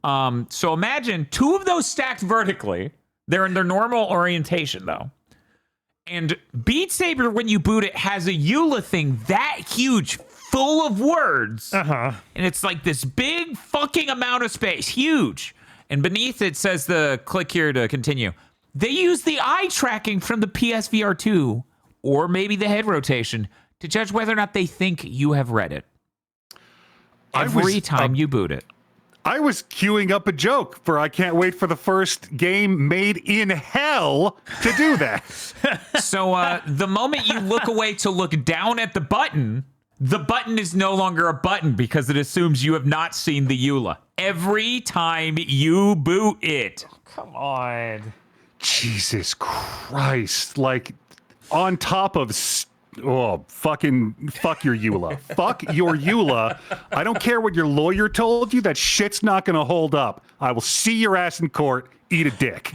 [SPEAKER 5] So imagine 2 of those stacked vertically. They're in their normal orientation, though. And Beat Saber, when you boot it, has a EULA thing that huge, full of words.
[SPEAKER 2] Uh-huh.
[SPEAKER 5] And it's like this big fucking amount of space, huge. And beneath it says click here to continue. They use the eye tracking from the PSVR 2, or maybe the head rotation, to judge whether or not they think you have read it. Every time you boot it.
[SPEAKER 4] I was queuing up a joke for I can't wait for the first game made in hell to do that.
[SPEAKER 5] So the moment you look away to look down at the button is no longer a button because it assumes you have not seen the EULA. Every time you boot it.
[SPEAKER 2] Come on.
[SPEAKER 4] Jesus Christ. Like, on top of... fuck your EULA. Fuck your EULA. I don't care what your lawyer told you. That shit's not going to hold up. I will see your ass in court. Eat a dick.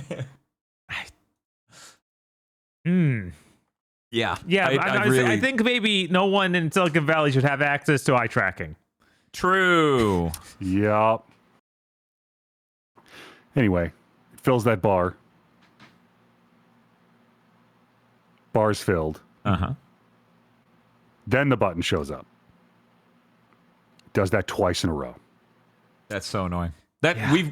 [SPEAKER 5] Yeah.
[SPEAKER 2] Yeah, I think maybe no one in Silicon Valley should have access to eye tracking.
[SPEAKER 5] True.
[SPEAKER 4] Yep. Anyway, it fills that bar. Bar's filled.
[SPEAKER 5] Uh-huh.
[SPEAKER 4] Then the button shows up. Does that twice in a row.
[SPEAKER 5] That's so annoying.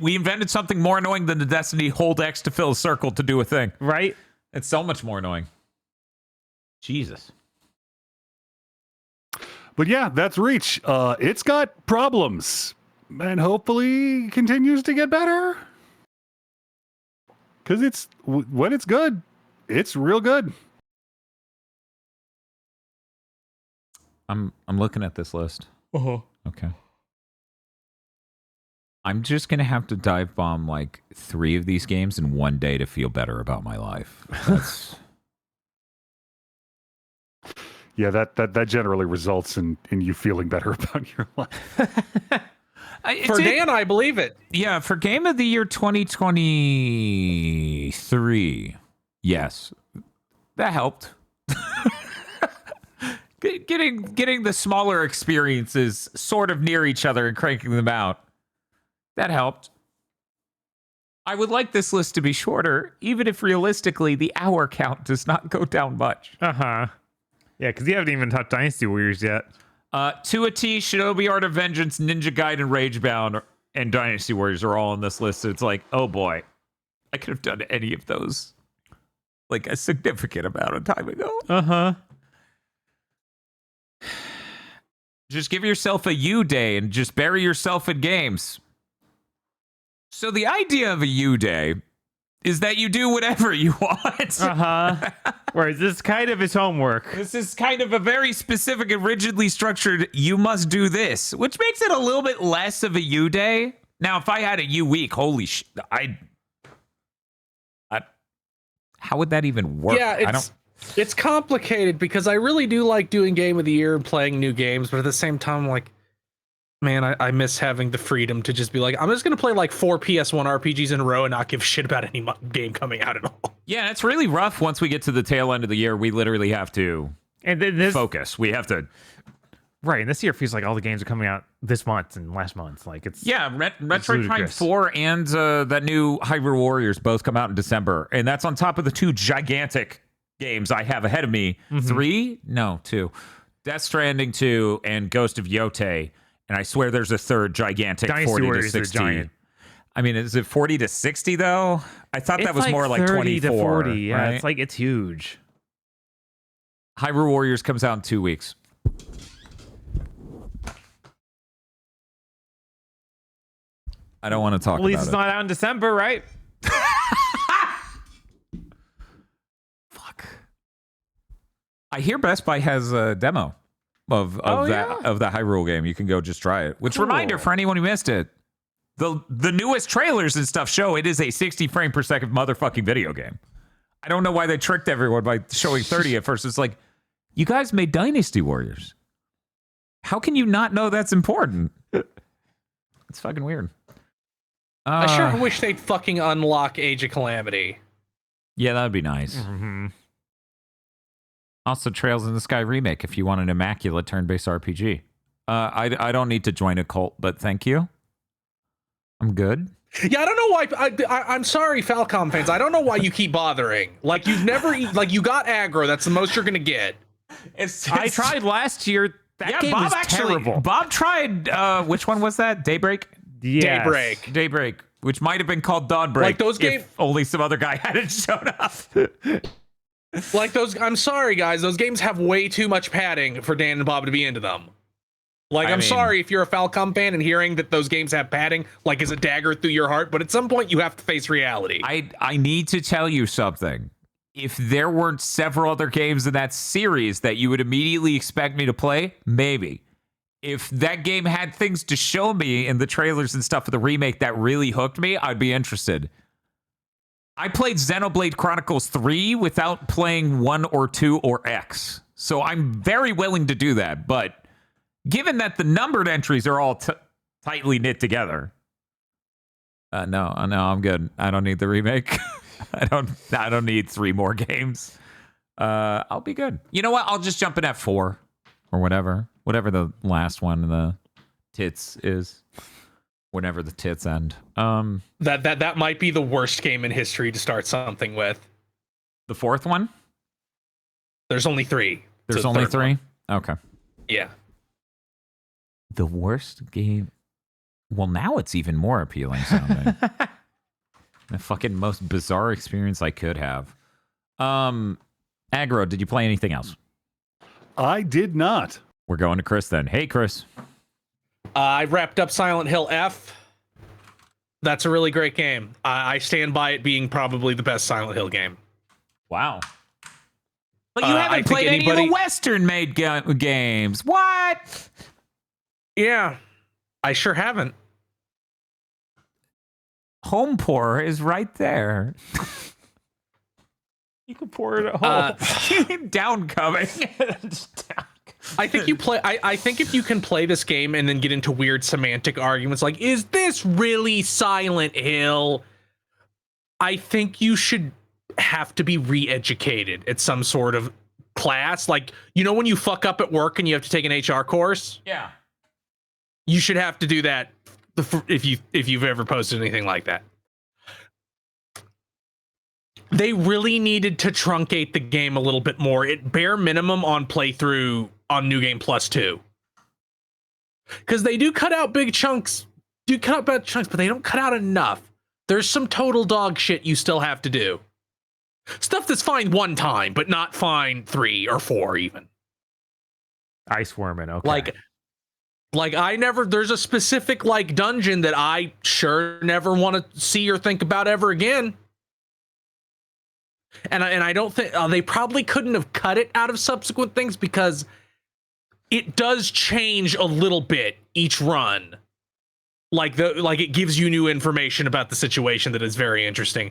[SPEAKER 5] We invented something more annoying than the Destiny hold X to fill a circle to do a thing.
[SPEAKER 2] Right?
[SPEAKER 5] It's so much more annoying. Jesus.
[SPEAKER 4] But yeah, that's Reach. It's got problems. And hopefully continues to get better. Because when it's good, it's real good.
[SPEAKER 5] I'm looking at this list.
[SPEAKER 2] Uh-huh.
[SPEAKER 5] Okay. I'm just gonna have to dive bomb like 3 of these games in one day to feel better about my life. That's
[SPEAKER 4] Yeah, that generally results in you feeling better about your life.
[SPEAKER 3] For Dan, I believe it.
[SPEAKER 5] Yeah, for Game of the Year 2023, yes, that helped. Getting the smaller experiences sort of near each other and cranking them out, that helped. I would like this list to be shorter, even if realistically the hour count does not go down much.
[SPEAKER 2] Uh-huh. Yeah, because you haven't even touched Dynasty Warriors yet.
[SPEAKER 5] To a T, Shinobi Art of Vengeance, Ninja Gaiden, Ragebound, and Dynasty Warriors are all on this list. So it's like, oh boy, I could have done any of those like a significant amount of time ago.
[SPEAKER 2] Uh-huh.
[SPEAKER 5] Just give yourself a U day and just bury yourself in games. So the idea of a U day is that you do whatever you want.
[SPEAKER 2] Uh-huh. Whereas this kind of is homework.
[SPEAKER 5] This is kind of a very specific and rigidly structured, you must do this, which makes it a little bit less of a U day. Now, if I had a U week, holy shit, how would that even work?
[SPEAKER 3] Yeah, it's complicated because I really do like doing Game of the Year and playing new games, but at the same time, like, man, I miss having the freedom to just be like, I'm just going to play like 4 PS1 RPGs in a row and not give a shit about any game coming out at all.
[SPEAKER 5] Yeah, it's really rough once we get to the tail end of the year. We literally have to focus. We have to...
[SPEAKER 2] Right, and this year feels like all the games are coming out this month and last month. Like it's
[SPEAKER 5] Metroid Prime 4 and that new Hyrule Warriors both come out in December, and that's on top of the 2 gigantic games I have ahead of me. 3? No, 2. Death Stranding 2 and Ghost of Yotei, and I swear there's a third gigantic
[SPEAKER 2] Dynasty
[SPEAKER 5] 40
[SPEAKER 2] Warriors
[SPEAKER 5] to
[SPEAKER 2] are
[SPEAKER 5] 60.
[SPEAKER 2] giant.
[SPEAKER 5] I mean, is it 40 to 60 though? I thought that was more like
[SPEAKER 2] 30
[SPEAKER 5] 24
[SPEAKER 2] to 40. Yeah,
[SPEAKER 5] right?
[SPEAKER 2] it's like it's huge.
[SPEAKER 5] Hyrule Warriors comes out in 2 weeks. I don't want to talk
[SPEAKER 2] At least
[SPEAKER 5] about
[SPEAKER 2] it's
[SPEAKER 5] it.
[SPEAKER 2] not out in December, right?
[SPEAKER 5] Fuck. I hear Best Buy has a demo of the Hyrule game. You can go just try it. Which, reminder for anyone who missed it, the newest trailers and stuff show it is a 60 frame per second motherfucking video game. I don't know why they tricked everyone by showing 30 at first. It's like, you guys made Dynasty Warriors. How can you not know that's important? It's fucking weird.
[SPEAKER 3] I sure wish they'd fucking unlock Age of Calamity.
[SPEAKER 5] Yeah, that'd be nice.
[SPEAKER 2] Mm-hmm.
[SPEAKER 5] Also, Trails in the Sky remake if you want an immaculate turn-based RPG. I don't need to join a cult, but thank you. I'm good.
[SPEAKER 3] Yeah, I don't know why. I'm sorry, Falcom fans. I don't know why you keep bothering. Like, you've never... like, you got aggro. That's the most you're going to get.
[SPEAKER 2] I tried last year. That game
[SPEAKER 5] Bob
[SPEAKER 2] was terrible.
[SPEAKER 5] Bob tried... which one was that? Daybreak?
[SPEAKER 2] Yes.
[SPEAKER 3] Daybreak.
[SPEAKER 5] Which might have been called Dawnbreak.
[SPEAKER 3] Like those games...
[SPEAKER 5] if only some other guy hadn't shown up.
[SPEAKER 3] Like those... I'm sorry, guys. Those games have way too much padding for Dan and Bob to be into them. Like, I'm sorry if you're a Falcom fan and hearing that those games have padding, like, is a dagger through your heart, but at some point you have to face reality.
[SPEAKER 5] I need to tell you something. If there weren't several other games in that series that you would immediately expect me to play, maybe. If that game had things to show me in the trailers and stuff for the remake that really hooked me, I'd be interested. I played Xenoblade Chronicles 3 without playing 1 or 2 or X. So I'm very willing to do that, but given that the numbered entries are all tightly knit together, no, I'm good. I don't need the remake. I don't need 3 more games. I'll be good. You know what? I'll just jump in at 4 or whatever the last one in the tits is. whenever the tits end.
[SPEAKER 3] That might be the worst game in history to start something with.
[SPEAKER 5] The fourth one?
[SPEAKER 3] There's only 3.
[SPEAKER 5] There's only 3? Okay.
[SPEAKER 3] Yeah.
[SPEAKER 5] The worst game. Well, now it's even more appealing sounding. The fucking most bizarre experience I could have. Aggro, did you play anything else?
[SPEAKER 4] I did not.
[SPEAKER 5] We're going to Chris then. Hey, Chris.
[SPEAKER 3] I wrapped up Silent Hill F. That's a really great game. I stand by it being probably the best Silent Hill game.
[SPEAKER 5] Wow. But you haven't played any of the Western-made games. What?
[SPEAKER 3] Yeah, I sure haven't.
[SPEAKER 5] Home pour is right there.
[SPEAKER 2] You can pour it at home.
[SPEAKER 5] Downcoming.
[SPEAKER 3] I think you play. I think if you can play this game and then get into weird semantic arguments like, is this really Silent Hill? I think you should have to be re-educated at some sort of class. Like, you know, when you fuck up at work and you have to take an HR course?
[SPEAKER 5] Yeah.
[SPEAKER 3] You should have to do that if you've ever posted anything like that. They really needed to truncate the game a little bit more. At bare minimum on playthrough on New Game Plus 2. Because they do cut out big chunks. But they don't cut out enough. There's some total dog shit you still have to do. Stuff that's fine one time, but not fine 3 or 4 even.
[SPEAKER 2] Ice worming, okay.
[SPEAKER 3] There's a specific like dungeon that I sure never want to see or think about ever again. And I don't think they probably couldn't have cut it out of subsequent things because it does change a little bit each run. Like it gives you new information about the situation that is very interesting.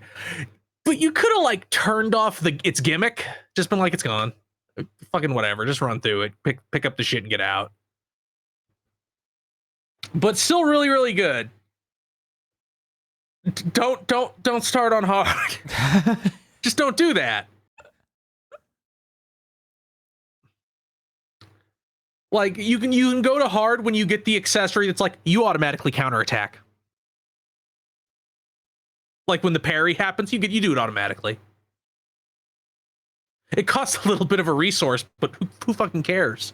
[SPEAKER 3] But you could have like turned off its gimmick, just been like, it's gone. Fucking whatever, just run through it, pick up the shit and get out. But still really, really good. Don't start on hard. Just don't do that. Like you can go to hard when you get the accessory that's like you automatically counterattack. Like when the parry happens, you do it automatically. It costs a little bit of a resource, but who fucking cares?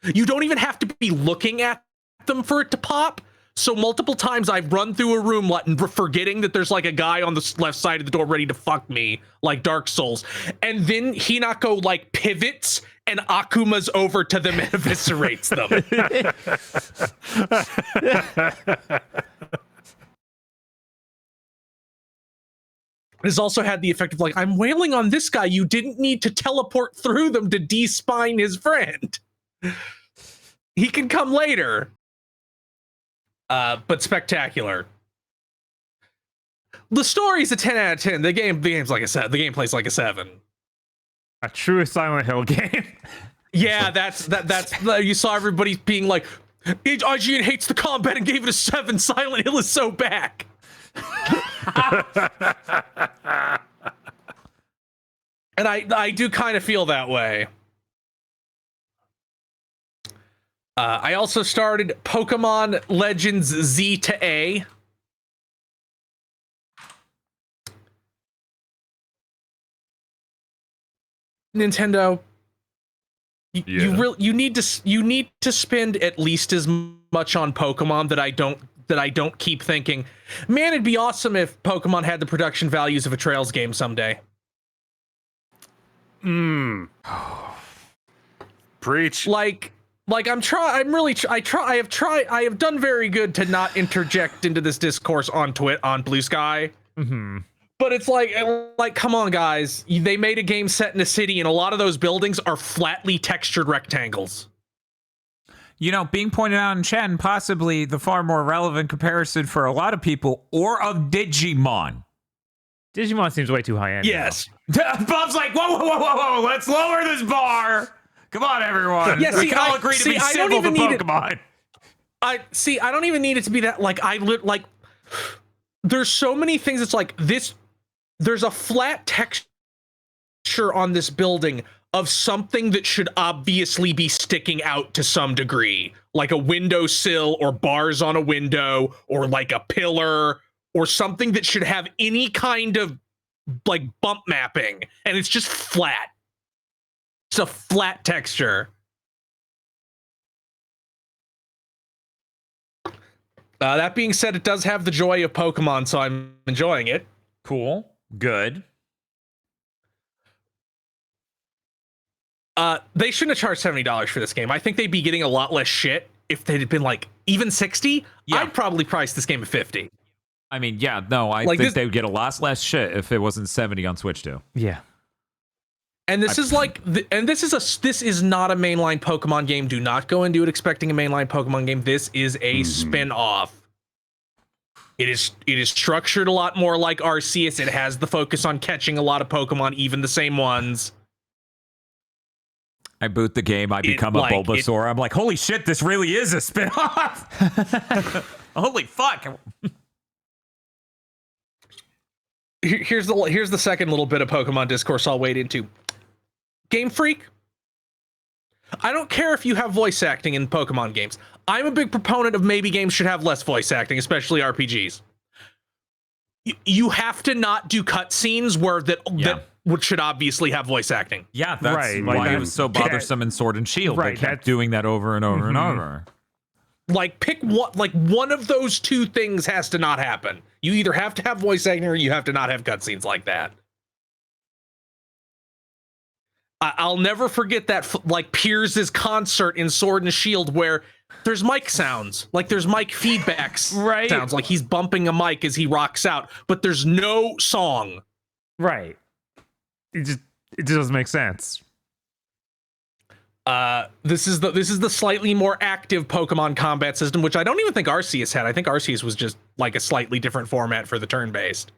[SPEAKER 3] You don't even have to be looking at them for it to pop. So multiple times I've run through a room forgetting that there's like a guy on the left side of the door ready to fuck me, like Dark Souls. And then Hinako like pivots and Akuma's over to them and eviscerates them. It has also had the effect of like, I'm wailing on this guy. You didn't need to teleport through them to de-spine his friend. He can come later. But spectacular. The story's a 10 out of 10. The game's like the gameplay's like a 7.
[SPEAKER 2] A true Silent Hill game.
[SPEAKER 3] Yeah, that's you saw everybody being like, IGN hates the combat and gave it a 7. Silent Hill is so back. And I do kind of feel that way. I also started Pokemon Legends Z to A. Nintendo, you need to spend at least as much on Pokemon that I don't keep thinking, man, it'd be awesome if Pokemon had the production values of a Trails game someday.
[SPEAKER 4] Preach.
[SPEAKER 3] I have done very good to not interject into this discourse on Blue Sky.
[SPEAKER 2] Mm-hmm.
[SPEAKER 3] But it's like, come on, guys. They made a game set in a city, and a lot of those buildings are flatly textured rectangles.
[SPEAKER 5] You know, being pointed out in chat, and possibly the far more relevant comparison for a lot of people, or of Digimon.
[SPEAKER 2] Digimon seems way too high end.
[SPEAKER 3] Yes.
[SPEAKER 5] Bob's like, whoa, let's lower this bar. Come on, everyone.
[SPEAKER 3] Yeah,
[SPEAKER 5] we can all agree to be civil to Pokemon.
[SPEAKER 3] I don't even need it to be that. There's so many things. It's like this. There's a flat texture on this building of something that should obviously be sticking out to some degree, like a windowsill or bars on a window or like a pillar or something that should have any kind of like bump mapping, and it's just flat. It's a flat texture. That being said, it does have the joy of Pokemon, so I'm enjoying it.
[SPEAKER 2] Cool. Good.
[SPEAKER 3] They shouldn't have charged $70 for this game. I think they'd be getting a lot less shit if they'd been like even 60.
[SPEAKER 5] Yeah.
[SPEAKER 3] I'd probably price this game at 50.
[SPEAKER 5] I mean, yeah, no, I
[SPEAKER 3] Like
[SPEAKER 5] think
[SPEAKER 3] this-
[SPEAKER 5] they would get a lot less shit if it wasn't 70 on Switch too.
[SPEAKER 2] Yeah.
[SPEAKER 3] And this is like, this is not a mainline Pokemon game. Do not go into it expecting a mainline Pokemon game. This is a spin-off. It is structured a lot more like Arceus. It has the focus on catching a lot of Pokemon, even the same ones.
[SPEAKER 5] I boot the game, I become a Bulbasaur. I'm like, holy shit, this really is a spin-off. Holy fuck.
[SPEAKER 3] Here's the second little bit of Pokemon discourse I'll wade into. Game Freak, I don't care if you have voice acting in Pokemon games. I'm a big proponent of maybe games should have less voice acting, especially RPGs. You have to not do cutscenes that should obviously have voice acting.
[SPEAKER 5] Yeah, that's
[SPEAKER 2] Right,
[SPEAKER 5] why
[SPEAKER 2] like
[SPEAKER 5] it was so bothersome in Sword and Shield.
[SPEAKER 2] Right,
[SPEAKER 5] They kept
[SPEAKER 2] that's-
[SPEAKER 5] doing that over and over and over.
[SPEAKER 3] Like pick one of those two things has to not happen. You either have to have voice acting or you have to not have cutscenes like that. I'll never forget that, like Piers' concert in Sword and Shield, where there's mic sounds, like there's mic feedbacks,
[SPEAKER 2] Right.
[SPEAKER 3] sounds like he's bumping a mic as he rocks out, but there's no song.
[SPEAKER 2] Right. It just doesn't make sense.
[SPEAKER 3] This is the slightly more active Pokemon combat system, which I don't even think Arceus had. I think Arceus was just like a slightly different format for the turn-based.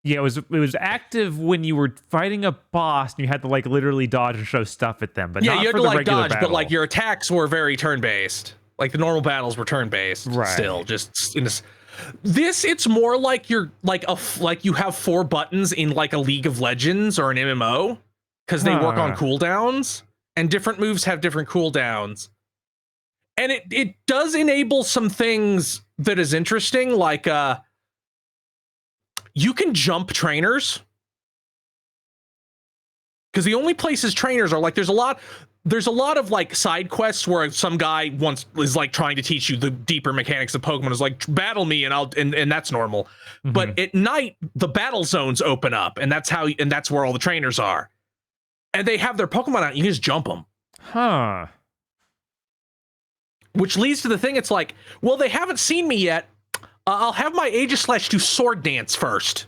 [SPEAKER 2] Yeah, it was active when you were fighting a boss and you had to like literally dodge and show stuff at them, but
[SPEAKER 3] Yeah,
[SPEAKER 2] not
[SPEAKER 3] you had
[SPEAKER 2] for
[SPEAKER 3] to
[SPEAKER 2] the
[SPEAKER 3] like
[SPEAKER 2] regular
[SPEAKER 3] dodge,
[SPEAKER 2] battle.
[SPEAKER 3] but like your attacks were very turn-based. Like the normal battles were turn-based.
[SPEAKER 2] Right.
[SPEAKER 3] Still, just in this, it's more like you're like you have 4 buttons in like a League of Legends or an MMO because they work on cooldowns, and different moves have different cooldowns. And it does enable some things that is interesting, like you can jump trainers. Because the only places trainers are, like, there's a lot of like side quests where some guy is like trying to teach you the deeper mechanics of Pokemon, is like, battle me and that's normal. But at night the battle zones open up, and that's where all the trainers are, and they have their Pokemon out. You can just jump them.
[SPEAKER 2] Huh.
[SPEAKER 3] Which leads to the thing, it's like, well, they haven't seen me yet. I'll have my Aegislash do sword dance first.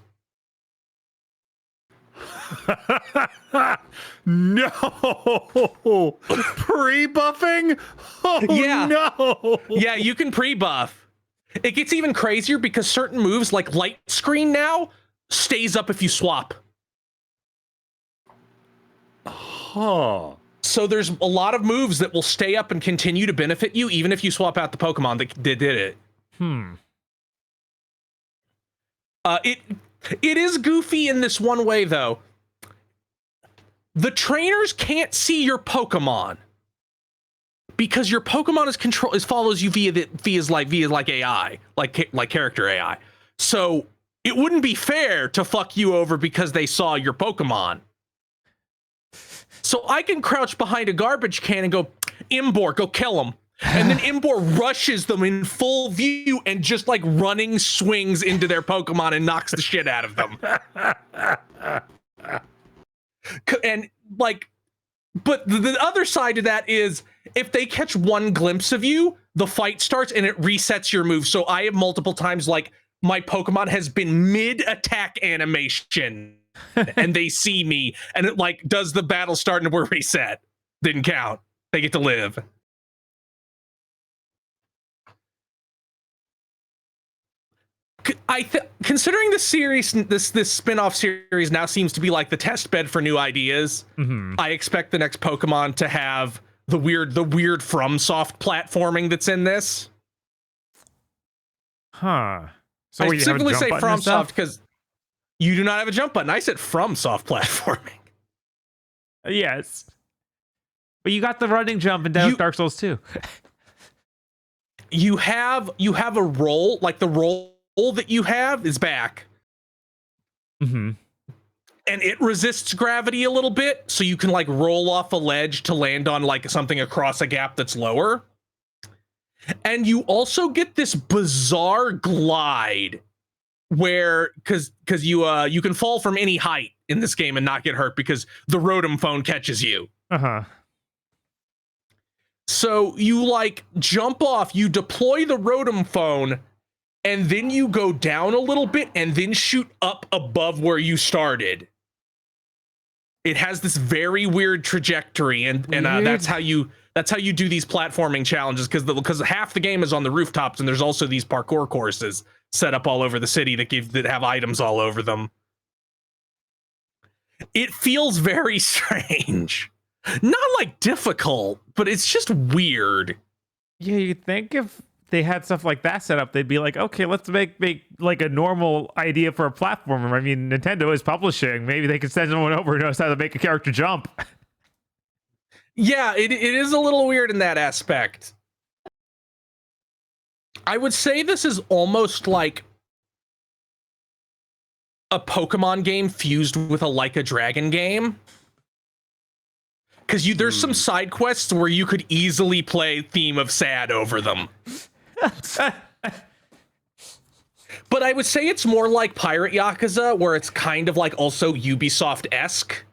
[SPEAKER 4] No, pre-buffing. Oh
[SPEAKER 3] Yeah.
[SPEAKER 4] no.
[SPEAKER 3] Yeah, you can pre-buff. It gets even crazier because certain moves, like Light Screen now, stays up if you swap.
[SPEAKER 4] Huh.
[SPEAKER 3] So there's a lot of moves that will stay up and continue to benefit you even if you swap out the Pokemon that did it. It is goofy in this one way, though. The trainers can't see your Pokemon because your Pokemon follows you via like AI, like character AI. So it wouldn't be fair to fuck you over because they saw your Pokemon. So I can crouch behind a garbage can and go, Imbor, go kill him. And then Imbor rushes them in full view and just like running swings into their Pokemon and knocks the shit out of them. And like, but the other side of that is if they catch one glimpse of you, the fight starts and it resets your move. So I have multiple times, like, my Pokemon has been mid-attack animation and they see me and it like does the battle start and we're reset. Didn't count. They get to live. Considering the series, this spin-off series now seems to be like the test bed for new ideas. I expect the next Pokemon to have the weird FromSoft platforming that's in this.
[SPEAKER 2] Huh. So
[SPEAKER 3] I
[SPEAKER 2] you have a
[SPEAKER 3] specifically
[SPEAKER 2] jump
[SPEAKER 3] say
[SPEAKER 2] button and
[SPEAKER 3] FromSoft
[SPEAKER 2] stuff?
[SPEAKER 3] because you do not have a jump button. I said FromSoft platforming.
[SPEAKER 2] Yes. But you got the running jump in Dark Souls 2.
[SPEAKER 3] You have a roll, like the roll that you have is back.
[SPEAKER 2] Mm-hmm.
[SPEAKER 3] And it resists gravity a little bit, so you can like roll off a ledge to land on like something across a gap that's lower. And you also get this bizarre glide where because you can fall from any height in this game and not get hurt because the Rotom phone catches you.
[SPEAKER 2] Uh-huh.
[SPEAKER 3] So you like jump off, you deploy the Rotom phone, and then you go down a little bit and then shoot up above where you started. It has this very weird trajectory, and that's how you do these platforming challenges because half the game is on the rooftops, and there's also these parkour courses set up all over the city that have items all over them. It feels very strange, not like difficult, but it's just weird.
[SPEAKER 2] Yeah, you'd think if they had stuff like that set up, they'd be like, okay, let's make like a normal idea for a platformer. I mean, Nintendo is publishing. Maybe they could send someone over who knows how to make a character jump.
[SPEAKER 3] Yeah, it is a little weird in that aspect. I would say this is almost like a Pokemon game fused with a Like a Dragon game. Because there's some side quests where you could easily play Theme of Sad over them. But I would say it's more like Pirate Yakuza, where it's kind of like also Ubisoft-esque.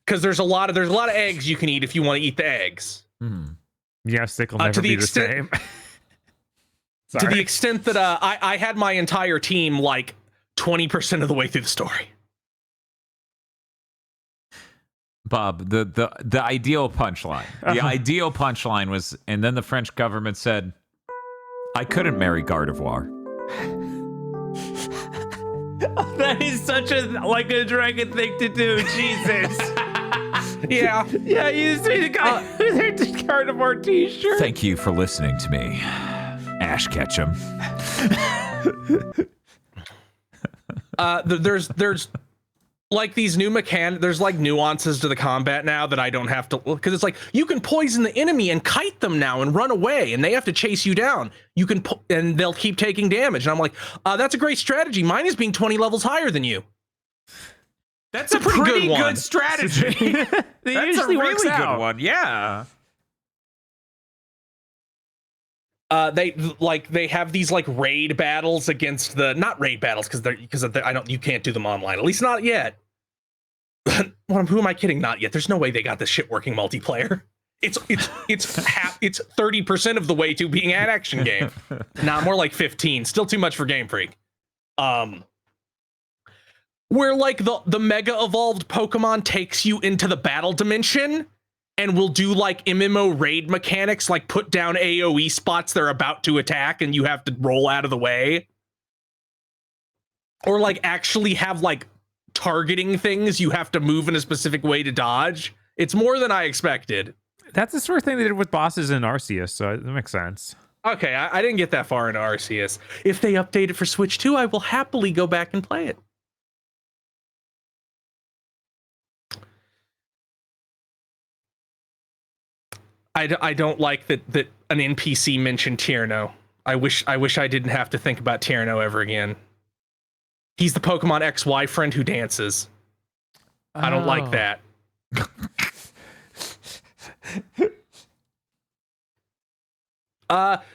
[SPEAKER 3] Because there's a lot of eggs you can eat if you want to eat the eggs.
[SPEAKER 2] Yeah, stick will never be the same.
[SPEAKER 3] To the extent that I had my entire team like 20% of the way through the story.
[SPEAKER 5] Bob, the ideal punchline. The ideal punchline was, and then the French government said, I couldn't marry Gardevoir.
[SPEAKER 2] That is such a Like a Dragon thing to do. Jesus.
[SPEAKER 3] Yeah.
[SPEAKER 2] Yeah, you see the guy who's their Gardevoir t-shirt.
[SPEAKER 5] Thank you for listening to me, Ash Ketchum.
[SPEAKER 3] There's like these new there's like nuances to the combat now that I don't have to, because it's like you can poison the enemy and kite them now and run away and they have to chase you down. You can and they'll keep taking damage. And I'm like, that's a great strategy. Mine is being 20 levels higher than you.
[SPEAKER 5] That's a pretty good strategy.
[SPEAKER 2] That's
[SPEAKER 5] usually
[SPEAKER 2] a really
[SPEAKER 5] good one. Yeah.
[SPEAKER 3] They have these like raid battles against not raid battles because you can't do them online, at least not yet. Who am I kidding? Not yet. There's no way they got this shit working multiplayer. It's 30% of the way to being an action game. Nah, more like 15. Still too much for Game Freak. Where like the mega evolved Pokemon takes you into the battle dimension and will do like MMO raid mechanics, like put down AoE spots they're about to attack and you have to roll out of the way. Or like actually have like targeting things you have to move in a specific way to dodge. It's more than I expected.
[SPEAKER 2] That's the sort of thing they did with bosses in Arceus, so it makes sense.
[SPEAKER 3] Okay, I didn't get that far into Arceus. If they update it for Switch 2, I will happily go back and play it. I don't like that an NPC mentioned Tierno. I wish I didn't have to think about Tierno ever again. He's the Pokemon XY friend who dances. I don't like that.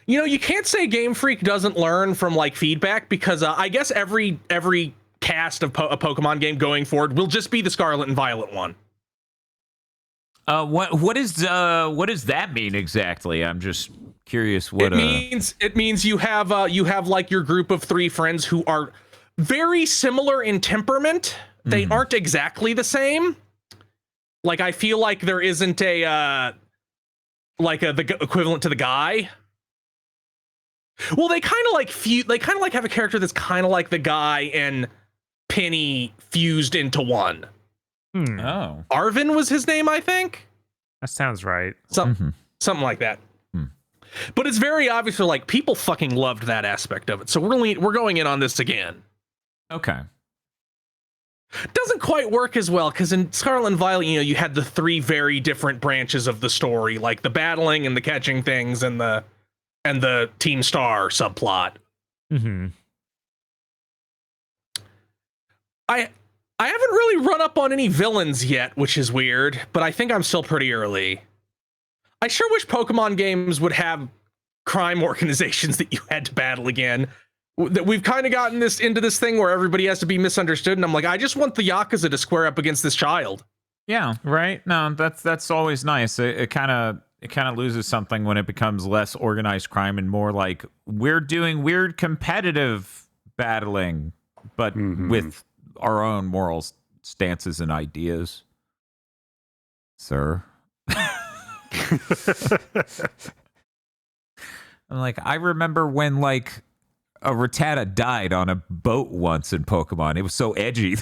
[SPEAKER 3] You can't say Game Freak doesn't learn from like feedback because I guess every cast of a Pokemon game going forward will just be the Scarlet and Violet one.
[SPEAKER 5] What does that mean exactly? I'm just curious. What
[SPEAKER 3] it means you have like your group of 3 friends who are very similar in temperament. They aren't exactly the same. Like I feel like there isn't the equivalent to the guy. Well, they kind of like have a character that's kind of like the guy and Penny fused into one.
[SPEAKER 5] Oh,
[SPEAKER 3] Arvin was his name, I think.
[SPEAKER 2] That sounds right.
[SPEAKER 3] Something like that. But it's very obvious. Like people fucking loved that aspect of it. So we're going in on this again.
[SPEAKER 5] okay.
[SPEAKER 3] doesn't quite work as well because in Scarlet and Violet, you had the 3 very different branches of the story, like the battling and the catching things and the Team Star subplot.
[SPEAKER 2] Mm-hmm.
[SPEAKER 3] I haven't really run up on any villains yet, which is weird, but I think I'm still pretty early. I sure wish Pokemon games would have crime organizations that you had to battle again. That we've kind of gotten into this thing where everybody has to be misunderstood, and I'm like, I just want the Yakuza to square up against this child.
[SPEAKER 5] Yeah,
[SPEAKER 2] Right?
[SPEAKER 5] no, that's always nice. It kind of loses something when it becomes less organized crime and more like we're doing weird competitive battling, but with our own moral stances and ideas, sir. I'm like, I remember when like a Rattata died on a boat once in Pokemon. It was so edgy.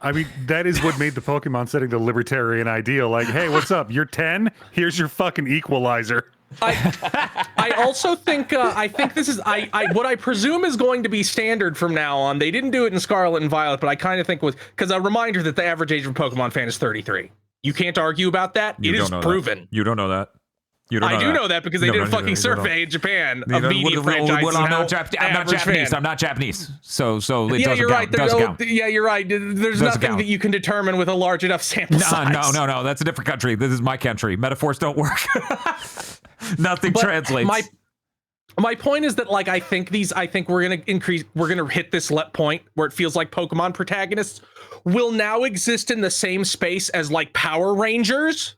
[SPEAKER 4] I mean, that is what made the Pokemon setting the libertarian ideal. Like, hey, what's up? You're 10? Here's your fucking equalizer.
[SPEAKER 3] I also think I think this is what I presume is going to be standard from now on. They didn't do it in Scarlet and Violet, but I kind of think because a reminder that the average age of a Pokemon fan is 33. You can't argue about that. It is proven.
[SPEAKER 5] You don't know that.
[SPEAKER 3] I do know that because they did a fucking survey in Japan of media franchises.
[SPEAKER 5] I'm not Japanese. I'm not Japanese. So it
[SPEAKER 3] yeah,
[SPEAKER 5] doesn't count. Doesn't count.
[SPEAKER 3] Yeah, you're right. There's nothing that you can determine with a large enough sample size.
[SPEAKER 5] No. That's a different country. This is my country. Metaphors don't work. Nothing translates.
[SPEAKER 3] My point is that like I think we're gonna hit this point where it feels like Pokemon protagonists will now exist in the same space as like Power Rangers,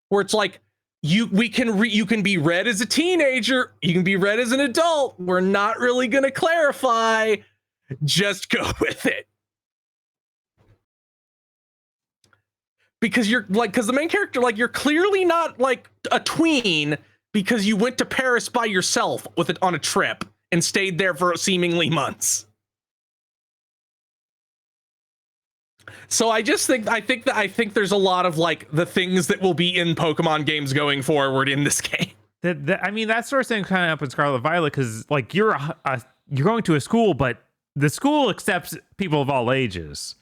[SPEAKER 3] where it's like you can be read as a teenager, you can be read as an adult. We're not really gonna clarify. Just go with it. Because because the main character, like, you're clearly not like a tween because you went to Paris by yourself on a trip and stayed there for seemingly months. So I think there's a lot of like the things that will be in Pokemon games going forward in this game.
[SPEAKER 2] I mean, that sort of thing kind of up in Scarlet and Violet because like you're going to a school, but the school accepts people of all ages.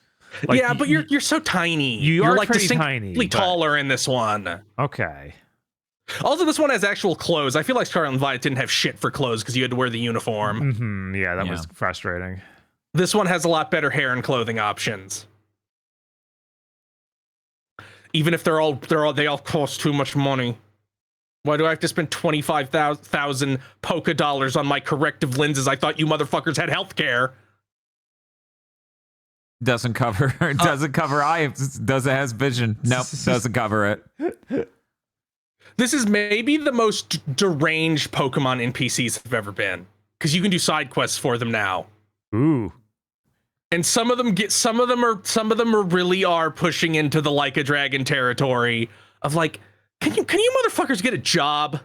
[SPEAKER 2] Like,
[SPEAKER 3] yeah, but you're so tiny.
[SPEAKER 2] You're
[SPEAKER 3] like
[SPEAKER 2] pretty
[SPEAKER 3] distinctly
[SPEAKER 2] tiny,
[SPEAKER 3] taller in this one.
[SPEAKER 2] Okay.
[SPEAKER 3] Also, this one has actual clothes. I feel like Scarlet and Violet didn't have shit for clothes because you had to wear the uniform.
[SPEAKER 2] Mm-hmm. Yeah, that was frustrating.
[SPEAKER 3] This one has a lot better hair and clothing options. Even if they all cost too much money. Why do I have to spend 25,000 Poké dollars on my corrective lenses? I thought you motherfuckers had healthcare.
[SPEAKER 5] Doesn't cover eyes. Doesn't has vision. Nope, doesn't cover it.
[SPEAKER 3] This is maybe the most deranged Pokemon NPCs have ever been, because you can do side quests for them now.
[SPEAKER 2] Ooh.
[SPEAKER 3] And some of them really are pushing into the like a dragon territory of like, can you motherfuckers get a job?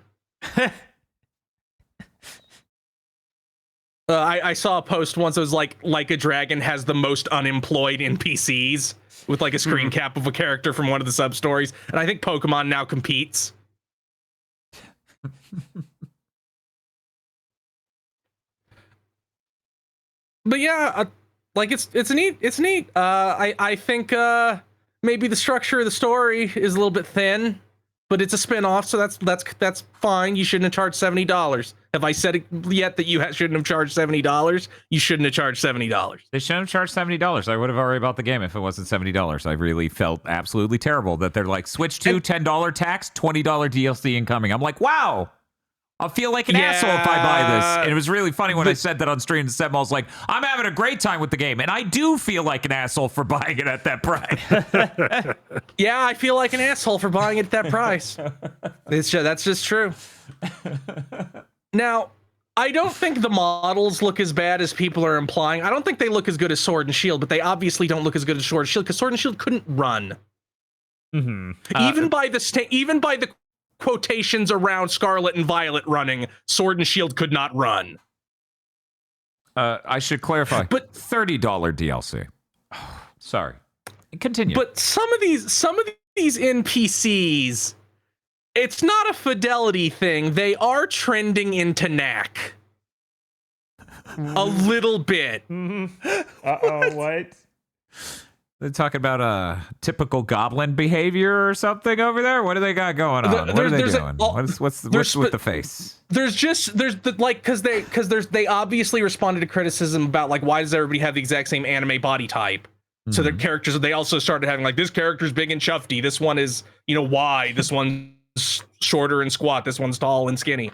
[SPEAKER 3] I saw a post once that was like a dragon has the most unemployed NPCs with like a screen cap of a character from one of the sub stories, and I think Pokemon now competes. But yeah, like it's neat. It's neat. I think maybe the structure of the story is a little bit thin, but it's a spin-off, so that's fine. You shouldn't have charged $70. Have I said it yet that you shouldn't have charged $70? You shouldn't have charged $70.
[SPEAKER 5] They shouldn't have charged $70. I would have already bought the game if it wasn't $70. I really felt absolutely terrible that they're like, switch to $10 tax, $20 DLC incoming. I'm like, wow. I'll feel like an asshole if I buy this. And it was really funny when I said that on stream to Seb. I was like, I'm having a great time with the game. And I do feel like an asshole for buying it at that price.
[SPEAKER 3] Yeah, I feel like an asshole for buying it at that price. That's just true. Now, I don't think the models look as bad as people are implying. I don't think they look as good as Sword and Shield, but they obviously don't look as good as Sword and Shield because Sword and Shield couldn't run.
[SPEAKER 2] Mm-hmm.
[SPEAKER 3] Even by the quotations around Scarlet and Violet running, Sword and Shield could not run.
[SPEAKER 5] I should clarify,
[SPEAKER 3] but
[SPEAKER 5] $30 DLC. Sorry, continue.
[SPEAKER 3] But some of these NPCs, it's not a fidelity thing. They are trending into knack. A little bit.
[SPEAKER 2] Uh-oh, what?
[SPEAKER 5] They're talking about typical goblin behavior or something over there. What do they got going on? What are they doing? What's with the face?
[SPEAKER 3] Because they obviously responded to criticism about like why does everybody have the exact same anime body type? So their characters, they also started having like this character's big and chufty. This one is wide. This one's shorter and squat. This one's tall and skinny.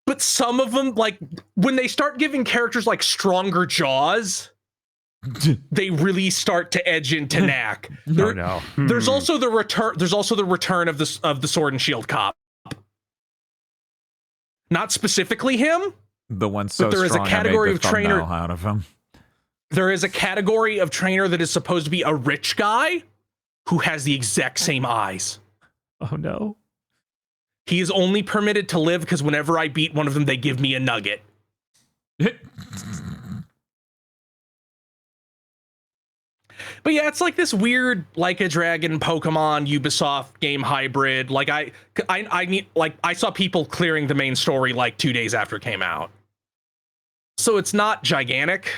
[SPEAKER 3] But some of them, like when they start giving characters like stronger jaws, they really start to edge into knack.
[SPEAKER 2] Oh no.
[SPEAKER 3] There's also the return of the sword and shield cop. Not specifically him.
[SPEAKER 5] The one so
[SPEAKER 3] but there is
[SPEAKER 5] strong
[SPEAKER 3] a category
[SPEAKER 5] I made the
[SPEAKER 3] of trainer
[SPEAKER 5] thumbnail out of him.
[SPEAKER 3] There is a category of trainer that is supposed to be a rich guy who has the exact same eyes.
[SPEAKER 2] Oh no.
[SPEAKER 3] He is only permitted to live because whenever I beat one of them, they give me a nugget. But yeah, it's like this weird Like a Dragon Pokemon Ubisoft game hybrid. Like I saw people clearing the main story like 2 days after it came out. So it's not gigantic.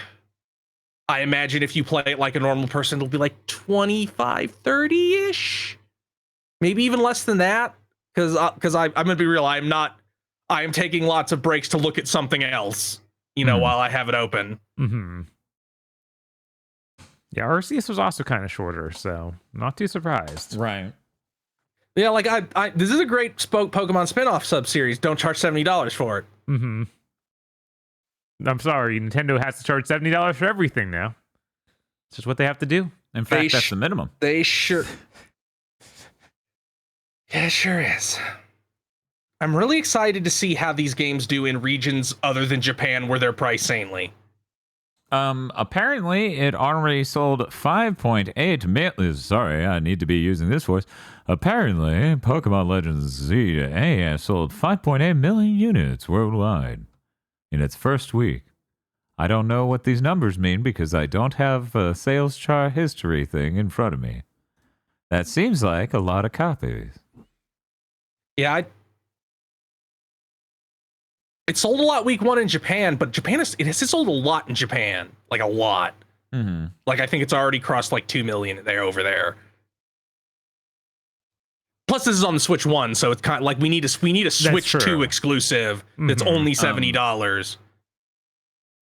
[SPEAKER 3] I imagine if you play it like a normal person, it'll be like 25, 30-ish. Maybe even less than that. Because I'm gonna be real, I am taking lots of breaks to look at something else, while I have it open.
[SPEAKER 2] Mm-hmm. Yeah, Arceus was also kind of shorter, so not too surprised.
[SPEAKER 5] Right.
[SPEAKER 3] Yeah, like this is a great Pokemon spin-off sub-series. Don't charge $70 for it.
[SPEAKER 2] Mm-hmm. I'm sorry, Nintendo has to charge $70 for everything now. It's just what they have to do.
[SPEAKER 5] In fact, that's the minimum.
[SPEAKER 3] They sure. Yeah, it sure is. I'm really excited to see how these games do in regions other than Japan where they're priced sanely.
[SPEAKER 5] Apparently it already sold 5.8 million. Sorry, I need to be using this voice. Apparently, Pokemon Legends Z has sold 5.8 million units worldwide in its first week. I don't know what these numbers mean because I don't have a sales chart history thing in front of me. That seems like a lot of copies.
[SPEAKER 3] Yeah, it sold a lot week one in Japan, but it has sold a lot in Japan, like a lot.
[SPEAKER 5] Mm-hmm.
[SPEAKER 3] Like I think it's already crossed like 2 million over there. Plus, this is on the Switch 1, so it's kind of like we need a Switch 2 exclusive that's only $70.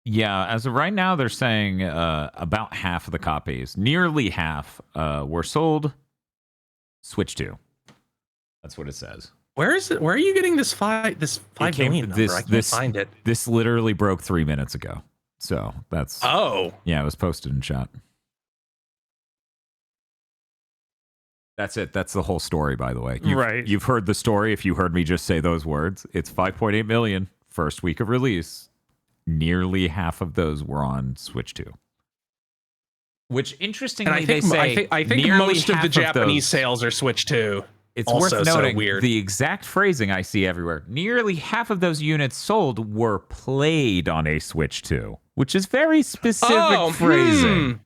[SPEAKER 5] Yeah, as of right now, they're saying about half of the copies, nearly half, were sold Switch 2. That's what it says.
[SPEAKER 3] Where is it? Where are you getting this 5 million number? I can't find it.
[SPEAKER 5] This literally broke 3 minutes ago. So that's...
[SPEAKER 3] Oh.
[SPEAKER 5] Yeah, it was posted in chat. That's it. That's the whole story, by the way. You've heard the story if you heard me just say those words. It's 5.8 million first week of release. Nearly half of those were on Switch 2. Which, interestingly,
[SPEAKER 3] I think most of the Japanese sales are Switch 2.
[SPEAKER 5] It's
[SPEAKER 3] also
[SPEAKER 5] worth noting
[SPEAKER 3] so weird.
[SPEAKER 5] The exact phrasing I see everywhere. Nearly half of those units sold were played on a Switch 2, which is very specific phrasing.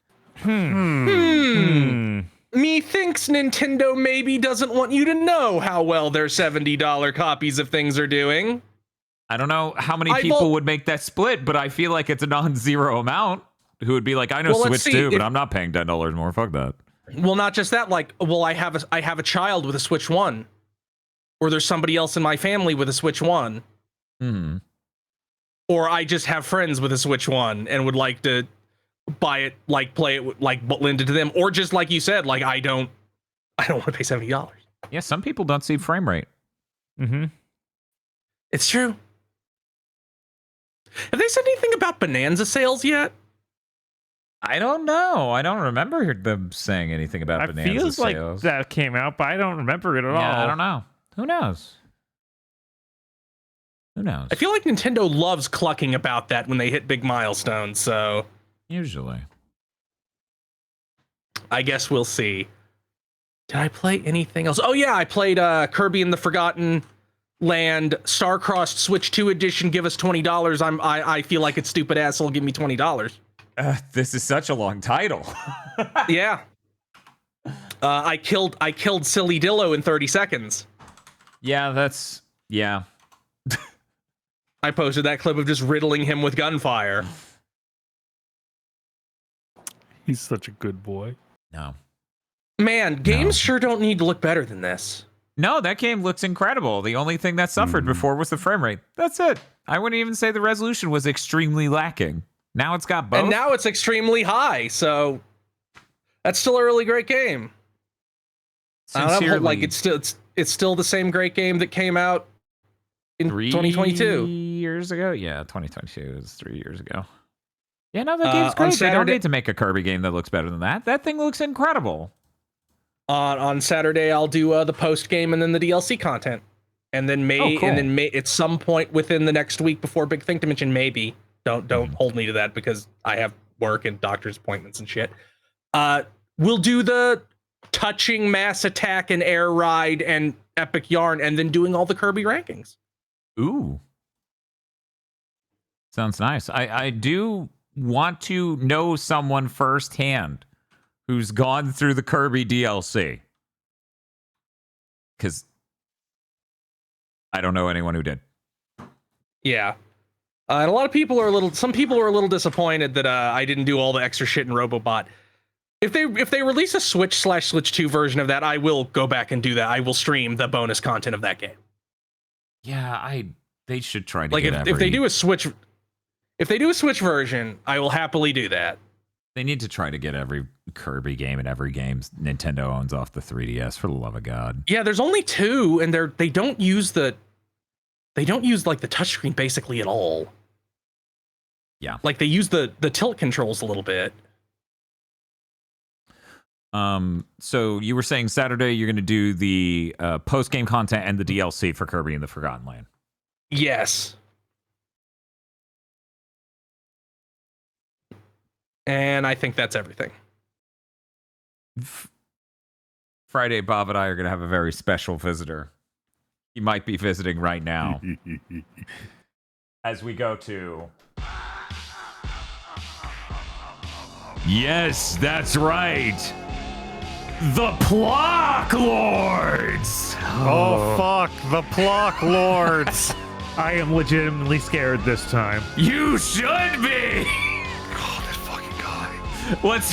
[SPEAKER 3] Methinks Nintendo maybe doesn't want you to know how well their $70 copies of things are doing.
[SPEAKER 5] I don't know how many people would make that split, but I feel like it's a non-zero amount who would be like, I know Switch 2, but I'm not paying $10 more. Fuck that.
[SPEAKER 3] Well, not just that, like, well, I have a child with a Switch 1. Or there's somebody else in my family with a Switch 1.
[SPEAKER 5] Mm-hmm.
[SPEAKER 3] Or I just have friends with a Switch 1 and would like to buy it, like play it, like lend it to them. Or just like you said, like I don't want to pay $70.
[SPEAKER 5] Yeah, some people don't see frame rate.
[SPEAKER 2] Mm-hmm.
[SPEAKER 3] It's true. Have they said anything about Bonanza sales yet?
[SPEAKER 5] I don't know. I don't remember them saying anything about Bonanza
[SPEAKER 2] feels
[SPEAKER 5] sales.
[SPEAKER 2] Like that came out, but I don't remember it at all.
[SPEAKER 5] Yeah, I don't know. Who knows? Who knows?
[SPEAKER 3] I feel like Nintendo loves clucking about that when they hit big milestones, so...
[SPEAKER 5] Usually.
[SPEAKER 3] I guess we'll see. Did I play anything else? Oh yeah, I played Kirby and the Forgotten Land Star-Crossed Switch 2 edition. Give us $20. I feel like it's stupid asshole. Give me $20.
[SPEAKER 5] This is such a long title.
[SPEAKER 3] Yeah. I killed Silly Dillo in 30 seconds.
[SPEAKER 5] Yeah, that's... Yeah.
[SPEAKER 3] I posted that clip of just riddling him with gunfire.
[SPEAKER 4] He's such a good boy.
[SPEAKER 5] No.
[SPEAKER 3] Man, games sure don't need to look better than this.
[SPEAKER 5] No, that game looks incredible. The only thing that suffered before was the frame rate. That's it. I wouldn't even say the resolution was extremely lacking. Now it's got both.
[SPEAKER 3] And now it's extremely high, so that's still a really great game. I don't know, like it's still the same great game that came out in 2022.
[SPEAKER 5] 3 years ago? Yeah, 2022 is 3 years ago. Yeah, no, that game's great. They don't need to make a Kirby game that looks better than that. That thing looks incredible.
[SPEAKER 3] On Saturday, I'll do the post game and then the DLC content, and then at some point within the next week before Big Think Dimension, maybe don't hold me to that because I have work and doctor's appointments and shit. We'll do the touching Mass Attack and Air Ride and Epic Yarn, and then doing all the Kirby rankings.
[SPEAKER 5] Ooh, sounds nice. I do want to know someone firsthand who's gone through the Kirby DLC. Because I don't know anyone who did.
[SPEAKER 3] Yeah. And a lot of people are some people are a little disappointed that I didn't do all the extra shit in Robobot. If they release a Switch/Switch 2 version of that, I will go back and do that. I will stream the bonus content of that game.
[SPEAKER 5] Yeah, they should try to
[SPEAKER 3] like
[SPEAKER 5] get
[SPEAKER 3] if they do a Switch version, I will happily do that.
[SPEAKER 5] They need to try to get every Kirby game and every game Nintendo owns off the 3DS, for the love of God.
[SPEAKER 3] Yeah, there's only 2, and they don't use like the touchscreen basically at all.
[SPEAKER 5] Yeah.
[SPEAKER 3] Like they use the tilt controls a little bit.
[SPEAKER 5] So you were saying Saturday you're going to do the post-game content and the DLC for Kirby and the Forgotten Land.
[SPEAKER 3] Yes. And I think that's everything.
[SPEAKER 5] Friday, Bob and I are going to have a very special visitor. He might be visiting right now. As we go to...
[SPEAKER 1] Yes, that's right. The Plock Lords.
[SPEAKER 4] Oh, fuck. The Plock Lords.
[SPEAKER 2] I am legitimately scared this time.
[SPEAKER 1] You should be.
[SPEAKER 4] Oh, that fucking guy.
[SPEAKER 5] What's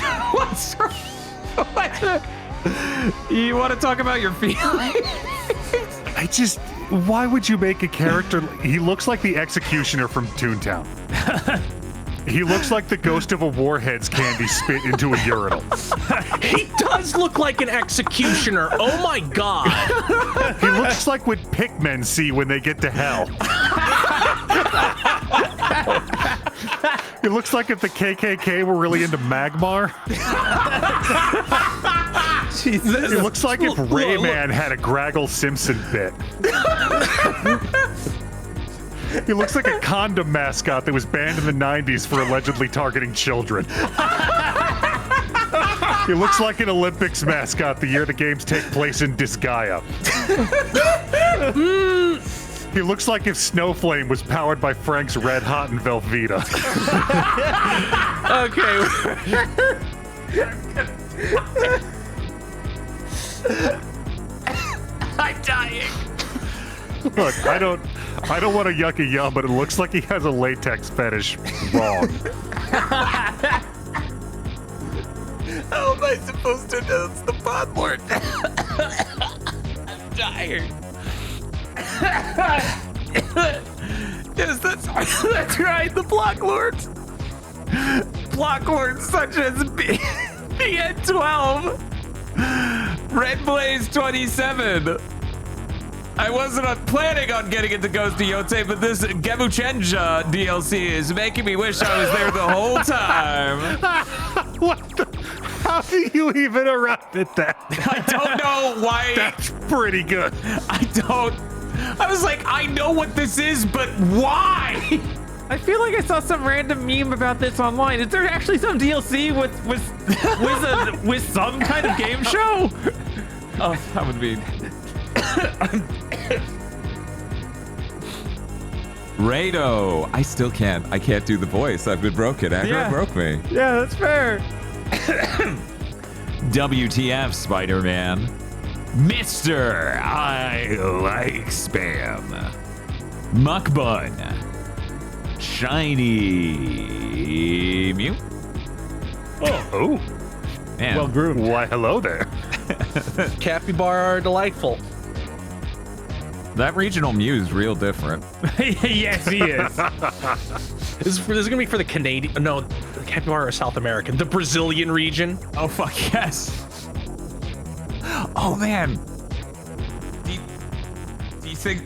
[SPEAKER 5] you want to talk about your feelings?
[SPEAKER 4] Why would you make a character? He looks like the Executioner from Toontown. He looks like the ghost of a Warheads candy spit into a urinal.
[SPEAKER 3] He does look like an executioner. Oh my god.
[SPEAKER 4] He looks like what Pikmin see when they get to hell. It looks like if the KKK were really into Magmar.
[SPEAKER 2] Jesus.
[SPEAKER 4] It looks like if Rayman had a Graggle Simpson bit. He looks like a condom mascot that was banned in the 90s for allegedly targeting children. He looks like an Olympics mascot the year the games take place in Disgaea. He looks like if Snowflame was powered by Frank's Red Hot and Velveeta.
[SPEAKER 3] I'm dying.
[SPEAKER 4] Look, I don't want to yuck a yum, but it looks like he has a latex fetish wrong.
[SPEAKER 5] How am I supposed to know it's the Pod Lord? I'm tired. Yes, that's right, the Block Lords. Block Lords such as BN12, Red Blaze 27. I wasn't planning on getting into Ghost of Yote, but this Gebuchenja DLC is making me wish I was there the whole time.
[SPEAKER 4] What the? How do you even arrive at that?
[SPEAKER 5] I don't know why.
[SPEAKER 4] That's pretty good.
[SPEAKER 5] I was like, I know what this is, but why?
[SPEAKER 2] I feel like I saw some random meme about this online. Is there actually some DLC with some kind of game show?
[SPEAKER 5] Oh, that would be... Rado, I still can't. I can't do the voice. I've been broken. Aggro broke me.
[SPEAKER 2] Yeah, that's fair.
[SPEAKER 1] WTF, Spider-Man. Mr. I like spam. Muckbun.
[SPEAKER 5] Shiny Mew.
[SPEAKER 4] Oh,
[SPEAKER 5] Man,
[SPEAKER 2] Well groomed.
[SPEAKER 4] why, hello there.
[SPEAKER 3] Capybara are delightful.
[SPEAKER 5] that regional Mew is real different.
[SPEAKER 2] Yes, he is.
[SPEAKER 3] This is gonna be for the Canadian. No, the capybara are South American. The Brazilian region.
[SPEAKER 5] Oh fuck yes. Oh man. Do you think?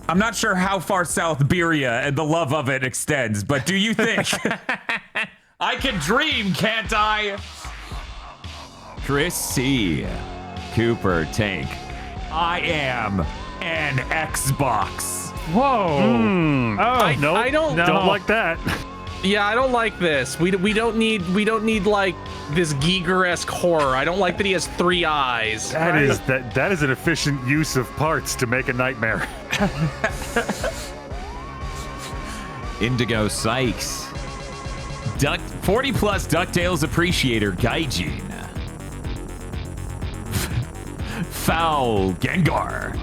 [SPEAKER 5] I'm not sure how far south Beria and the love of it extends, but do you think? I can dream, can't I? Chris C. Cooper Tank. I am an Xbox.
[SPEAKER 2] Whoa. Oh,
[SPEAKER 4] No,
[SPEAKER 3] I don't-
[SPEAKER 4] don't like that.
[SPEAKER 3] Yeah, I don't like this. We don't need like this Giger-esque horror. I don't like that he has 3 eyes.
[SPEAKER 4] That is an efficient use of parts to make a nightmare.
[SPEAKER 5] Indigo Sykes. 40 plus DuckTales appreciator Gaijin. Foul Gengar.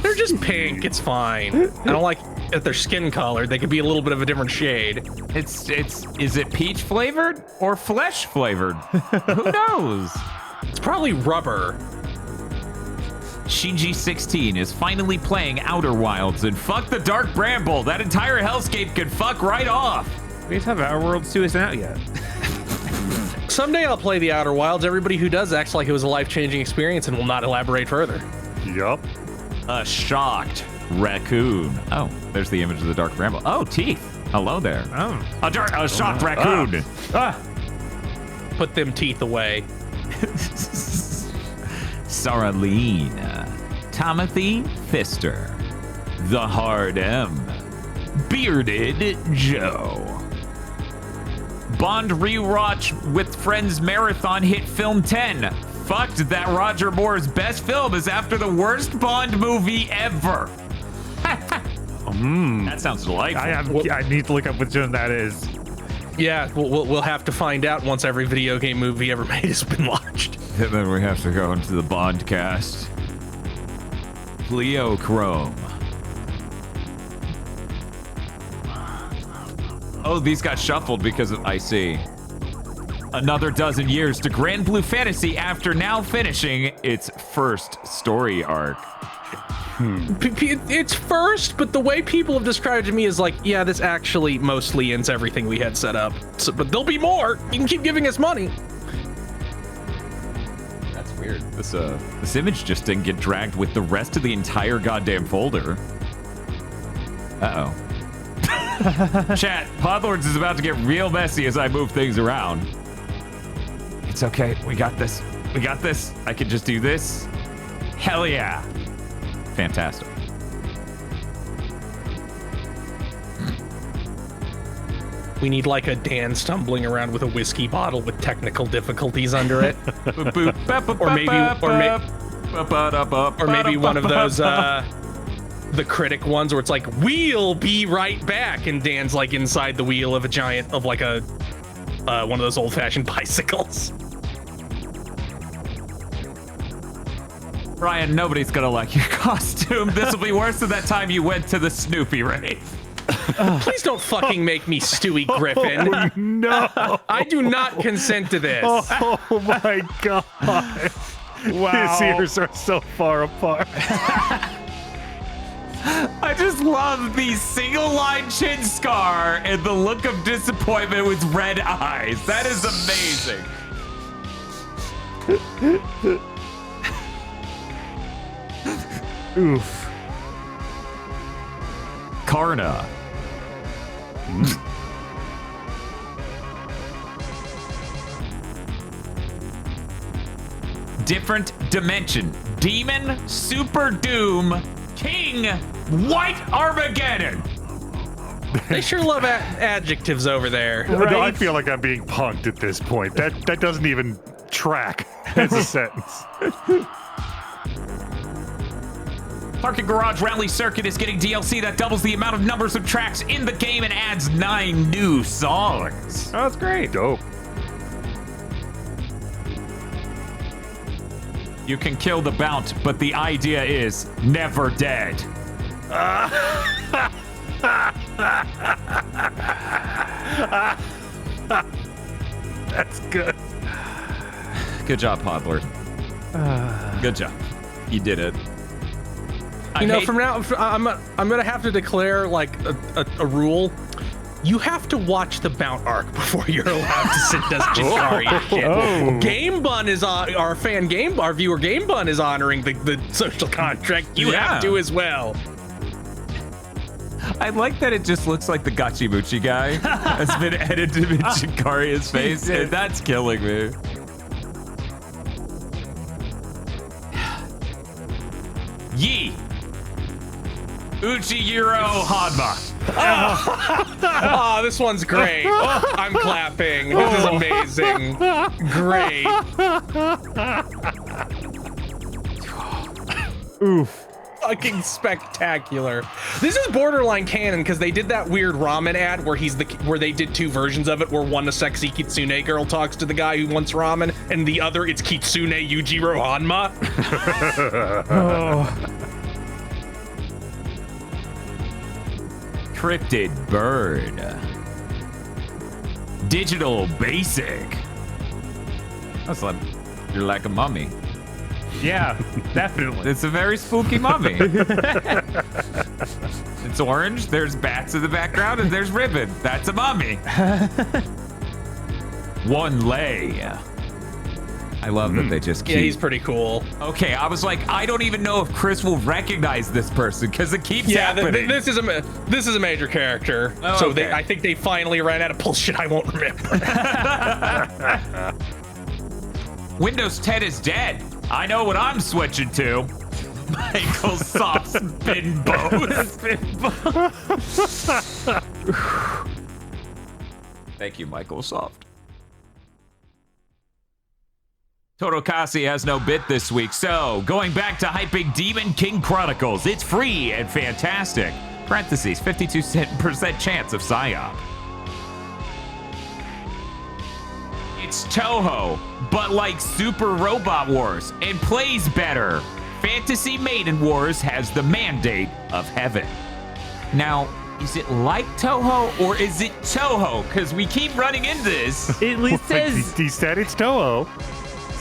[SPEAKER 3] They're just pink. It's fine. I don't like if they're skin colored. They could be a little bit of a different shade.
[SPEAKER 5] Is it peach flavored or flesh flavored? Who knows?
[SPEAKER 3] It's probably rubber.
[SPEAKER 5] Shinji16 is finally playing Outer Wilds, and fuck the Dark Bramble. That entire hellscape could fuck right off.
[SPEAKER 2] We just have Our Worlds 2 isn't out yet.
[SPEAKER 3] Someday I'll play the Outer Wilds. Everybody who does acts like it was a life-changing experience and will not elaborate further.
[SPEAKER 4] Yup.
[SPEAKER 5] A shocked raccoon. Oh, there's the image of the Dark Bramble. Oh, teeth. Hello there.
[SPEAKER 2] Oh.
[SPEAKER 5] A shocked raccoon.
[SPEAKER 3] Put them teeth away.
[SPEAKER 5] Saraline. Timothy Pfister. The Hard M. Bearded Joe. Bond rewatch with friends marathon hit film 10. Fucked that Roger Moore's best film is after the worst Bond movie ever. That sounds delightful.
[SPEAKER 2] I need to look up which one that is.
[SPEAKER 3] Yeah, we'll have to find out once every video game movie ever made has been watched.
[SPEAKER 5] And then we have to go into the Bond cast. Leo Chrome. Oh, these got shuffled because of, I see. Another dozen years to Grand Blue Fantasy after now finishing its first story arc.
[SPEAKER 3] It's first, but the way people have described it to me is like, yeah, this actually mostly ends everything we had set up. So, but there'll be more. You can keep giving us money.
[SPEAKER 5] That's weird. This image just didn't get dragged with the rest of the entire goddamn folder. Uh-oh. Chat, Podlords is about to get real messy as I move things around. It's okay. We got this. We got this. I can just do this. Hell yeah. Fantastic.
[SPEAKER 3] We need like a Dan stumbling around with a whiskey bottle with technical difficulties under it. Or maybe one of those the critic ones where it's like, we'll be right back, and Dan's like inside the wheel of a giant of like a one of those old-fashioned bicycles.
[SPEAKER 5] Ryan, nobody's gonna like your costume. This will be worse than that time you went to the Snoopy rave.
[SPEAKER 3] Please don't fucking make me Stewie Griffin.
[SPEAKER 4] No.
[SPEAKER 3] I do not consent to this.
[SPEAKER 4] Oh my god.
[SPEAKER 2] Wow.
[SPEAKER 4] His ears are so far apart.
[SPEAKER 5] I just love the single line chin scar and the look of disappointment with red eyes. That is amazing.
[SPEAKER 2] Oof.
[SPEAKER 5] Karna. Different dimension. Demon, Super Doom, King, White Armageddon.
[SPEAKER 3] They sure love adjectives over there.
[SPEAKER 4] No, I
[SPEAKER 2] Right.
[SPEAKER 4] feel like I'm being punked at this point. That doesn't even track as a sentence.
[SPEAKER 5] Parking Garage Rally Circuit is getting DLC that doubles the amount of numbers of tracks in the game and adds 9 new songs.
[SPEAKER 2] Oh, that's great.
[SPEAKER 4] Dope.
[SPEAKER 5] You can kill the Bount, but the idea is never dead.
[SPEAKER 4] That's good.
[SPEAKER 5] Good job, Podlord. Good job. You did it.
[SPEAKER 3] You know, from now, I'm gonna have to declare like a rule. You have to watch the Mount arc before you're allowed to sit does Chikari shit.
[SPEAKER 2] Oh.
[SPEAKER 3] Game Bun is our viewer Game Bun is honoring the social contract. You
[SPEAKER 5] Yeah.
[SPEAKER 3] have to as well.
[SPEAKER 5] I like that it just looks like the Gachimuchi guy has been edited in Chikari's face, and that's killing me. Yi Uchihiro Hanma.
[SPEAKER 3] Oh, this one's great. I'm clapping. This is amazing. Great.
[SPEAKER 2] Oof.
[SPEAKER 3] Fucking spectacular. This is borderline canon because they did that weird ramen ad where they did two versions of it, where one a sexy Kitsune girl talks to the guy who wants ramen, and the other it's Kitsune Yujiro Hanma.
[SPEAKER 2] Oh.
[SPEAKER 5] Cryptid bird. Digital basic. That's like you're like a mummy.
[SPEAKER 2] Yeah, definitely.
[SPEAKER 5] It's a very spooky mummy. It's orange, there's bats in the background, and there's ribbon. That's a mummy. One lay. I love that they just keep...
[SPEAKER 3] Yeah, he's pretty cool.
[SPEAKER 5] Okay, I was like, I don't even know if Chris will recognize this person because it keeps happening.
[SPEAKER 3] This is a major character.
[SPEAKER 5] Oh,
[SPEAKER 3] so
[SPEAKER 5] okay.
[SPEAKER 3] I think they finally ran out of bullshit I won't remember.
[SPEAKER 5] Windows 10 is dead. I know what I'm switching to. Microsoft's Binbos. Thank you, Microsoft. Todokasi has no bit this week, so going back to hyping Demon King Chronicles, it's free and fantastic. Parentheses, 52% chance of PSYOP. It's Toho, but like Super Robot Wars, and plays better. Fantasy Maiden Wars has the mandate of heaven. Now, is it like Toho or is it Toho? Because we keep running into this.
[SPEAKER 2] It at least says
[SPEAKER 4] He said it's Toho.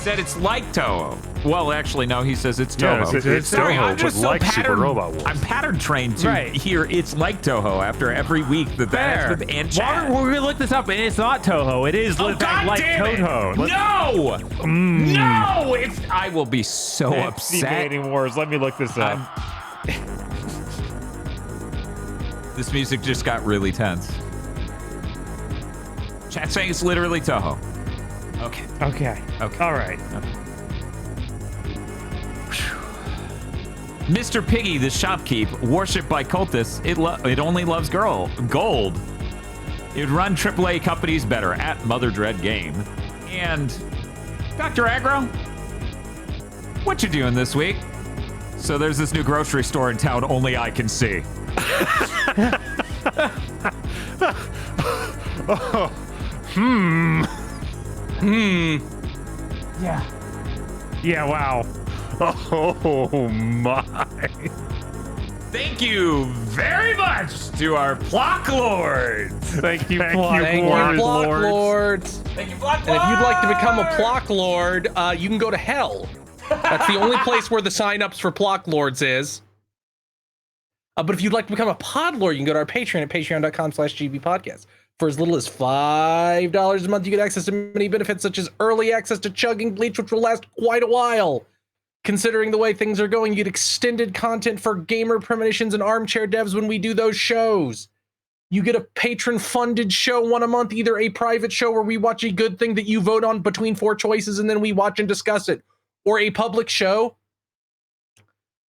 [SPEAKER 5] Said it's like Toho. Well, actually, no, he says it's
[SPEAKER 4] Yeah,
[SPEAKER 5] Toho.
[SPEAKER 4] it's
[SPEAKER 5] Sorry,
[SPEAKER 4] Toho,
[SPEAKER 5] I'm just
[SPEAKER 4] but
[SPEAKER 5] so
[SPEAKER 4] like Super Robot Wars.
[SPEAKER 5] I'm pattern trained to
[SPEAKER 2] Right.
[SPEAKER 5] hear it's like Toho after every week that
[SPEAKER 2] fair.
[SPEAKER 5] has been and chat.
[SPEAKER 2] We're gonna look this up, and it's not Toho. It is
[SPEAKER 5] Oh,
[SPEAKER 2] in
[SPEAKER 5] God
[SPEAKER 2] fact like
[SPEAKER 5] damn it!
[SPEAKER 2] Toho.
[SPEAKER 5] No! No! It's, I will be so
[SPEAKER 2] Fantasy
[SPEAKER 5] upset.
[SPEAKER 2] Maiden Wars. Let me look this up.
[SPEAKER 5] This music just got really tense. Chat saying it's literally Toho. Okay.
[SPEAKER 2] Okay. All right.
[SPEAKER 5] Mr. Piggy, the shopkeep, worshipped by cultists, it only loves gold. It would run AAA companies better at Mother Dread Game. And Dr. Aggro, what you doing this week? So there's this new grocery store in town only I can see.
[SPEAKER 2] Yeah. Wow.
[SPEAKER 4] Oh my.
[SPEAKER 5] Thank you very much to our Block Lords.
[SPEAKER 2] Thank you,
[SPEAKER 4] Thank
[SPEAKER 2] Block
[SPEAKER 4] you,
[SPEAKER 3] Thank
[SPEAKER 2] Lords.
[SPEAKER 3] you, Block Lords.
[SPEAKER 5] Thank you, Block
[SPEAKER 3] And if you'd like to become a Plock Lord, you can go to hell. That's the only place where the sign-ups for Plock Lords is. But if you'd like to become a Pod Lord, you can go to our Patreon at patreon.com/gbpodcast. For as little as $5 a month, you get access to many benefits, such as early access to Chugging Bleach, which will last quite a while. Considering the way things are going, you get extended content for gamer premonitions and armchair devs when we do those shows. You get a patron-funded show one a month, either a private show where we watch a good thing that you vote on between 4 choices and then we watch and discuss it, or a public show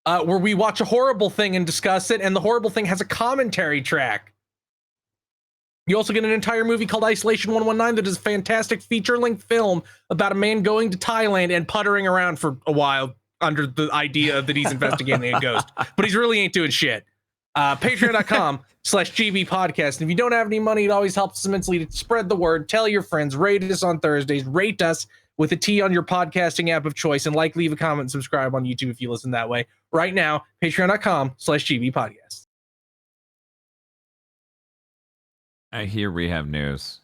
[SPEAKER 3] where we watch a horrible thing and discuss it, and the horrible thing has a commentary track. You also get an entire movie called Isolation 119 that is a fantastic feature-length film about a man going to Thailand and puttering around for a while under the idea that he's investigating a ghost. But he's really ain't doing shit. Patreon.com/GB podcast. And if you don't have any money, it always helps us immensely to spread the word. Tell your friends. Rate us on Thursdays. Rate us with a T on your podcasting app of choice. And leave a comment and subscribe on YouTube if you listen that way. Right now, patreon.com/GB podcast.
[SPEAKER 5] I hear we have news.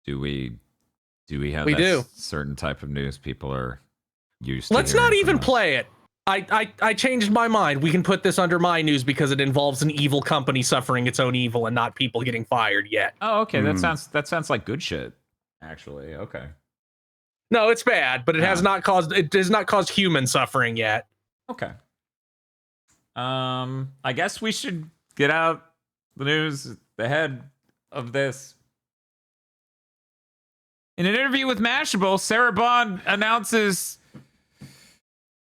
[SPEAKER 5] Do we have
[SPEAKER 3] We
[SPEAKER 5] that
[SPEAKER 3] do.
[SPEAKER 5] certain type of news people are used to?
[SPEAKER 3] Let's
[SPEAKER 5] hearing
[SPEAKER 3] not
[SPEAKER 5] from
[SPEAKER 3] even
[SPEAKER 5] us?
[SPEAKER 3] play it. I changed my mind. We can put this under my news because it involves an evil company suffering its own evil and not people getting fired yet.
[SPEAKER 5] Oh, okay.
[SPEAKER 4] Hmm.
[SPEAKER 5] That sounds like good shit. Actually, okay.
[SPEAKER 3] No, it's bad, but it has not caused human suffering yet.
[SPEAKER 5] Okay. I guess we should get out the news ahead of this. In an interview with Mashable, Sarah Bond announces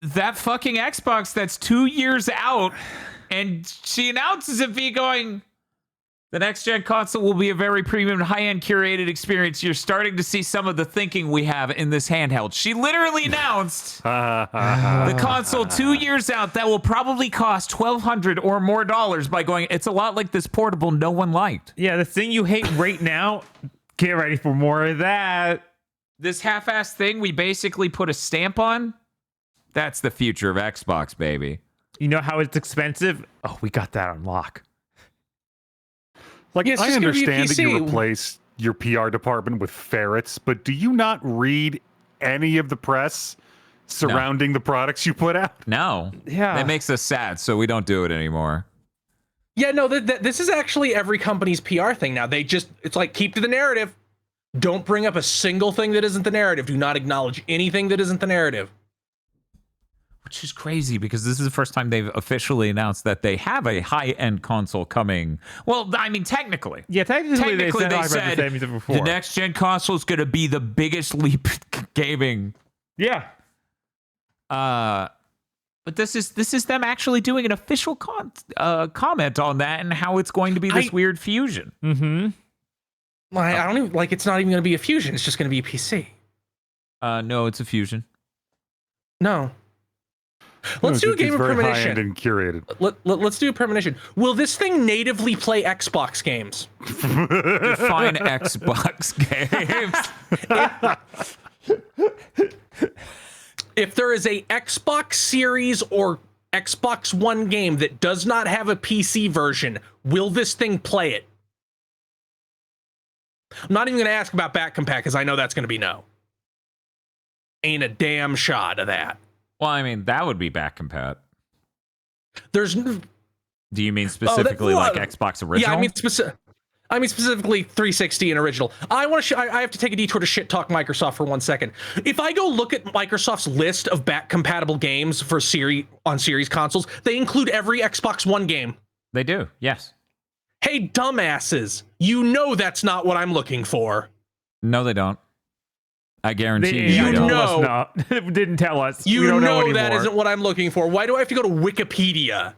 [SPEAKER 5] that fucking Xbox that's 2 years out, and she announces it via going, the next gen console will be a very premium, high-end curated experience. You're starting to see some of the thinking we have in this handheld. She literally announced the console 2 years out that will probably cost $1,200 or more by going, it's a lot like this portable no one liked.
[SPEAKER 2] Yeah, the thing you hate right now, get ready for more of that.
[SPEAKER 5] This half-assed thing we basically put a stamp on, that's the future of Xbox, baby.
[SPEAKER 2] You know how it's expensive? Oh, we got that on lock.
[SPEAKER 4] Like,
[SPEAKER 3] Yeah, it's
[SPEAKER 4] I
[SPEAKER 3] just gonna be a
[SPEAKER 4] understand that you
[SPEAKER 3] PC.
[SPEAKER 4] replace your PR department with ferrets, but do you not read any of the press surrounding the products you put out?
[SPEAKER 5] No.
[SPEAKER 2] Yeah.
[SPEAKER 5] That makes us sad, so we don't do it anymore.
[SPEAKER 3] Yeah, no, this is actually every company's PR thing now. It's like, keep to the narrative. Don't bring up a single thing that isn't the narrative. Do not acknowledge anything that isn't the narrative.
[SPEAKER 5] Which is crazy because this is the first time they've officially announced that they have a high-end console coming. Well, I mean, technically.
[SPEAKER 2] Yeah, technically they said
[SPEAKER 5] said
[SPEAKER 2] the same before.
[SPEAKER 5] the next-gen console is going to be the biggest leap in gaming.
[SPEAKER 2] Yeah.
[SPEAKER 5] But this is them actually doing an official comment on that and how it's going to be this weird fusion.
[SPEAKER 2] Mm-hmm.
[SPEAKER 3] I don't even like. It's not even going to be a fusion. It's just going to be a PC.
[SPEAKER 5] No, it's a fusion.
[SPEAKER 3] No. Let's do a game of
[SPEAKER 4] very
[SPEAKER 3] premonition.
[SPEAKER 4] high-end and curated.
[SPEAKER 3] Let's do a premonition. Will this thing natively play Xbox games?
[SPEAKER 5] Define Xbox games.
[SPEAKER 3] If there is a Xbox Series or Xbox One game that does not have a PC version, will this thing play it? I'm not even going to ask about back compat because I know that's going to be no. Ain't a damn shot of that.
[SPEAKER 5] Well, I mean, that would be back compat.
[SPEAKER 3] There's
[SPEAKER 5] Do you mean specifically like Xbox original?
[SPEAKER 3] Yeah, I mean specifically 360 and original. I want to. I have to take a detour to shit talk Microsoft for 1 second. If I go look at Microsoft's list of back compatible games for series consoles, they include every Xbox One game.
[SPEAKER 5] They do. Yes.
[SPEAKER 3] Hey, dumbasses! You know that's not what I'm looking for.
[SPEAKER 5] No, they don't. I guarantee
[SPEAKER 2] They,
[SPEAKER 5] you.
[SPEAKER 3] You
[SPEAKER 5] don't.
[SPEAKER 3] know-
[SPEAKER 2] no. Didn't tell us.
[SPEAKER 3] You
[SPEAKER 2] we don't know
[SPEAKER 3] that
[SPEAKER 2] anymore.
[SPEAKER 3] isn't what I'm looking for. Why do I have to go to Wikipedia?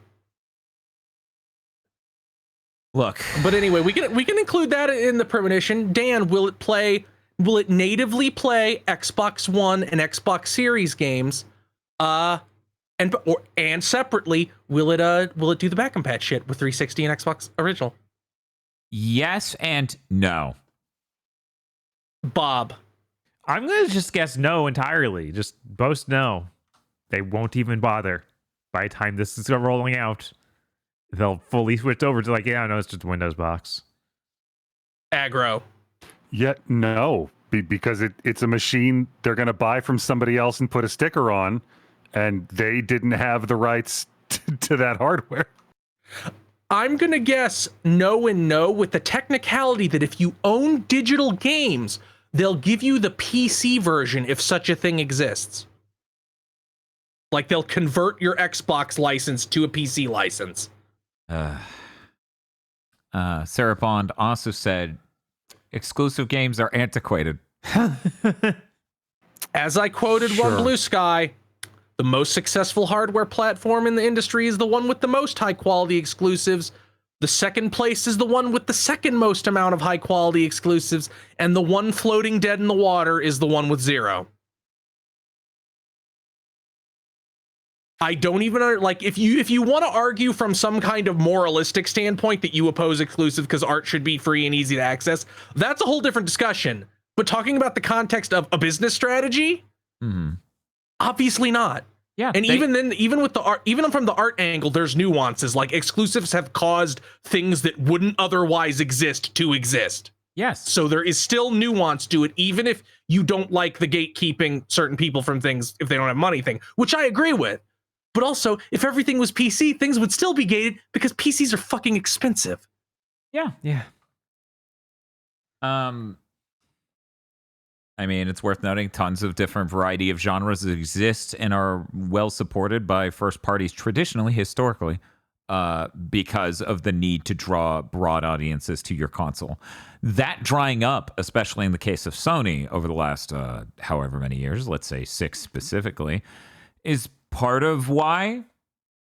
[SPEAKER 5] Look,
[SPEAKER 3] But anyway, we can include that in the premonition. Dan, will it natively play Xbox One and Xbox Series games? And separately, will it do the back compat shit with 360 and Xbox original?
[SPEAKER 5] yes and no.
[SPEAKER 3] Bob.
[SPEAKER 2] I'm going to just guess no entirely. Just boast no. They won't even bother. By the time this is rolling out, they'll fully switch over to like, yeah, no, it's just a Windows box.
[SPEAKER 3] Aggro.
[SPEAKER 4] Yet no, because it's a machine they're going to buy from somebody else and put a sticker on, and they didn't have the rights to that hardware.
[SPEAKER 3] I'm going to guess no and no with the technicality that if you own digital games, they'll give you the PC version if such a thing exists. Like they'll convert your Xbox license to a PC license.
[SPEAKER 5] Sarah Bond also said exclusive games are antiquated.
[SPEAKER 3] As I quoted One
[SPEAKER 4] Sure.
[SPEAKER 3] Blue Sky, the most successful hardware platform in the industry is the one with the most high quality exclusives. The second place is the one with the second most amount of high quality exclusives, and the one floating dead in the water is the one with zero. I don't even like if you want to argue from some kind of moralistic standpoint that you oppose exclusive because art should be free and easy to access, that's a whole different discussion. But talking about the context of a business strategy, obviously not.
[SPEAKER 5] Yeah,
[SPEAKER 3] And even then, even with the art, even from the art angle, there's nuances. Like exclusives have caused things that wouldn't otherwise exist to exist.
[SPEAKER 5] yes.
[SPEAKER 3] So there is still nuance to it, even if you don't like the gatekeeping certain people from things if they don't have money thing, which I agree with. But also, if everything was PC, things would still be gated because PCs are fucking expensive.
[SPEAKER 5] Yeah.
[SPEAKER 2] Yeah.
[SPEAKER 5] I mean, it's worth noting tons of different variety of genres exist and are well supported by first parties traditionally, historically, because of the need to draw broad audiences to your console. That drying up, especially in the case of Sony over the last however many years, let's say 6 specifically, is part of why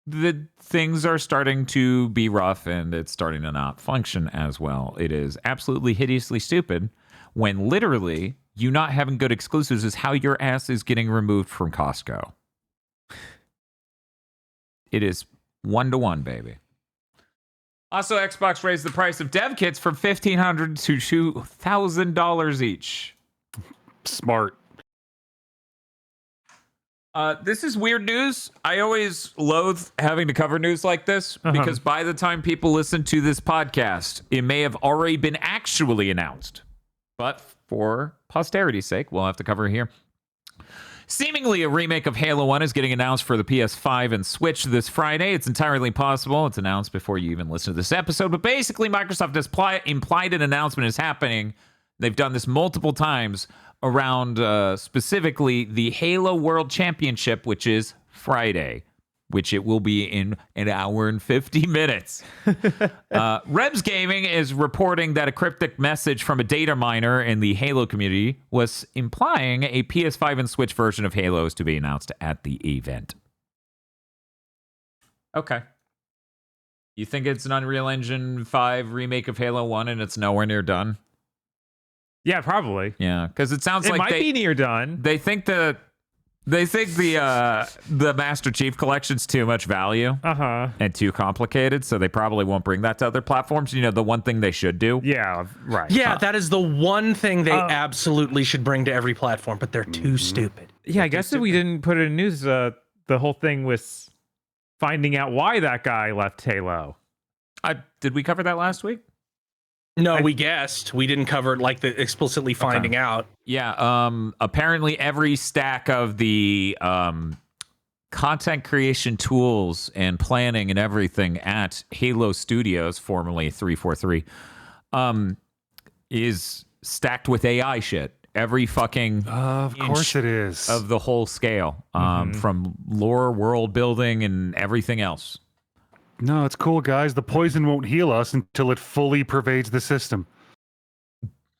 [SPEAKER 5] the things are starting to be rough and it's starting to not function as well. It is absolutely hideously stupid when literally you not having good exclusives is how your ass is getting removed from Costco. It is 1-to-1, baby. Also, Xbox raised the price of dev kits from $1,500 to $2,000 each.
[SPEAKER 4] Smart.
[SPEAKER 5] This is weird news. I always loathe having to cover news like this because by the time people listen to this podcast, it may have already been actually announced. But for posterity's sake, we'll have to cover it here. Seemingly a remake of Halo 1 is getting announced for the PS5 and Switch this Friday. It's entirely possible. It's announced before you even listen to this episode. But basically, Microsoft has implied an announcement is happening. They've done this multiple times around specifically the Halo World Championship, which is Friday, which it will be in an hour and 50 minutes. Rebs Gaming is reporting that a cryptic message from a data miner in the Halo community was implying a PS5 and Switch version of Halo is to be announced at the event. Okay. You think it's an Unreal Engine 5 remake of Halo 1 and it's nowhere near done?
[SPEAKER 2] Yeah, probably.
[SPEAKER 5] Yeah, because it sounds
[SPEAKER 2] It
[SPEAKER 5] like
[SPEAKER 2] might be near done.
[SPEAKER 5] They think the Master Chief Collection's too much value and too complicated, so they probably won't bring that to other platforms. You know, the one thing they should do.
[SPEAKER 2] Yeah, right.
[SPEAKER 3] Yeah, that is the one thing they absolutely should bring to every platform, but they're too stupid.
[SPEAKER 2] Yeah, I guess if we didn't put it in news, the whole thing was finding out why that guy left Halo.
[SPEAKER 5] Did we cover that last week?
[SPEAKER 3] No, we guessed. We didn't cover like the explicitly finding out.
[SPEAKER 5] Yeah. Apparently, every stack of the content creation tools and planning and everything at Halo Studios, formerly 343, is stacked with AI shit. Every fucking
[SPEAKER 4] Of course it is.
[SPEAKER 5] of the whole scale, from lore, world building, and everything else.
[SPEAKER 4] No, it's cool, guys. The poison won't heal us until it fully pervades the system.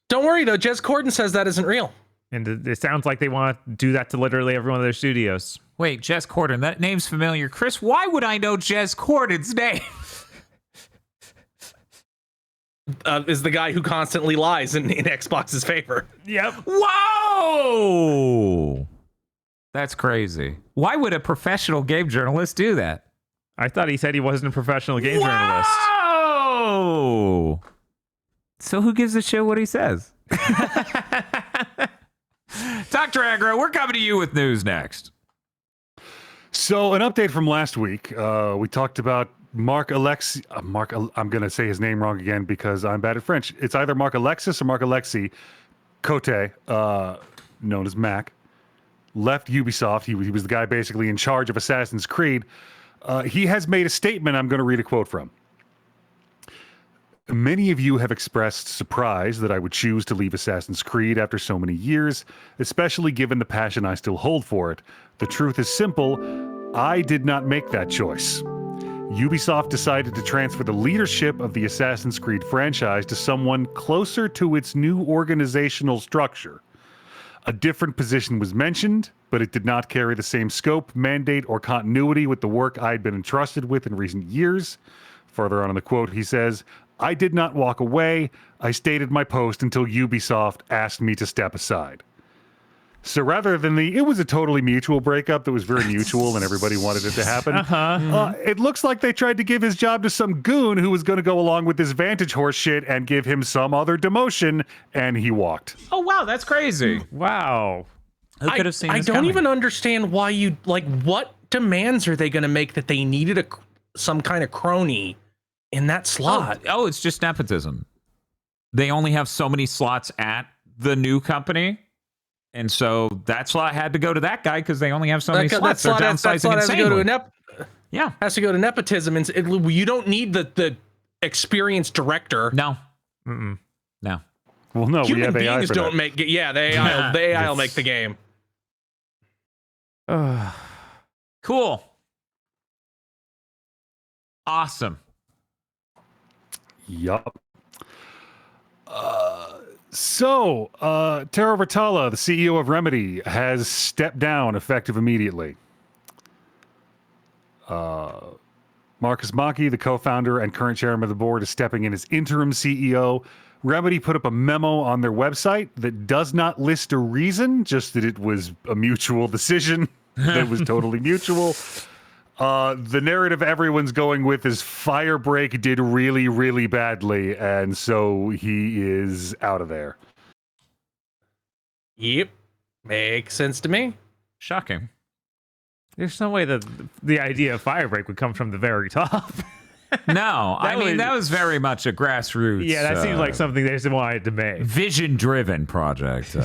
[SPEAKER 3] Don't worry, though. Jez Corden says that isn't real.
[SPEAKER 2] And it sounds like they want to do that to literally every one of their studios.
[SPEAKER 5] Wait, Jez Corden, that name's familiar. Chris, why would I know Jez Corden's name?
[SPEAKER 3] Is the guy who constantly lies in Xbox's favor.
[SPEAKER 2] Yep.
[SPEAKER 5] Whoa! That's crazy. Why would a professional game journalist do that?
[SPEAKER 2] I thought he said he wasn't a professional game journalist.
[SPEAKER 5] Whoa! So who gives a shit what he says? Dr. Aggro, we're coming to you with news next.
[SPEAKER 4] So, an update from last week. We talked about I'm going to say his name wrong again because I'm bad at French. It's either Mark Alexis or Mark Alexi Cote, known as Mac, left Ubisoft. He was the guy basically in charge of Assassin's Creed. He has made a statement I'm going to read a quote from. Many of you have expressed surprise that I would choose to leave Assassin's Creed after so many years, especially given the passion I still hold for it. The truth is simple. I did not make that choice. Ubisoft decided to transfer the leadership of the Assassin's Creed franchise to someone closer to its new organizational structure. A different position was mentioned, but it did not carry the same scope, mandate, or continuity with the work I'd been entrusted with in recent years. Further on in the quote, he says, I did not walk away. I stayed at my post until Ubisoft asked me to step aside. So rather than it was a totally mutual breakup that was very mutual and everybody wanted it to happen. It looks like they tried to give his job to some goon who was going to go along with this Vantage horse shit and give him some other demotion, and he walked.
[SPEAKER 5] Oh, wow, that's crazy.
[SPEAKER 2] Wow.
[SPEAKER 5] Who could have seen
[SPEAKER 3] I
[SPEAKER 5] this
[SPEAKER 3] don't
[SPEAKER 5] coming?
[SPEAKER 3] even understand why you, like, what demands are they going to make that they needed some kind of crony in that slot?
[SPEAKER 5] Oh, it's just nepotism. They only have so many slots at the new company. And so that slot had to go to that guy because they only have so many slots. They're downsizing insanely. Yeah.
[SPEAKER 3] Has to go to nepotism. And you don't need the experienced director.
[SPEAKER 5] No.
[SPEAKER 2] Mm-mm.
[SPEAKER 5] No.
[SPEAKER 4] Well, no,
[SPEAKER 3] Human
[SPEAKER 4] we have AI
[SPEAKER 3] beings
[SPEAKER 4] for
[SPEAKER 3] don't
[SPEAKER 4] that.
[SPEAKER 3] make it. Yeah, the AI will make the game.
[SPEAKER 5] Cool. Awesome.
[SPEAKER 4] Yup. So, Tara Vitala, the CEO of Remedy, has stepped down effective immediately. Marcus Maki, the co-founder and current chairman of the board, is stepping in as interim CEO. Remedy put up a memo on their website that does not list a reason, just that it was a mutual decision that was totally mutual. The narrative everyone's going with is Firebreak did really, really badly, and so he is out of there.
[SPEAKER 3] Yep. Makes sense to me.
[SPEAKER 5] Shocking.
[SPEAKER 2] There's no way that the idea of Firebreak would come from the very top.
[SPEAKER 5] No, that was very much a grassroots.
[SPEAKER 2] Yeah, that seems like something they just wanted to make.
[SPEAKER 5] Vision-driven project.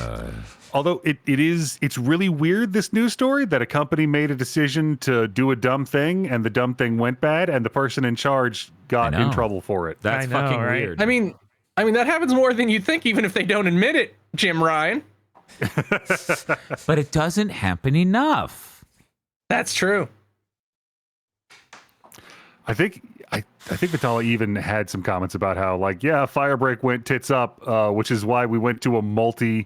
[SPEAKER 4] Although it's really weird, this news story, that a company made a decision to do a dumb thing and the dumb thing went bad and the person in charge got in trouble for it.
[SPEAKER 5] That's
[SPEAKER 2] I know,
[SPEAKER 5] fucking
[SPEAKER 2] right?
[SPEAKER 5] weird.
[SPEAKER 3] I mean that happens more than you think, even if they don't admit it, Jim Ryan.
[SPEAKER 5] But it doesn't happen enough.
[SPEAKER 3] That's true.
[SPEAKER 4] I think Vitala even had some comments about how, like, yeah, Firebreak went tits up, which is why we went to a multi-project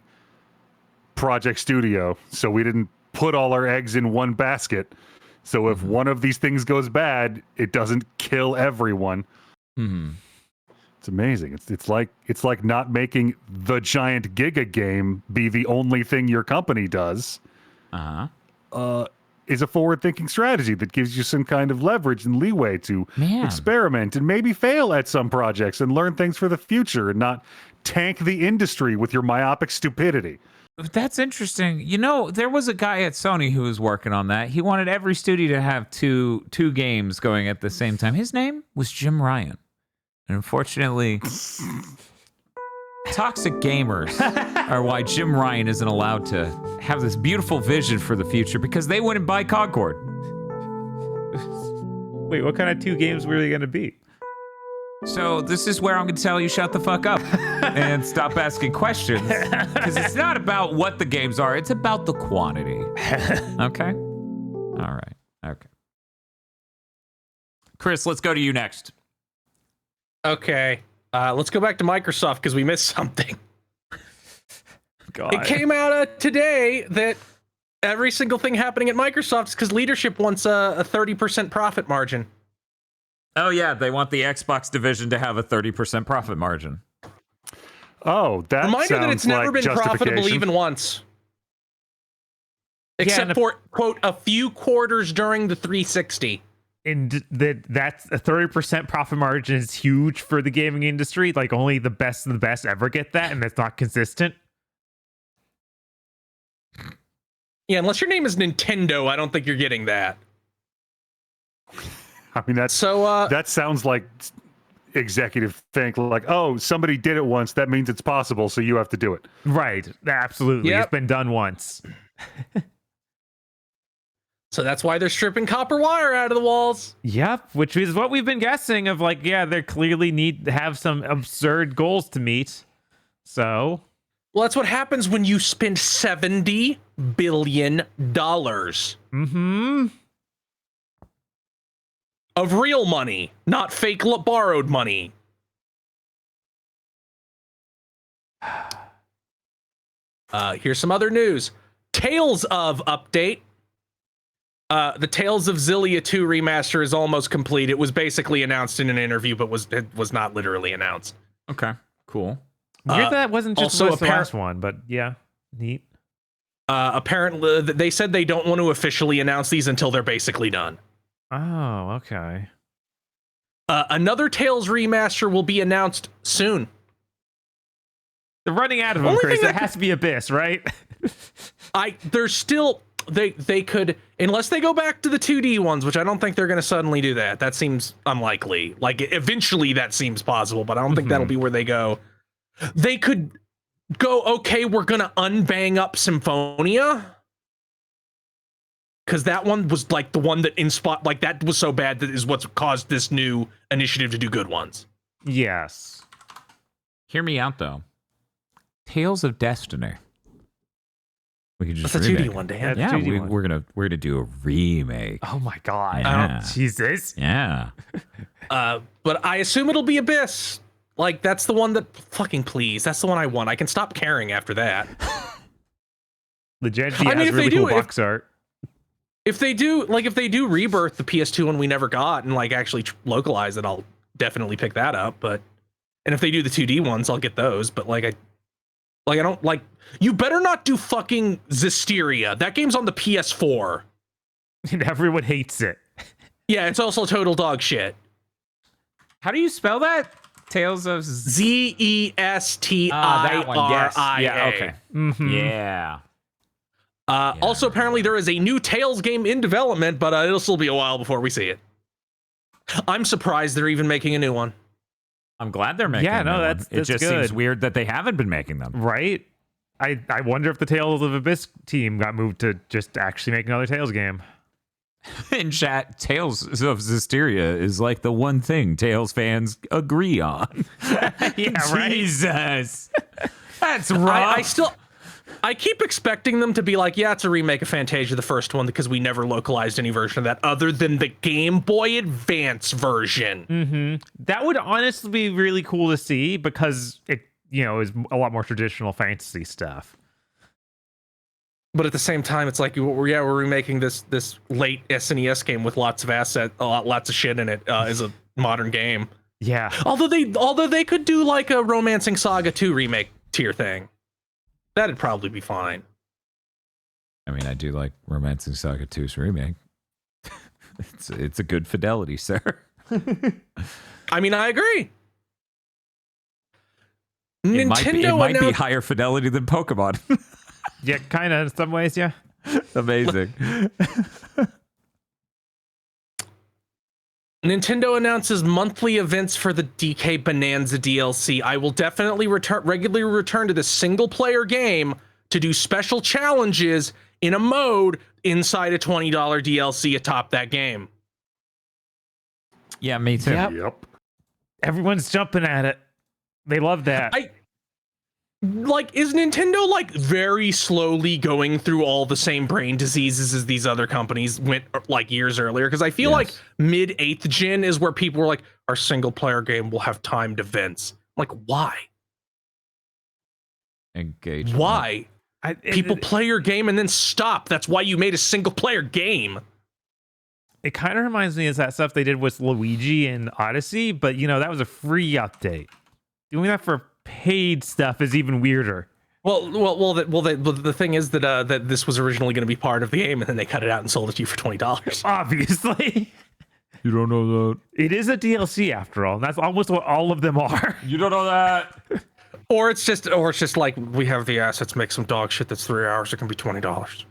[SPEAKER 4] studio, so we didn't put all our eggs in one basket. So if one of these things goes bad, it doesn't kill everyone.
[SPEAKER 5] Mm-hmm.
[SPEAKER 4] It's amazing. It's like not making the giant Giga game be the only thing your company does. Is a forward-thinking strategy that gives you some kind of leverage and leeway to experiment and maybe fail at some projects and learn things for the future and not tank the industry with your myopic stupidity.
[SPEAKER 5] That's interesting. You know, there was a guy at Sony who was working on that. He wanted every studio to have two games going at the same time. His name was Jim Ryan. And unfortunately, toxic gamers are why Jim Ryan isn't allowed to have this beautiful vision for the future because they wouldn't buy Concord.
[SPEAKER 2] Wait, what kind of two games were they going to be?
[SPEAKER 5] So this is where I'm going to tell you shut the fuck up and stop asking questions because it's not about what the games are. It's about the quantity. Okay? All right. Okay. Chris, let's go to you next.
[SPEAKER 3] Okay. Let's go back to Microsoft because we missed something.
[SPEAKER 2] God.
[SPEAKER 3] It came out today that every single thing happening at Microsoft is because leadership wants a 30% profit margin.
[SPEAKER 5] Oh, yeah. They want the Xbox division to have a 30% profit margin.
[SPEAKER 4] Oh, that
[SPEAKER 3] Reminder
[SPEAKER 4] sounds
[SPEAKER 3] that it's never
[SPEAKER 4] like
[SPEAKER 3] been profitable
[SPEAKER 4] justification.
[SPEAKER 3] even once. Except for, quote, a few quarters during the 360.
[SPEAKER 2] And that's a 30% profit margin is huge for the gaming industry. Like only the best of the best ever get that, and that's not consistent.
[SPEAKER 3] Yeah, unless your name is Nintendo, I don't think you're getting that.
[SPEAKER 4] I mean, that sounds like executive think, like, oh, somebody did it once, that means it's possible, so you have to do it.
[SPEAKER 2] Right. Absolutely.
[SPEAKER 3] Yep.
[SPEAKER 2] It's been done once.
[SPEAKER 3] So that's why they're stripping copper wire out of the walls.
[SPEAKER 2] Yep, which is what we've been guessing of, like, yeah, they clearly need to have some absurd goals to meet. So,
[SPEAKER 3] well, that's what happens when you spend $70 billion.
[SPEAKER 2] Mm-hmm.
[SPEAKER 3] Of real money, not fake borrowed money. Here's some other news. Tales of update. The Tales of Xillia 2 remaster is almost complete. It was basically announced in an interview, but it was not literally announced.
[SPEAKER 5] Okay, cool.
[SPEAKER 2] Weird that wasn't just
[SPEAKER 3] also
[SPEAKER 2] the last one, but yeah, neat.
[SPEAKER 3] Apparently, they said they don't want to officially announce these until they're basically done.
[SPEAKER 2] Oh, okay.
[SPEAKER 3] Another Tales remaster will be announced soon.
[SPEAKER 2] They're running out of them,
[SPEAKER 3] Only
[SPEAKER 2] Chris.
[SPEAKER 3] thing
[SPEAKER 2] It has to be Abyss, right?
[SPEAKER 3] There's still they could, unless they go back to the 2D ones, which I don't think they're going to suddenly do that. That seems unlikely. Like eventually that seems possible, but I don't think that'll be where they go. They could go, okay, we're going to unbang up Symphonia. Because that one was like the one that like that was so bad that is what's caused this new initiative to do good ones.
[SPEAKER 2] Yes.
[SPEAKER 5] Hear me out though. Tales of Destiny. We could just
[SPEAKER 3] That's a 2D
[SPEAKER 5] remake
[SPEAKER 3] one,
[SPEAKER 5] it.
[SPEAKER 3] Dan.
[SPEAKER 2] Yeah,
[SPEAKER 5] Yeah,
[SPEAKER 2] 2D one.
[SPEAKER 5] we're gonna do a remake.
[SPEAKER 2] Oh my god.
[SPEAKER 5] Yeah.
[SPEAKER 2] Jesus.
[SPEAKER 5] Yeah.
[SPEAKER 3] But I assume it'll be Abyss. Like that's the one that fucking please. That's the one I want. I can stop caring after that.
[SPEAKER 2] The Genji
[SPEAKER 3] I mean,
[SPEAKER 2] has
[SPEAKER 3] if
[SPEAKER 2] really
[SPEAKER 3] they do
[SPEAKER 2] cool
[SPEAKER 3] it-
[SPEAKER 2] box art.
[SPEAKER 3] If they do Rebirth, the PS2 one we never got, and like actually localize it, I'll definitely pick that up. But and if they do the 2D ones, I'll get those. But I don't like. You better not do fucking Zisteria. That game's on the PS4.
[SPEAKER 2] And everyone hates it.
[SPEAKER 3] Yeah, it's also total dog shit.
[SPEAKER 5] How do you spell that? Tales of
[SPEAKER 3] Zestria.
[SPEAKER 5] that one. Yes. Yeah. Okay.
[SPEAKER 2] Mhm.
[SPEAKER 5] Yeah.
[SPEAKER 3] Also, apparently, there is a new Tales game in development, but it'll still be a while before we see it. I'm surprised they're even making a new one.
[SPEAKER 5] I'm glad they're making.
[SPEAKER 2] Yeah,
[SPEAKER 5] a
[SPEAKER 2] no,
[SPEAKER 5] new one.
[SPEAKER 2] that's
[SPEAKER 5] It just
[SPEAKER 2] good.
[SPEAKER 5] seems weird that they haven't been making them.
[SPEAKER 2] Right? I wonder if the Tales of Abyss team got moved to just actually make another Tales game.
[SPEAKER 5] In chat, Tales of Zisteria is like the one thing Tales fans agree on.
[SPEAKER 2] Yeah, right.
[SPEAKER 5] Jesus. That's rough.
[SPEAKER 3] I keep expecting them to be like, yeah, it's a remake of Fantasia, the first one, because we never localized any version of that other than the Game Boy Advance version.
[SPEAKER 2] That would honestly be really cool to see because it, is a lot more traditional fantasy stuff.
[SPEAKER 3] But at the same time, it's like, we're remaking this late SNES game with lots of lots of shit in it as a modern game.
[SPEAKER 2] Yeah.
[SPEAKER 3] Although they could do like a Romancing Saga 2 remake tier thing. That'd probably be fine.
[SPEAKER 5] I mean, I do like Romancing Saga 2's remake. It's a good fidelity, sir.
[SPEAKER 3] I mean, I agree.
[SPEAKER 5] It might be
[SPEAKER 3] announced-
[SPEAKER 5] higher fidelity than Pokemon.
[SPEAKER 2] Yeah, kind of in some ways, yeah.
[SPEAKER 5] Amazing.
[SPEAKER 3] Nintendo announces monthly events for the DK Bonanza DLC. I will definitely regularly return to this single player game to do special challenges in a mode inside a $20 DLC atop that game.
[SPEAKER 5] Yeah, me too.
[SPEAKER 4] Yep.
[SPEAKER 2] Everyone's jumping at it. They love that.
[SPEAKER 3] Is Nintendo like very slowly going through all the same brain diseases as these other companies went like years earlier? Because I feel like mid 8th gen is where people were like, our single player game will have timed events. Like, why?
[SPEAKER 5] Engagement.
[SPEAKER 3] Why? People play your game and then stop. That's why you made a single player game.
[SPEAKER 2] It kind of reminds me of that stuff they did with Luigi and Odyssey, but that was a free update. Doing that for paid stuff is even weirder.
[SPEAKER 3] The thing is that that this was originally going to be part of the game, and then they cut it out and sold it to you for $20.
[SPEAKER 2] Obviously.
[SPEAKER 5] You don't know that.
[SPEAKER 2] It is a DLC after all, and that's almost what all of them are.
[SPEAKER 5] You don't know that.
[SPEAKER 3] Or it's just like, we have the assets, make some dog shit that's 3 hours, it can be $20.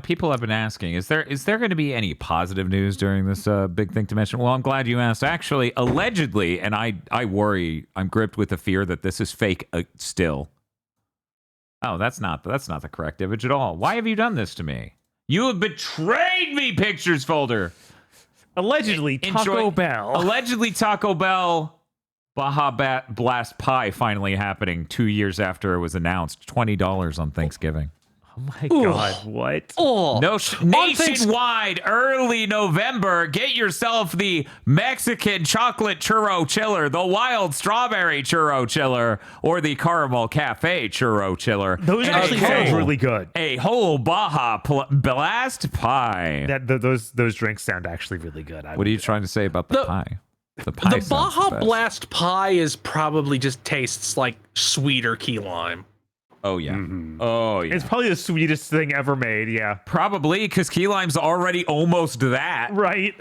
[SPEAKER 5] People have been asking, is there going to be any positive news during this big thing to mention? Well, I'm glad you asked. Actually, allegedly, and I worry, I'm gripped with the fear that this is fake still. Oh, that's not the correct image at all. Why have you done this to me? You have betrayed me, pictures folder.
[SPEAKER 2] Allegedly, Taco Bell.
[SPEAKER 5] Allegedly, Taco Bell Baja Blast Pie finally happening 2 years after it was announced. $20 on Thanksgiving.
[SPEAKER 2] Oh my god, what?
[SPEAKER 3] Oh,
[SPEAKER 5] No, nationwide, early November, get yourself the Mexican chocolate churro chiller, the wild strawberry churro chiller, or the caramel cafe churro chiller.
[SPEAKER 2] Those
[SPEAKER 5] And
[SPEAKER 2] actually sound really good.
[SPEAKER 5] a whole Baja Blast pie.
[SPEAKER 2] Those drinks sound actually really good.
[SPEAKER 5] What are you trying to say about the pie? The pie
[SPEAKER 3] the
[SPEAKER 5] sounds
[SPEAKER 3] Baja
[SPEAKER 5] best.
[SPEAKER 3] Blast pie is probably just tastes like sweeter key lime.
[SPEAKER 5] Oh, yeah.
[SPEAKER 4] Mhm.
[SPEAKER 5] Oh, yeah.
[SPEAKER 2] It's probably the sweetest thing ever made, yeah.
[SPEAKER 5] Probably, because key lime's already almost that.
[SPEAKER 2] Right.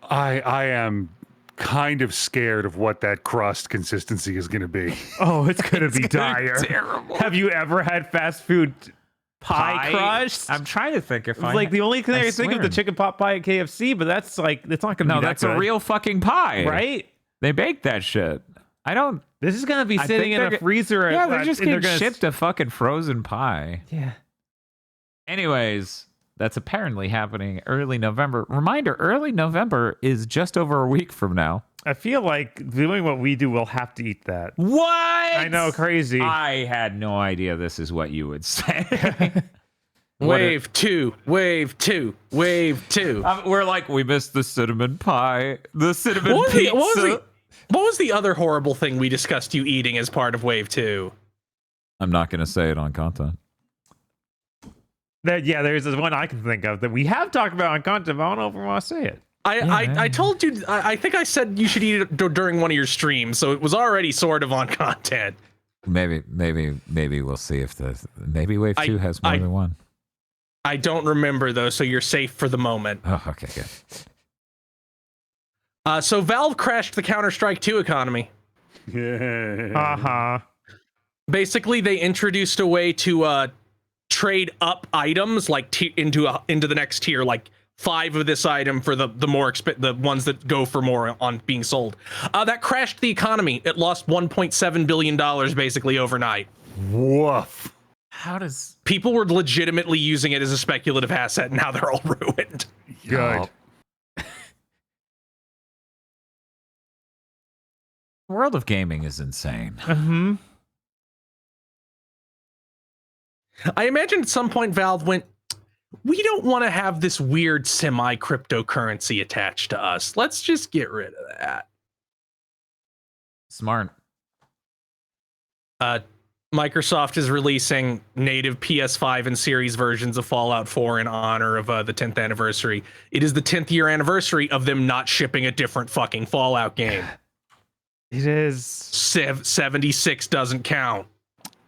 [SPEAKER 4] I am kind of scared of what that crust consistency is going to be.
[SPEAKER 2] Oh, it's gonna be dire.
[SPEAKER 5] Terrible.
[SPEAKER 2] Have you ever had fast food pie crust.
[SPEAKER 5] I'm trying to think if
[SPEAKER 2] It's like the only thing I think of the chicken pot pie at KFC, but that's like it's not gonna
[SPEAKER 5] No,
[SPEAKER 2] be
[SPEAKER 5] that's
[SPEAKER 2] that
[SPEAKER 5] a
[SPEAKER 2] good,
[SPEAKER 5] real fucking pie.
[SPEAKER 2] right?
[SPEAKER 5] They bake that shit. I don't.
[SPEAKER 2] This is gonna be
[SPEAKER 5] I
[SPEAKER 2] sitting
[SPEAKER 5] think
[SPEAKER 2] in a
[SPEAKER 5] they're
[SPEAKER 2] freezer.
[SPEAKER 5] Yeah, they're
[SPEAKER 2] at,
[SPEAKER 5] just
[SPEAKER 2] and
[SPEAKER 5] getting
[SPEAKER 2] gonna
[SPEAKER 5] shipped a fucking frozen pie.
[SPEAKER 2] Yeah.
[SPEAKER 5] Anyways, that's apparently happening early November. Reminder, early November is just over a week from now.
[SPEAKER 2] I feel like doing what we do, we'll have to eat that.
[SPEAKER 5] What?
[SPEAKER 2] I know, crazy.
[SPEAKER 5] I had no idea this is what you would say.
[SPEAKER 3] Wave 2, wave 2, wave 2.
[SPEAKER 5] We're like, we missed the cinnamon pie, the cinnamon
[SPEAKER 3] What was
[SPEAKER 5] pizza.
[SPEAKER 3] what was the other horrible thing we discussed you eating as part of wave 2?
[SPEAKER 5] I'm not going to say it on content.
[SPEAKER 2] There's this one I can think of that we have talked about on content, but I don't know if we want to say it.
[SPEAKER 3] I told you, I think I said you should eat it during one of your streams, so it was already sort of on content.
[SPEAKER 5] Maybe we'll see if maybe Wave 2 has more than one.
[SPEAKER 3] I don't remember, though, so you're safe for the moment.
[SPEAKER 5] Oh, okay, good.
[SPEAKER 3] So Valve crashed the Counter-Strike 2 economy.
[SPEAKER 2] Uh-huh.
[SPEAKER 3] Basically, they introduced a way to trade up items like into the next tier, like 5 of this item for the the ones that go for more on being sold. That crashed the economy. It lost $1.7 billion basically overnight.
[SPEAKER 4] Woof.
[SPEAKER 5] How does
[SPEAKER 3] People were legitimately using it as a speculative asset, and now they're all ruined.
[SPEAKER 4] Good.
[SPEAKER 5] World of Gaming is insane.
[SPEAKER 2] Mm-hmm.
[SPEAKER 3] I imagine at some point Valve went, we don't want to have this weird semi-cryptocurrency attached to us. Let's just get rid of that.
[SPEAKER 5] Smart.
[SPEAKER 3] Microsoft is releasing native PS5 and series versions of Fallout 4 in honor of the 10th anniversary. It is the 10th year anniversary of them not shipping a different fucking Fallout game.
[SPEAKER 2] It is.
[SPEAKER 3] 76 doesn't count.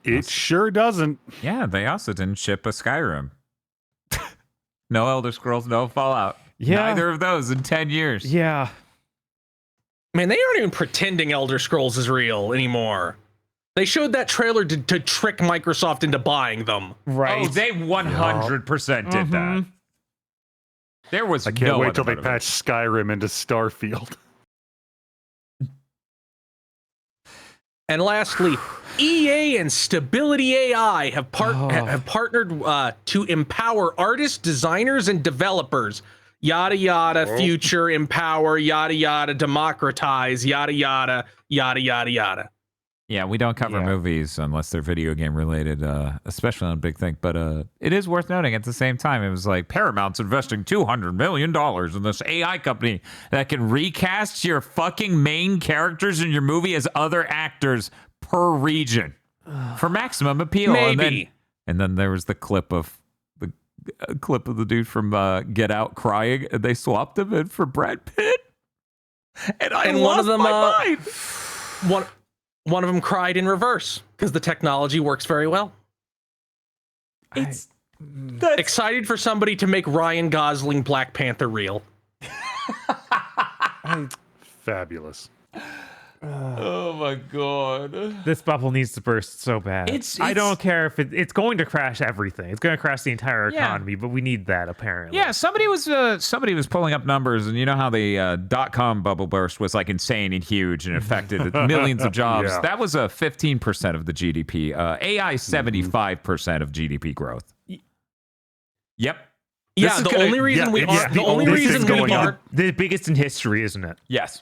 [SPEAKER 4] It sure doesn't.
[SPEAKER 5] Yeah, they also didn't ship a Skyrim. No Elder Scrolls, no Fallout.
[SPEAKER 2] Yeah.
[SPEAKER 5] Neither of those in 10 years.
[SPEAKER 2] Yeah.
[SPEAKER 3] Man, they aren't even pretending Elder Scrolls is real anymore. They showed that trailer to trick Microsoft into buying them.
[SPEAKER 2] Right.
[SPEAKER 5] Oh, they 100% did that. There was
[SPEAKER 4] I can't
[SPEAKER 5] no
[SPEAKER 4] wait
[SPEAKER 5] other
[SPEAKER 4] till they
[SPEAKER 5] motivation.
[SPEAKER 4] patch Skyrim into Starfield.
[SPEAKER 3] And lastly, EA and Stability AI have partnered to empower artists, designers, and developers. Yada yada, future, empower, yada yada, democratize, yada yada, yada yada yada.
[SPEAKER 5] Yeah, we don't cover movies unless they're video game related, especially on Big Think. But it is worth noting at the same time, it was like Paramount's investing $200 million in this AI company that can recast your fucking main characters in your movie as other actors per region for maximum appeal.
[SPEAKER 3] Maybe.
[SPEAKER 5] And then there was the clip of the dude from Get Out crying, and they swapped him in for Brad Pitt. And I lost
[SPEAKER 3] one of them,
[SPEAKER 5] my mind.
[SPEAKER 3] One of them cried in reverse because the technology works very well.
[SPEAKER 5] It's
[SPEAKER 3] Excited for somebody to make Ryan Gosling Black Panther real.
[SPEAKER 4] Fabulous.
[SPEAKER 5] oh my god.
[SPEAKER 2] This bubble needs to burst so bad. I don't care if it's going to crash everything. It's going to crash the entire economy, but we need that apparently.
[SPEAKER 5] Yeah, somebody was pulling up numbers, and you know how the .com bubble burst was like insane and huge and affected millions of jobs.
[SPEAKER 4] Yeah.
[SPEAKER 5] That was a 15% of the GDP. AI 75% of GDP growth. Yep.
[SPEAKER 3] Yeah, the only reason we aren't
[SPEAKER 2] the biggest in history, isn't it?
[SPEAKER 5] Yes.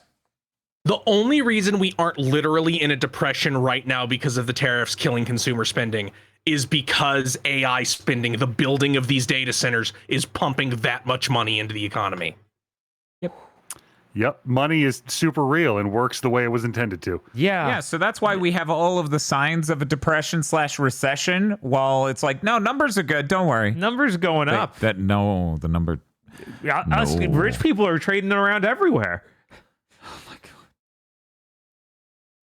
[SPEAKER 3] the only reason we aren't literally in a depression right now because of the tariffs killing consumer spending is because AI spending, the building of these data centers, is pumping that much money into the economy.
[SPEAKER 4] Yep, money is super real and works the way it was intended to.
[SPEAKER 5] Yeah, so that's why we have all of the signs of a depression/recession. While it's like, no, numbers are good. Don't worry.
[SPEAKER 2] Numbers going up.
[SPEAKER 5] The number.
[SPEAKER 2] Us rich people are trading it around everywhere.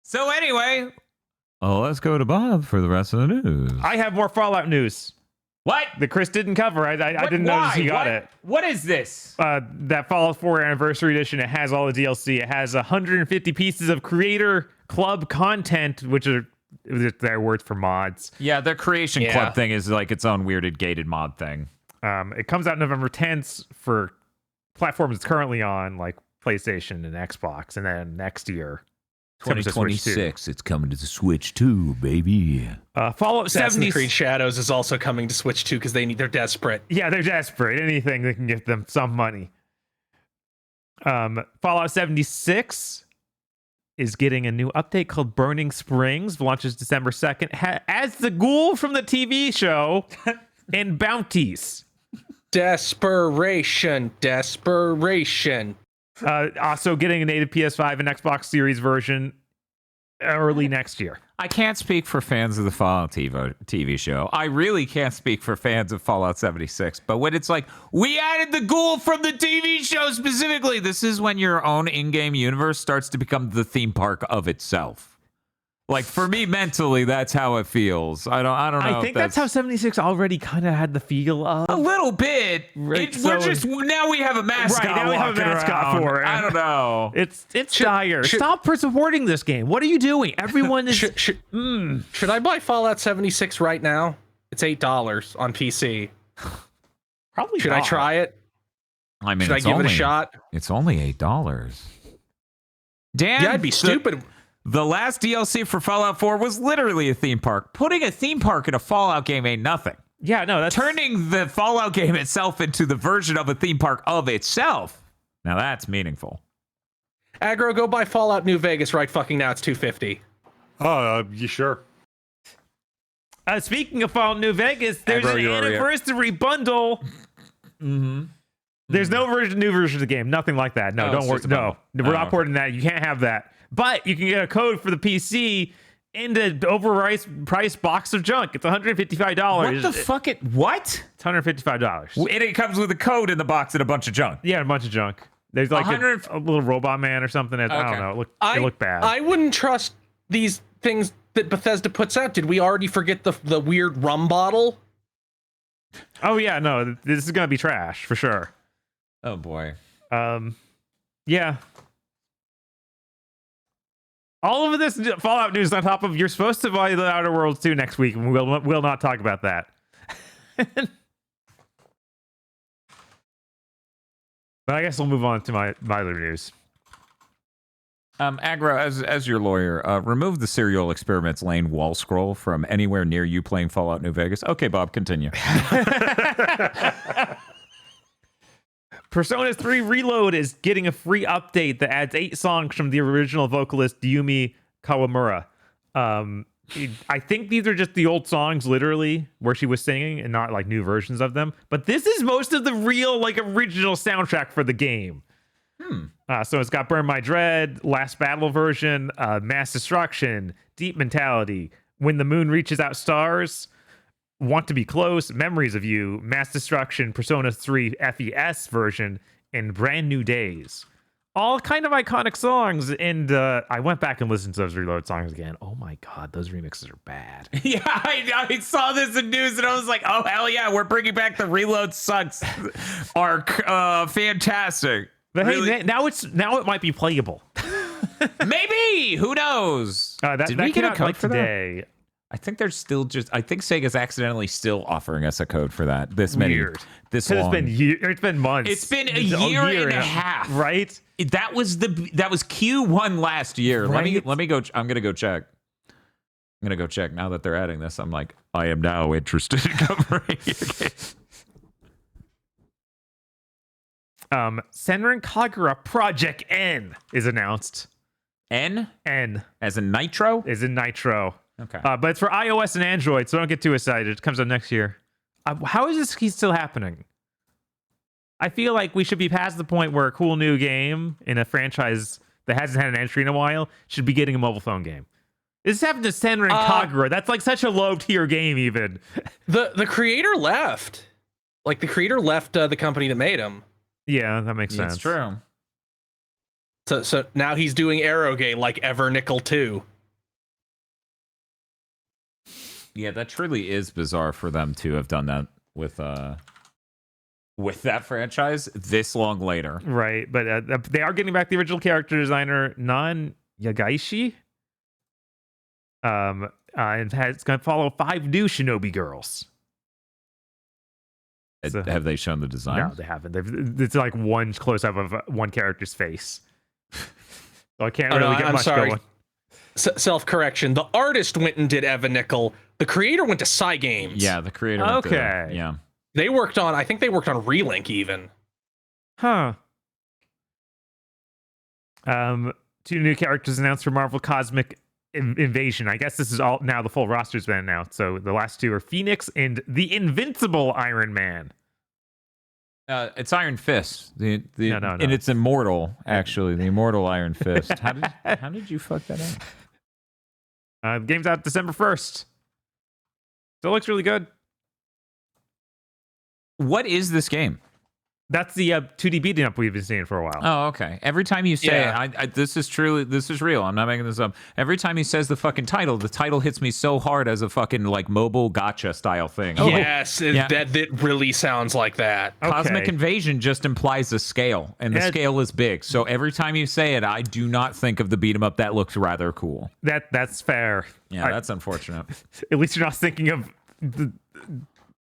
[SPEAKER 5] So anyway, let's go to Bob for the rest of the news.
[SPEAKER 2] I have more Fallout news
[SPEAKER 5] What?
[SPEAKER 2] that Chris didn't cover. I didn't notice he got it.
[SPEAKER 5] What is this?
[SPEAKER 2] That Fallout 4 Anniversary Edition, it has all the DLC. It has 150 pieces of Creator Club content, which are their words for mods.
[SPEAKER 5] Yeah, the Creation
[SPEAKER 3] Yeah.
[SPEAKER 5] Club thing is like its own weirded gated mod thing.
[SPEAKER 2] It comes out November 10th for platforms it's currently on, like PlayStation and Xbox, and then next year, it's coming to Switch too.
[SPEAKER 5] 2026, it's coming to the Switch too, baby.
[SPEAKER 2] Fallout
[SPEAKER 3] Assassin's
[SPEAKER 2] 70.
[SPEAKER 3] Creed Shadows is also coming to Switch too because they're desperate.
[SPEAKER 2] Yeah, they're desperate. Anything that can get them some money. Fallout 76 is getting a new update called Burning Springs. Launches December 2nd. As the ghoul from the TV show and bounties.
[SPEAKER 3] Desperation.
[SPEAKER 2] Also getting a native PS5 and Xbox Series version early next year.
[SPEAKER 5] I can't speak for fans of the Fallout TV show. I really can't speak for fans of Fallout 76. But when it's like, we added the ghoul from the TV show specifically, this is when your own in-game universe starts to become the theme park of itself. Like, for me, mentally, that's how it feels. I don't know.
[SPEAKER 2] I think that's how 76 already kind of had the feel of.
[SPEAKER 5] a little bit.
[SPEAKER 2] Right,
[SPEAKER 5] Now we have a mascot.
[SPEAKER 2] Right, now we have a
[SPEAKER 5] walking
[SPEAKER 2] mascot
[SPEAKER 5] around.
[SPEAKER 2] for it.
[SPEAKER 5] I don't know.
[SPEAKER 2] It's dire. Stop supporting this game. What are you doing? Everyone is.
[SPEAKER 3] Should I buy Fallout 76 right now? It's $8 on PC.
[SPEAKER 2] Probably
[SPEAKER 3] Should I try it?
[SPEAKER 5] I mean,
[SPEAKER 3] Should I give it a shot?
[SPEAKER 5] It's only $8. Dan,
[SPEAKER 3] Yeah, I'd be stupid.
[SPEAKER 5] The last DLC for Fallout 4 was literally a theme park. Putting a theme park in a Fallout game ain't nothing.
[SPEAKER 2] Yeah, no, that's
[SPEAKER 5] Turning the Fallout game itself into the version of a theme park of itself. Now that's meaningful.
[SPEAKER 3] Aggro, go buy Fallout New Vegas right fucking now. It's $250.
[SPEAKER 4] You sure?
[SPEAKER 2] Speaking of Fallout New Vegas, there's
[SPEAKER 5] Aggro,
[SPEAKER 2] an
[SPEAKER 5] you already-
[SPEAKER 2] anniversary bundle.
[SPEAKER 5] Mm-hmm.
[SPEAKER 2] There's no new version of the game. Nothing like that. No,
[SPEAKER 5] Oh,
[SPEAKER 2] don't
[SPEAKER 5] it's
[SPEAKER 2] worry.
[SPEAKER 5] just a
[SPEAKER 2] No,
[SPEAKER 5] bundle.
[SPEAKER 2] we're
[SPEAKER 5] Oh,
[SPEAKER 2] not
[SPEAKER 5] okay.
[SPEAKER 2] porting that. You can't have that. But you can get a code for the PC into overpriced box of junk. It's $155.
[SPEAKER 5] What the fuck? What?
[SPEAKER 2] It's $155.
[SPEAKER 5] And it comes with a code in the box and a bunch of junk.
[SPEAKER 2] Yeah, a bunch of junk. There's like a little robot man or something. I don't
[SPEAKER 5] Okay.
[SPEAKER 2] know. It looked bad.
[SPEAKER 3] I wouldn't trust these things that Bethesda puts out. Did we already forget the weird rum bottle?
[SPEAKER 2] Oh yeah, no, this is gonna be trash for sure.
[SPEAKER 5] Oh boy.
[SPEAKER 2] Yeah. All of this Fallout news on top of you're supposed to buy the Outer Worlds 2 next week, and we'll not talk about that. But I guess we'll move on to my other news.
[SPEAKER 5] Aggro, as your lawyer, remove the Serial Experiments Lane wall scroll from anywhere near you playing Fallout New Vegas. Okay, Bob, continue.
[SPEAKER 2] Persona 3 Reload is getting a free update that adds 8 songs from the original vocalist Yumi Kawamura. I think these are just the old songs, literally, where she was singing, and not like new versions of them. But this is most of the real, like, original soundtrack for the game. So it's got Burn My Dread, Last Battle version, Mass Destruction, Deep Mentality, When the Moon Reaches Out Stars, Want to Be Close, Memories of You, Mass Destruction, Persona 3 FES version, and Brand New Days. All kind of iconic songs, and I went back and listened to those Reload songs again. Oh my god, those remixes are bad.
[SPEAKER 5] Yeah, I saw this in news and I was like, oh, hell yeah, we're bringing back the Reload Sucks arc. Fantastic.
[SPEAKER 2] But
[SPEAKER 5] Really?
[SPEAKER 2] hey, now it might be playable.
[SPEAKER 5] Maybe. Who knows?
[SPEAKER 2] Did
[SPEAKER 5] Did
[SPEAKER 2] that
[SPEAKER 5] we get a
[SPEAKER 2] came out,
[SPEAKER 5] code
[SPEAKER 2] like,
[SPEAKER 5] for that?
[SPEAKER 2] today?
[SPEAKER 5] I think they're still I think Sega's accidentally still offering us a code for that. This many.
[SPEAKER 2] Weird.
[SPEAKER 5] This
[SPEAKER 2] 'Cause
[SPEAKER 5] long.
[SPEAKER 2] it's been months.
[SPEAKER 5] It's been a year and a half.
[SPEAKER 2] right?
[SPEAKER 5] That was Q1 last year.
[SPEAKER 2] Right.
[SPEAKER 5] Let me go. I'm gonna go check. Now that they're adding this, I'm like, I am now interested in covering it.
[SPEAKER 2] Senran Kagura Project N is announced.
[SPEAKER 5] N
[SPEAKER 2] N
[SPEAKER 5] as in Nitro.
[SPEAKER 2] is in Nitro.
[SPEAKER 5] Okay.
[SPEAKER 2] But it's for iOS and Android, so don't get too excited. It comes out next year. How is this still happening? I feel like we should be past the point where a cool new game in a franchise that hasn't had an entry in a while should be getting a mobile phone game. This happened to Senran Kagura. That's like such a low tier game, even.
[SPEAKER 3] The creator left. Like the creator left the company that made him.
[SPEAKER 2] Yeah, that makes sense.
[SPEAKER 5] It's true.
[SPEAKER 3] So now he's doing Aerogate like Evernickel 2.
[SPEAKER 5] Yeah, that truly is bizarre for them to have done that with that franchise this long later.
[SPEAKER 2] Right, but they are getting back the original character designer Nan Yagaishi. and it's going to follow 5 new Shinobi girls. So-
[SPEAKER 5] Have they shown the design?
[SPEAKER 2] No, they haven't. It's like one close up of one character's face. So I can't really get
[SPEAKER 3] I'm
[SPEAKER 2] much
[SPEAKER 3] sorry.
[SPEAKER 2] going.
[SPEAKER 3] Self-correction. The artist went and did Eva Nickel. The creator went to Cygames.
[SPEAKER 5] Yeah, the creator. went to-
[SPEAKER 2] Okay.
[SPEAKER 5] yeah.
[SPEAKER 3] I think they worked on Relink even.
[SPEAKER 2] Huh. 2 new characters announced for Marvel Cosmic Invasion. I guess this is all now. The full roster's been announced. So the last 2 are Phoenix and the Invincible Iron Man.
[SPEAKER 5] It's Iron Fist. No. And it's immortal. Actually, the immortal Iron Fist. How did you fuck that up?
[SPEAKER 2] The game's out December 1st. Still looks really good.
[SPEAKER 5] What is this game?
[SPEAKER 2] That's the 2D beating up we've been seeing for a while.
[SPEAKER 5] Oh, okay. Every time you say it, this is real. I'm not making this up. Every time he says the title hits me so hard as a fucking like mobile gotcha style thing.
[SPEAKER 3] Yes, that really sounds like that.
[SPEAKER 2] Okay.
[SPEAKER 5] Cosmic Invasion just implies a scale, and the scale is big. So every time you say it, I do not think of the beat 'em up. That looks rather cool.
[SPEAKER 2] That's fair.
[SPEAKER 5] Yeah, that's unfortunate.
[SPEAKER 2] At least you're not thinking of the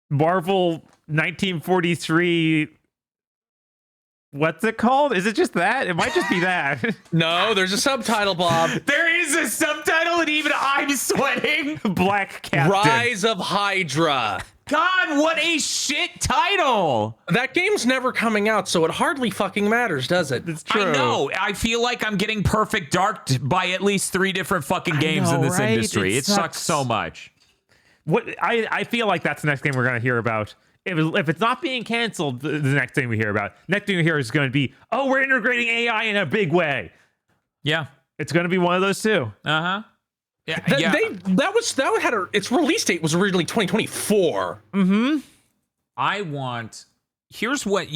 [SPEAKER 2] Marvel 1943. What's it called? Is it just that? It might just be that.
[SPEAKER 3] No, there's a subtitle, Bob.
[SPEAKER 5] There is a subtitle, and even I'm sweating.
[SPEAKER 2] Black Captain.
[SPEAKER 3] Rise of Hydra.
[SPEAKER 5] God, what a shit title!
[SPEAKER 3] That game's never coming out, so it hardly fucking matters, does it?
[SPEAKER 2] It's true.
[SPEAKER 5] I know. I feel like I'm getting perfect darked by at least 3 different fucking games in this
[SPEAKER 2] right?
[SPEAKER 5] industry. It sucks so much.
[SPEAKER 2] What I feel like that's the next game we're going to hear about. If it's not being canceled, the next thing we hear about, next thing we hear is going to be, oh, we're integrating AI in a big way.
[SPEAKER 5] Yeah.
[SPEAKER 2] It's going to be one of those 2.
[SPEAKER 5] Uh-huh. Yeah.
[SPEAKER 3] Its release date was originally 2024.
[SPEAKER 5] Here's what,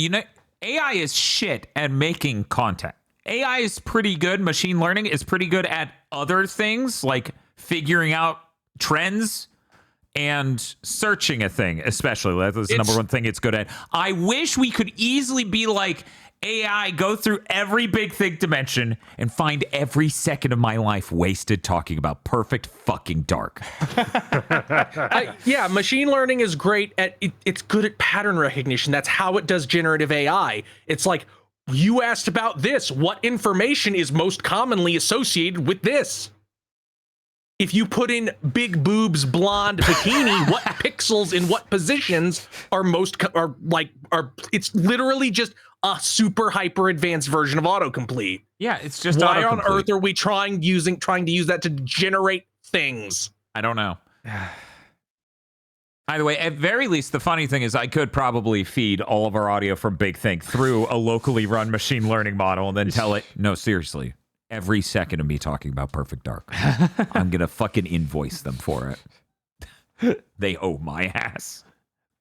[SPEAKER 5] AI is shit at making content. AI is pretty good. Machine learning is pretty good at other things, like figuring out trends and searching a thing, especially. That's the number one thing it's good at. I wish we could easily be like AI, go through every big thing dimension and find every second of my life wasted talking about perfect fucking dark.
[SPEAKER 3] Yeah, machine learning is great at it's good at pattern recognition. That's how it does generative AI. It's like, you asked about this. What information is most commonly associated with this? If you put in big boobs, blonde bikini, what pixels in what positions are it's literally just a super hyper advanced version of autocomplete.
[SPEAKER 5] Yeah, it's just
[SPEAKER 3] why
[SPEAKER 5] autocomplete.
[SPEAKER 3] on earth are we trying to use that to generate things?
[SPEAKER 5] I don't know. Either way, at very least, the funny thing is I could probably feed all of our audio from Big Think through a locally run machine learning model and then tell it, no, seriously, every second of me talking about Perfect Dark, I'm going to fucking invoice them for it. They owe my ass.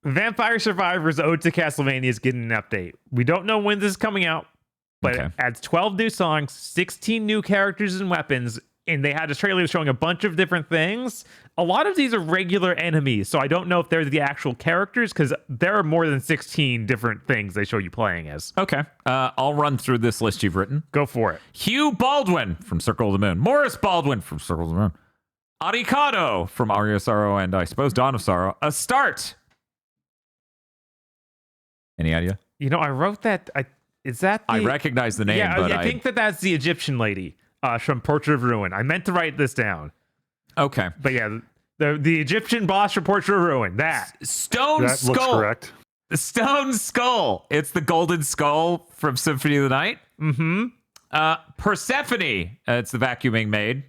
[SPEAKER 2] Vampire Survivors Ode to Castlevania is getting an update. We don't know when this is coming out, but it adds 12 new songs, 16 new characters and weapons, and they had a trailer showing a bunch of different things. A lot of these are regular enemies, so I don't know if they're the actual characters, because there are more than 16 different things they show you playing as.
[SPEAKER 5] Okay. I'll run through this list you've written.
[SPEAKER 2] Go for it.
[SPEAKER 5] Hugh Baldwin from Circle of the Moon. Morris Baldwin from Circle of the Moon. Arikado from Aria of Sorrow and I suppose Dawn of Sorrow. A Start. Any idea?
[SPEAKER 2] You know, I wrote that. Is that the...
[SPEAKER 5] I recognize the name,
[SPEAKER 2] yeah,
[SPEAKER 5] but
[SPEAKER 2] I think that's the Egyptian lady from Portrait of Ruin. I meant to write this down.
[SPEAKER 5] Okay.
[SPEAKER 2] But yeah, the Egyptian boss from Portrait of Ruin. That.
[SPEAKER 5] Stone
[SPEAKER 4] That
[SPEAKER 5] Skull.
[SPEAKER 4] looks correct.
[SPEAKER 5] The Stone Skull. It's the golden skull from Symphony of the Night.
[SPEAKER 2] Mm-hmm.
[SPEAKER 5] Persephone. It's the vacuuming maid.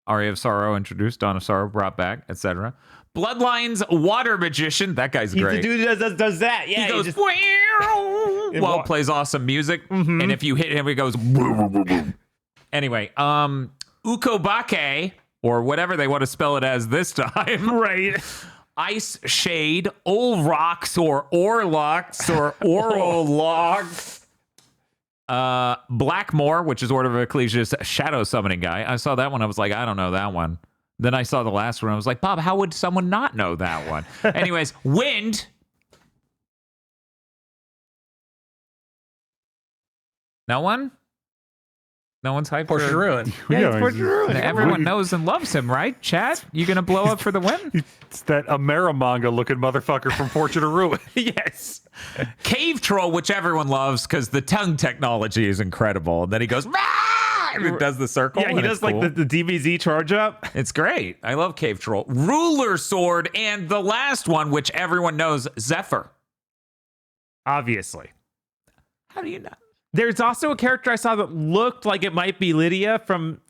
[SPEAKER 5] Aria of Sorrow introduced. Dawn of Sorrow brought back, etc. Bloodlines Water Magician. That guy's
[SPEAKER 2] He's
[SPEAKER 5] great.
[SPEAKER 2] the dude that does that. Yeah,
[SPEAKER 5] He goes,
[SPEAKER 2] just...
[SPEAKER 5] while plays awesome music.
[SPEAKER 2] Mhm.
[SPEAKER 5] And if you hit him, he goes, anyway, Ukobake, or whatever they want to spell it as this time.
[SPEAKER 2] right.
[SPEAKER 5] Ice Shade, Olrox, or Orlocks, or Orologs. Blackmore, which is Order of Ecclesia's shadow summoning guy. I saw that one. I was like, I don't know that one. Then I saw the last one. I was like, Bob, how would someone not know that one? Anyways, Wind. No one? No one's hyped
[SPEAKER 3] Portia
[SPEAKER 5] for
[SPEAKER 3] Ruin.
[SPEAKER 2] Yeah, it's Portia Ruin.
[SPEAKER 5] Everyone knows and loves him, right? Chat, you gonna blow up for the win?
[SPEAKER 4] It's that Amerimanga looking motherfucker from Fortune to Ruin.
[SPEAKER 2] Yes.
[SPEAKER 5] Cave Troll, which everyone loves because the tongue technology is incredible. And then he goes, "Rah!" and it does the circle.
[SPEAKER 2] Yeah, he
[SPEAKER 5] and
[SPEAKER 2] does
[SPEAKER 5] it's
[SPEAKER 2] like
[SPEAKER 5] cool.
[SPEAKER 2] the DBZ charge up.
[SPEAKER 5] It's great. I love Cave Troll. Ruler Sword, and the last one, which everyone knows, Zephyr.
[SPEAKER 2] Obviously.
[SPEAKER 5] How do you know?
[SPEAKER 2] There's also a character I saw that looked like it might be Lydia from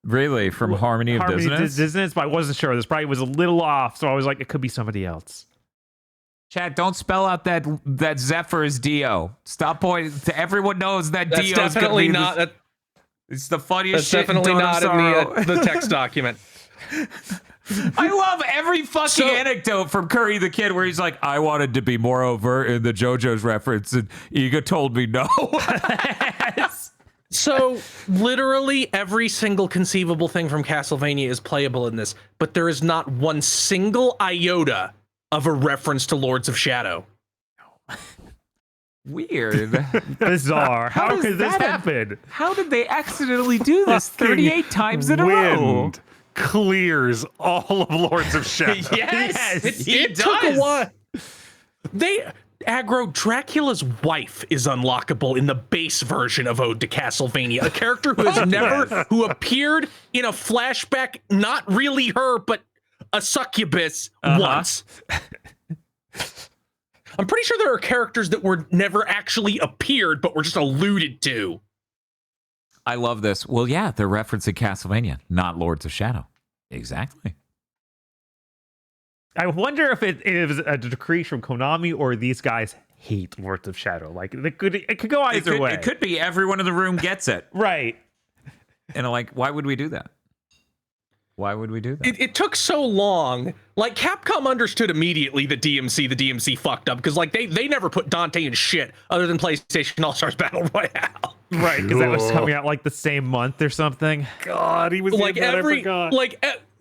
[SPEAKER 5] Really? From Harmony of Dissonance?
[SPEAKER 2] but I wasn't sure. This probably was a little off, so I was like, it could be somebody else.
[SPEAKER 5] Chat, don't spell out that Zephyr is Dio. Stop pointing. Everyone knows that
[SPEAKER 3] That's
[SPEAKER 5] Dio is
[SPEAKER 3] definitely
[SPEAKER 5] be
[SPEAKER 3] not.
[SPEAKER 5] it's the funniest
[SPEAKER 3] That's
[SPEAKER 5] shit.
[SPEAKER 3] definitely
[SPEAKER 5] in
[SPEAKER 3] not
[SPEAKER 5] Dawn of
[SPEAKER 3] in
[SPEAKER 5] Sorrow.
[SPEAKER 3] the text document.
[SPEAKER 5] I love every fucking anecdote from Curry the Kid where he's like, I wanted to be more overt in the JoJo's reference, and Iga told me no.
[SPEAKER 3] So literally every single conceivable thing from Castlevania is playable in this, but there is not one single iota of a reference to Lords of Shadow.
[SPEAKER 5] Weird.
[SPEAKER 2] Bizarre. How
[SPEAKER 5] does
[SPEAKER 2] could this
[SPEAKER 5] that
[SPEAKER 2] happen?
[SPEAKER 5] How did they accidentally do this 38 times in a row?
[SPEAKER 4] Wind clears all of Lords of Shadow.
[SPEAKER 5] Yes,
[SPEAKER 3] It took a while. Aggro, Dracula's wife is unlockable in the base version of Ode to Castlevania. A character who has who appeared in a flashback, not really her, but a succubus once. I'm pretty sure there are characters that were never actually appeared, but were just alluded to.
[SPEAKER 5] I love this. Well, yeah, they're referencing Castlevania, not Lords of Shadow. Exactly.
[SPEAKER 2] I wonder if it is a decree from Konami or these guys hate Lords of Shadow. Like it could go either way.
[SPEAKER 5] It could be everyone in the room gets it.
[SPEAKER 2] Right.
[SPEAKER 5] And like, why would we do that? Why would we do that?
[SPEAKER 3] It took so long. Like Capcom understood immediately the DMC fucked up because like they never put Dante in shit other than PlayStation All-Stars Battle Royale.
[SPEAKER 2] Right, because that was coming out like the same month or something.
[SPEAKER 4] God, he was
[SPEAKER 3] Like
[SPEAKER 4] in that, I forgot.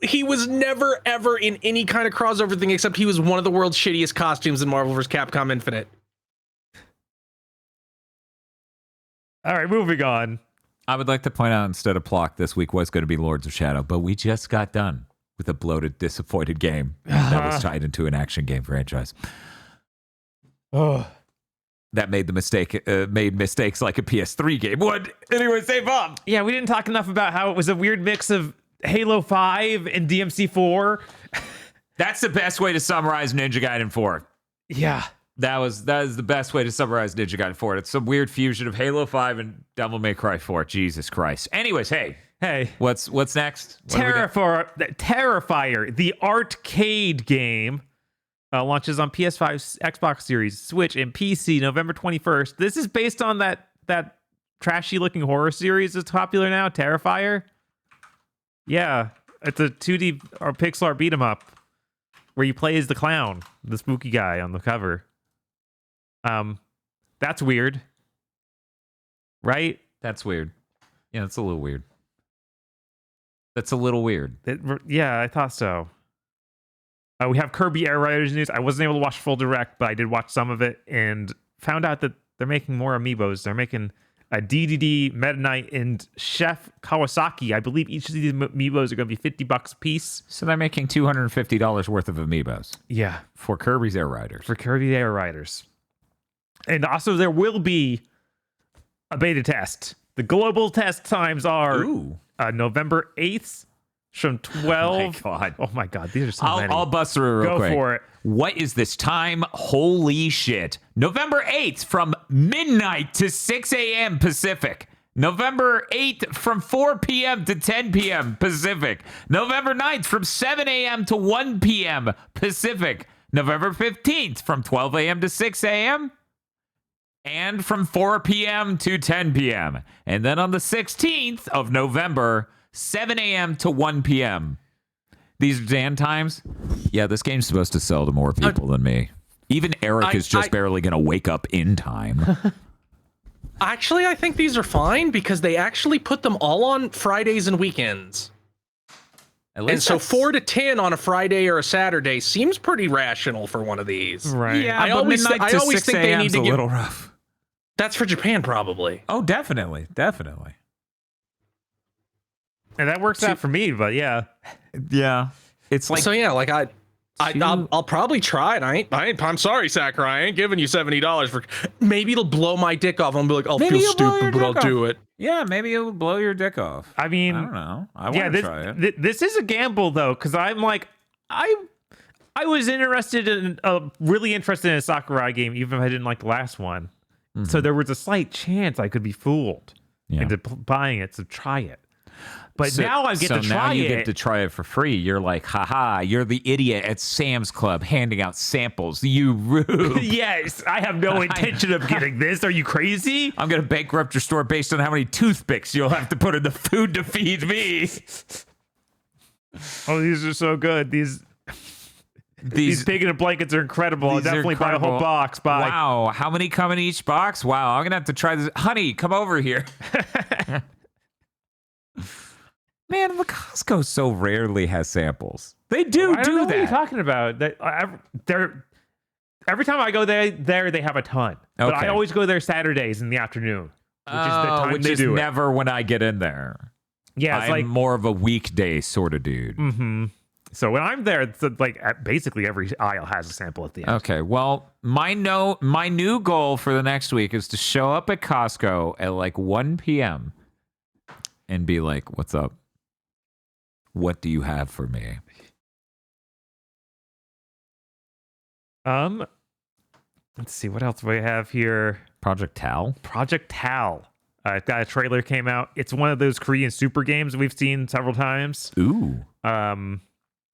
[SPEAKER 3] he was never ever in any kind of crossover thing except he was one of the world's shittiest costumes in Marvel vs. Capcom Infinite.
[SPEAKER 2] All right, moving on.
[SPEAKER 5] I would like to point out instead of Plock this week was going to be Lords of Shadow, but we just got done with a bloated, disappointed game that was tied into an action game franchise.
[SPEAKER 2] Oh,
[SPEAKER 5] That made made mistakes like a PS3 game would. Anyway, say Bob.
[SPEAKER 2] yeah, we didn't talk enough about how it was a weird mix of Halo 5 and DMC 4.
[SPEAKER 5] That's the best way to summarize Ninja Gaiden 4.
[SPEAKER 2] Yeah.
[SPEAKER 5] That is the best way to summarize Ninja Gaiden 4. It's some weird fusion of Halo 5 and Devil May Cry 4. Jesus Christ. Anyways, hey, what's next? What do we got?
[SPEAKER 2] Terrifier, the arcade game, launches on PS5, Xbox Series, Switch, and PC November 21st. This is based on that trashy-looking horror series that's popular now, Terrifier. Yeah, it's a 2D or pixel art beat 'em up where you play as the clown, the spooky guy on the cover. That's weird, right?
[SPEAKER 5] That's weird. Yeah, that's a little weird. That's a little weird.
[SPEAKER 2] Yeah, I thought so. We have Kirby Air Riders news. I wasn't able to watch full direct, but I did watch some of it and found out that they're making more amiibos. They're making a DDD, Meta Knight, and Chef Kawasaki. I believe each of these amiibos are going to be $50 a piece.
[SPEAKER 5] So they're making $250 worth of amiibos
[SPEAKER 2] Yeah,
[SPEAKER 5] for Kirby's Air Riders.
[SPEAKER 2] for Kirby Air Riders. And also there will be a beta test. The global test times are November 8th from 12. Oh my God, these are so many.
[SPEAKER 5] I'll bust through real quick.
[SPEAKER 2] Go for it.
[SPEAKER 5] What is this time? Holy shit. November 8th from midnight to 6 a.m. Pacific. November 8th from 4 p.m. to 10 p.m. Pacific. November 9th from 7 a.m. to 1 p.m. Pacific. November 15th from 12 a.m. to 6 a.m. and from 4 p.m. to 10 p.m. And then on the 16th of November, 7 a.m. to 1 p.m. These are Dan times. Yeah, this game's supposed to sell to more people than me. Even Eric is just barely going to wake up in time.
[SPEAKER 3] Actually, I think these are fine because they actually put them all on Fridays and weekends. And so 4 to 10 on a Friday or a Saturday seems pretty rational for one of these.
[SPEAKER 2] Right.
[SPEAKER 5] Yeah,
[SPEAKER 3] I
[SPEAKER 5] but
[SPEAKER 3] always
[SPEAKER 5] midnight to 6
[SPEAKER 3] think they need
[SPEAKER 5] a.m.'s
[SPEAKER 3] to
[SPEAKER 5] a
[SPEAKER 3] give.
[SPEAKER 5] little rough.
[SPEAKER 3] That's for Japan, probably.
[SPEAKER 5] Oh, definitely.
[SPEAKER 2] And that works out for me, but yeah.
[SPEAKER 5] Yeah. It's like
[SPEAKER 3] So yeah, like I'll probably try it. I'm sorry, Sakurai. I ain't giving you $70 for. Maybe it'll blow my dick off. I'll be like, I'll
[SPEAKER 5] Maybe
[SPEAKER 3] feel
[SPEAKER 5] you'll blow your
[SPEAKER 3] stupid, but I'll
[SPEAKER 5] dick
[SPEAKER 3] do it.
[SPEAKER 5] yeah, maybe it'll blow your dick off.
[SPEAKER 2] I mean,
[SPEAKER 5] I don't know. I want to try it.
[SPEAKER 2] This is a gamble though, because I'm like, I was really interested in a Sakurai game, even if I didn't like the last one. So there was a slight chance I could be fooled into buying it to try it. But now I get to try
[SPEAKER 5] now you
[SPEAKER 2] it.
[SPEAKER 5] get to try it for free. You're like, haha, you're the idiot at Sam's Club handing out samples. You rube.
[SPEAKER 2] Yes, I have no intention of getting this. Are you crazy?
[SPEAKER 5] I'm going to bankrupt your store based on how many toothpicks you'll have to put in the food to feed me.
[SPEAKER 2] Oh, these are so good. These pig in a blankets are incredible. I'll definitely buy a whole box. Bye.
[SPEAKER 5] Wow, how many come in each box? Wow, I'm going to have to try this. Honey, come over here. Man, the Costco so rarely has samples. They do
[SPEAKER 2] I don't know
[SPEAKER 5] that.
[SPEAKER 2] what you're talking about. Every time I go there, they have a ton. But I
[SPEAKER 5] Okay.
[SPEAKER 2] always go there Saturdays in the afternoon, which is the time
[SPEAKER 5] which
[SPEAKER 2] they
[SPEAKER 5] is
[SPEAKER 2] do it.
[SPEAKER 5] never when I get in there.
[SPEAKER 2] Yeah, it's
[SPEAKER 5] I'm
[SPEAKER 2] like
[SPEAKER 5] more of a weekday sort of dude.
[SPEAKER 2] so when I'm there, it's like basically every aisle has a sample at the end.
[SPEAKER 5] Okay, well, my new goal for the next week is to show up at Costco at like 1 p.m. and be like, "What's up? What do you have for me?"
[SPEAKER 2] Let's see what else we have here.
[SPEAKER 5] Project Tal.
[SPEAKER 2] Project Tal. It's got a trailer came out. It's one of those Korean super games we've seen several times.
[SPEAKER 5] Ooh.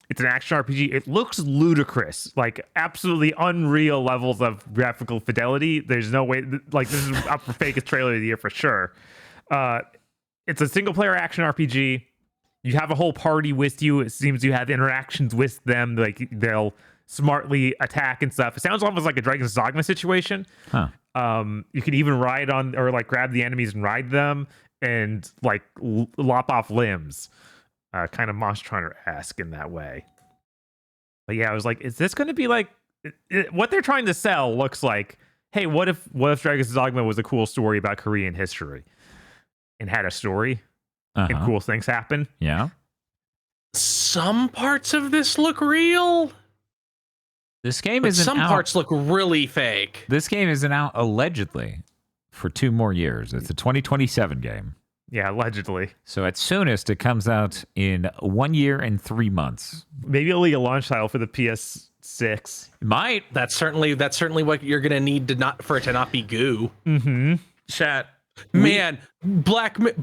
[SPEAKER 2] It's an action RPG. It looks ludicrous, like absolutely unreal levels of graphical fidelity. There's no way, like this is up for fakest trailer of the year for sure. It's a single player action RPG. You have a whole party with you. It seems you have interactions with them. Like they'll smartly attack and stuff. It sounds almost like a Dragon's Dogma situation.
[SPEAKER 5] Huh.
[SPEAKER 2] You can even ride on or like grab the enemies and ride them and like lop off limbs. Kind of Monster Hunter-esque in that way. But yeah, I was like, is this going to be like what they're trying to sell looks like, hey, what if Dragon's Dogma was a cool story about Korean history and had a story and cool things happen?
[SPEAKER 5] Yeah.
[SPEAKER 3] Some parts of this look real,
[SPEAKER 5] This game
[SPEAKER 3] but
[SPEAKER 5] isn't
[SPEAKER 3] some
[SPEAKER 5] out.
[SPEAKER 3] parts look really fake.
[SPEAKER 5] This game isn't out allegedly for 2 more years. It's a 2027 game.
[SPEAKER 2] Yeah, allegedly.
[SPEAKER 5] So at soonest, it comes out in 1 year and 3 months.
[SPEAKER 2] Maybe it'll be a launch title for the PS6.
[SPEAKER 5] It might.
[SPEAKER 3] That's certainly what you're gonna need to not for it to not be goo.
[SPEAKER 5] Chat.
[SPEAKER 3] Man, Black Myth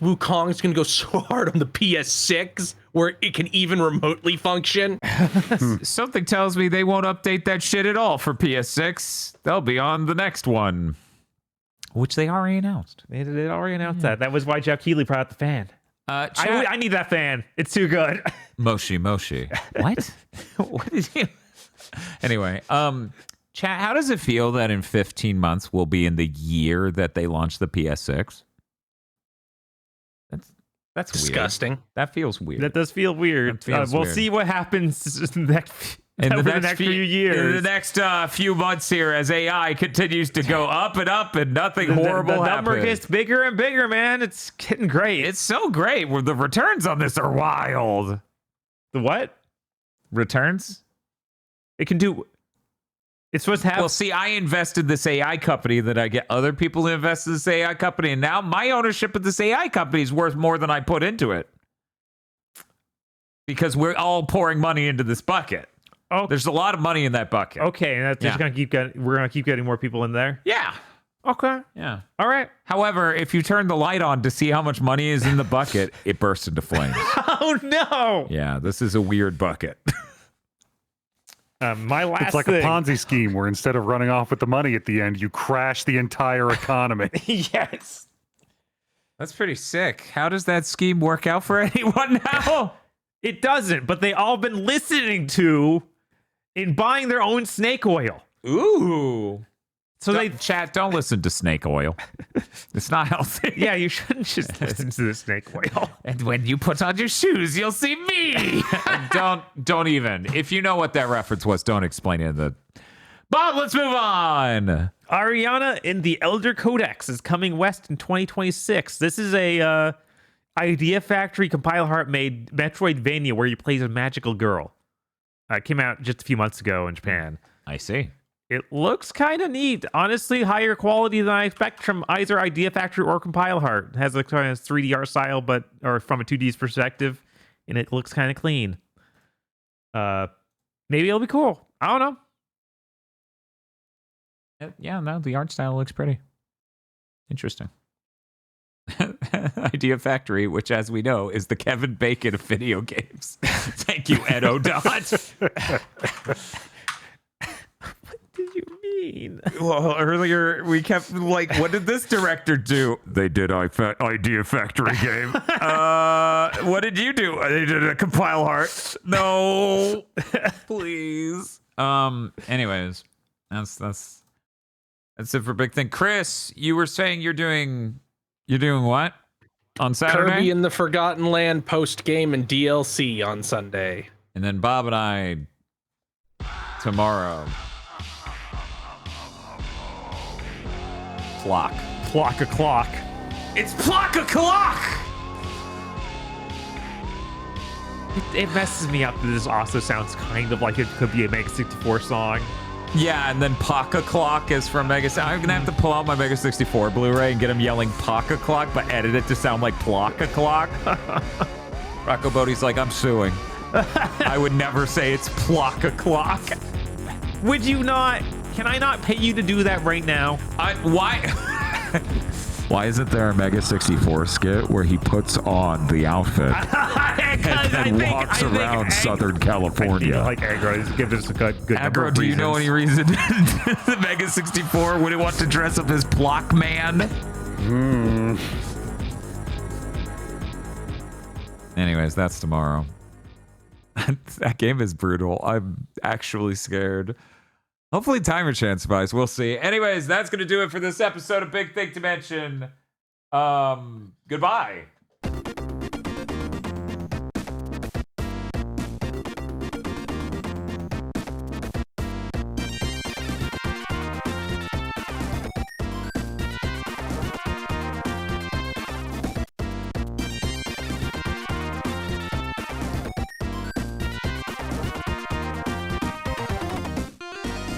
[SPEAKER 3] Wukong is gonna go so hard on the PS6 where it can even remotely function.
[SPEAKER 5] Something tells me they won't update that shit at all for PS6. They'll be on the next one, which they already announced.
[SPEAKER 2] They already announced that. That was why Jeff Keighley brought out the fan.
[SPEAKER 5] Chat.
[SPEAKER 2] I need that fan. It's too good.
[SPEAKER 5] Moshi. What? What is he? Anyway, chat, how does it feel that in 15 months we'll be in the year that they launched the PS6? That's
[SPEAKER 3] Disgusting.
[SPEAKER 5] Weird. That feels weird.
[SPEAKER 2] That does feel weird.
[SPEAKER 5] That feels
[SPEAKER 2] we'll
[SPEAKER 5] weird.
[SPEAKER 2] see what happens over the next few years.
[SPEAKER 5] In the next few months here, as AI continues to go up and up, and nothing horrible
[SPEAKER 2] the number
[SPEAKER 5] happens.
[SPEAKER 2] gets bigger and bigger, man. It's getting great.
[SPEAKER 5] It's so great. Well, the returns on this are wild.
[SPEAKER 2] The what?
[SPEAKER 5] Returns?
[SPEAKER 2] It can do. It's supposed to have.
[SPEAKER 5] Well, see, I invested this AI company that I get other people to invest in this AI company, and now my ownership of this AI company is worth more than I put into it. Because we're all pouring money into this bucket.
[SPEAKER 2] Oh,
[SPEAKER 5] There's a lot of money in that bucket.
[SPEAKER 2] okay, and that's just
[SPEAKER 5] Yeah.
[SPEAKER 2] gonna keep getting. We're gonna keep getting more people in there.
[SPEAKER 5] Yeah.
[SPEAKER 2] Okay.
[SPEAKER 5] Yeah.
[SPEAKER 2] All right.
[SPEAKER 5] However, if you turn the light on to see how much money is in the bucket, it bursts into flames.
[SPEAKER 2] Oh no.
[SPEAKER 5] Yeah, this is a weird bucket.
[SPEAKER 2] My last.
[SPEAKER 4] It's like
[SPEAKER 2] thing.
[SPEAKER 4] a Ponzi scheme where instead of running off with the money at the end, you crash the entire economy.
[SPEAKER 2] Yes.
[SPEAKER 5] That's pretty sick. How does that scheme work out for anyone now?
[SPEAKER 2] It doesn't, but they all been listening to in buying their own snake oil.
[SPEAKER 5] Ooh.
[SPEAKER 2] So they
[SPEAKER 5] Chat, don't listen to snake oil. It's not healthy.
[SPEAKER 2] yeah, you shouldn't just listen to the snake oil.
[SPEAKER 5] And when you put on your shoes, you'll see me. don't even. If you know what that reference was, don't explain it. Bob, let's move on.
[SPEAKER 2] Ariana in the Elder Codex is coming west in 2026. This is a Idea Factory Compile Heart made Metroidvania where you play as a magical girl. It came out just a few months ago in Japan.
[SPEAKER 5] I see.
[SPEAKER 2] It looks kind of neat. Honestly, higher quality than I expect from either Idea Factory or Compile Heart. It has a kind of 3D art style, or from a 2D perspective, and it looks kind of clean. Maybe it'll be cool. I don't know.
[SPEAKER 5] Yeah, no, the art style looks pretty interesting. Idea Factory, which, as we know, is the Kevin Bacon of video games. Thank you, Ed O'Dot.
[SPEAKER 2] What did you mean?
[SPEAKER 5] Well, earlier we kept like, what did this director do? They did Idea Factory game. What did you do? They did a Compile Heart. No, please. Anyways, that's it for Big Thing. Chris, you were saying you're doing what on Saturday?
[SPEAKER 3] Kirby in the Forgotten Land post game and DLC on Sunday.
[SPEAKER 5] And then Bob and I tomorrow.
[SPEAKER 2] Clock a clock.
[SPEAKER 5] It's Plock a Clock!
[SPEAKER 2] It messes me up that this also sounds kind of like it could be a Mega 64 song.
[SPEAKER 5] Yeah, and then Paka Clock is from Mega. I'm gonna have to pull out my Mega 64 Blu-ray and get him yelling Paka Clock, but edit it to sound like Plaka Clock. Rocco Bodie's like, I'm suing. I would never say it's Plaka Clock.
[SPEAKER 2] Would you not? Can I not pay you to do that right now?
[SPEAKER 5] Why? Why isn't there a Mega 64 skit where he puts on the outfit and then walks around Southern California?
[SPEAKER 2] Like Agro, give us a good number
[SPEAKER 5] Agro,
[SPEAKER 2] of
[SPEAKER 5] do you know
[SPEAKER 2] reasons.
[SPEAKER 5] any reason the Mega 64 wouldn't want to dress up as Block Man? Anyways, that's tomorrow. That game is brutal. I'm actually scared. Hopefully Timer Chance survives. We'll see. Anyways, that's going to do it for this episode of Big Think Dimension. Goodbye.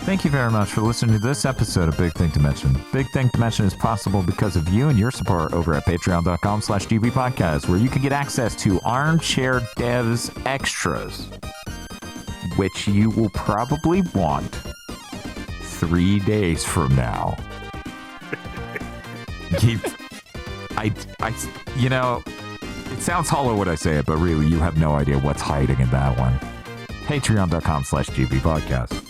[SPEAKER 5] Thank you very much for listening to this episode of Big Think Dimension. Big Think Dimension is possible because of you and your support over at patreon.com/gbpodcast, where you can get access to Armchair Devs Extras, which you will probably want 3 days from now. You know, it sounds hollow when I say it, but really you have no idea what's hiding in that one. Patreon.com/gbpodcast.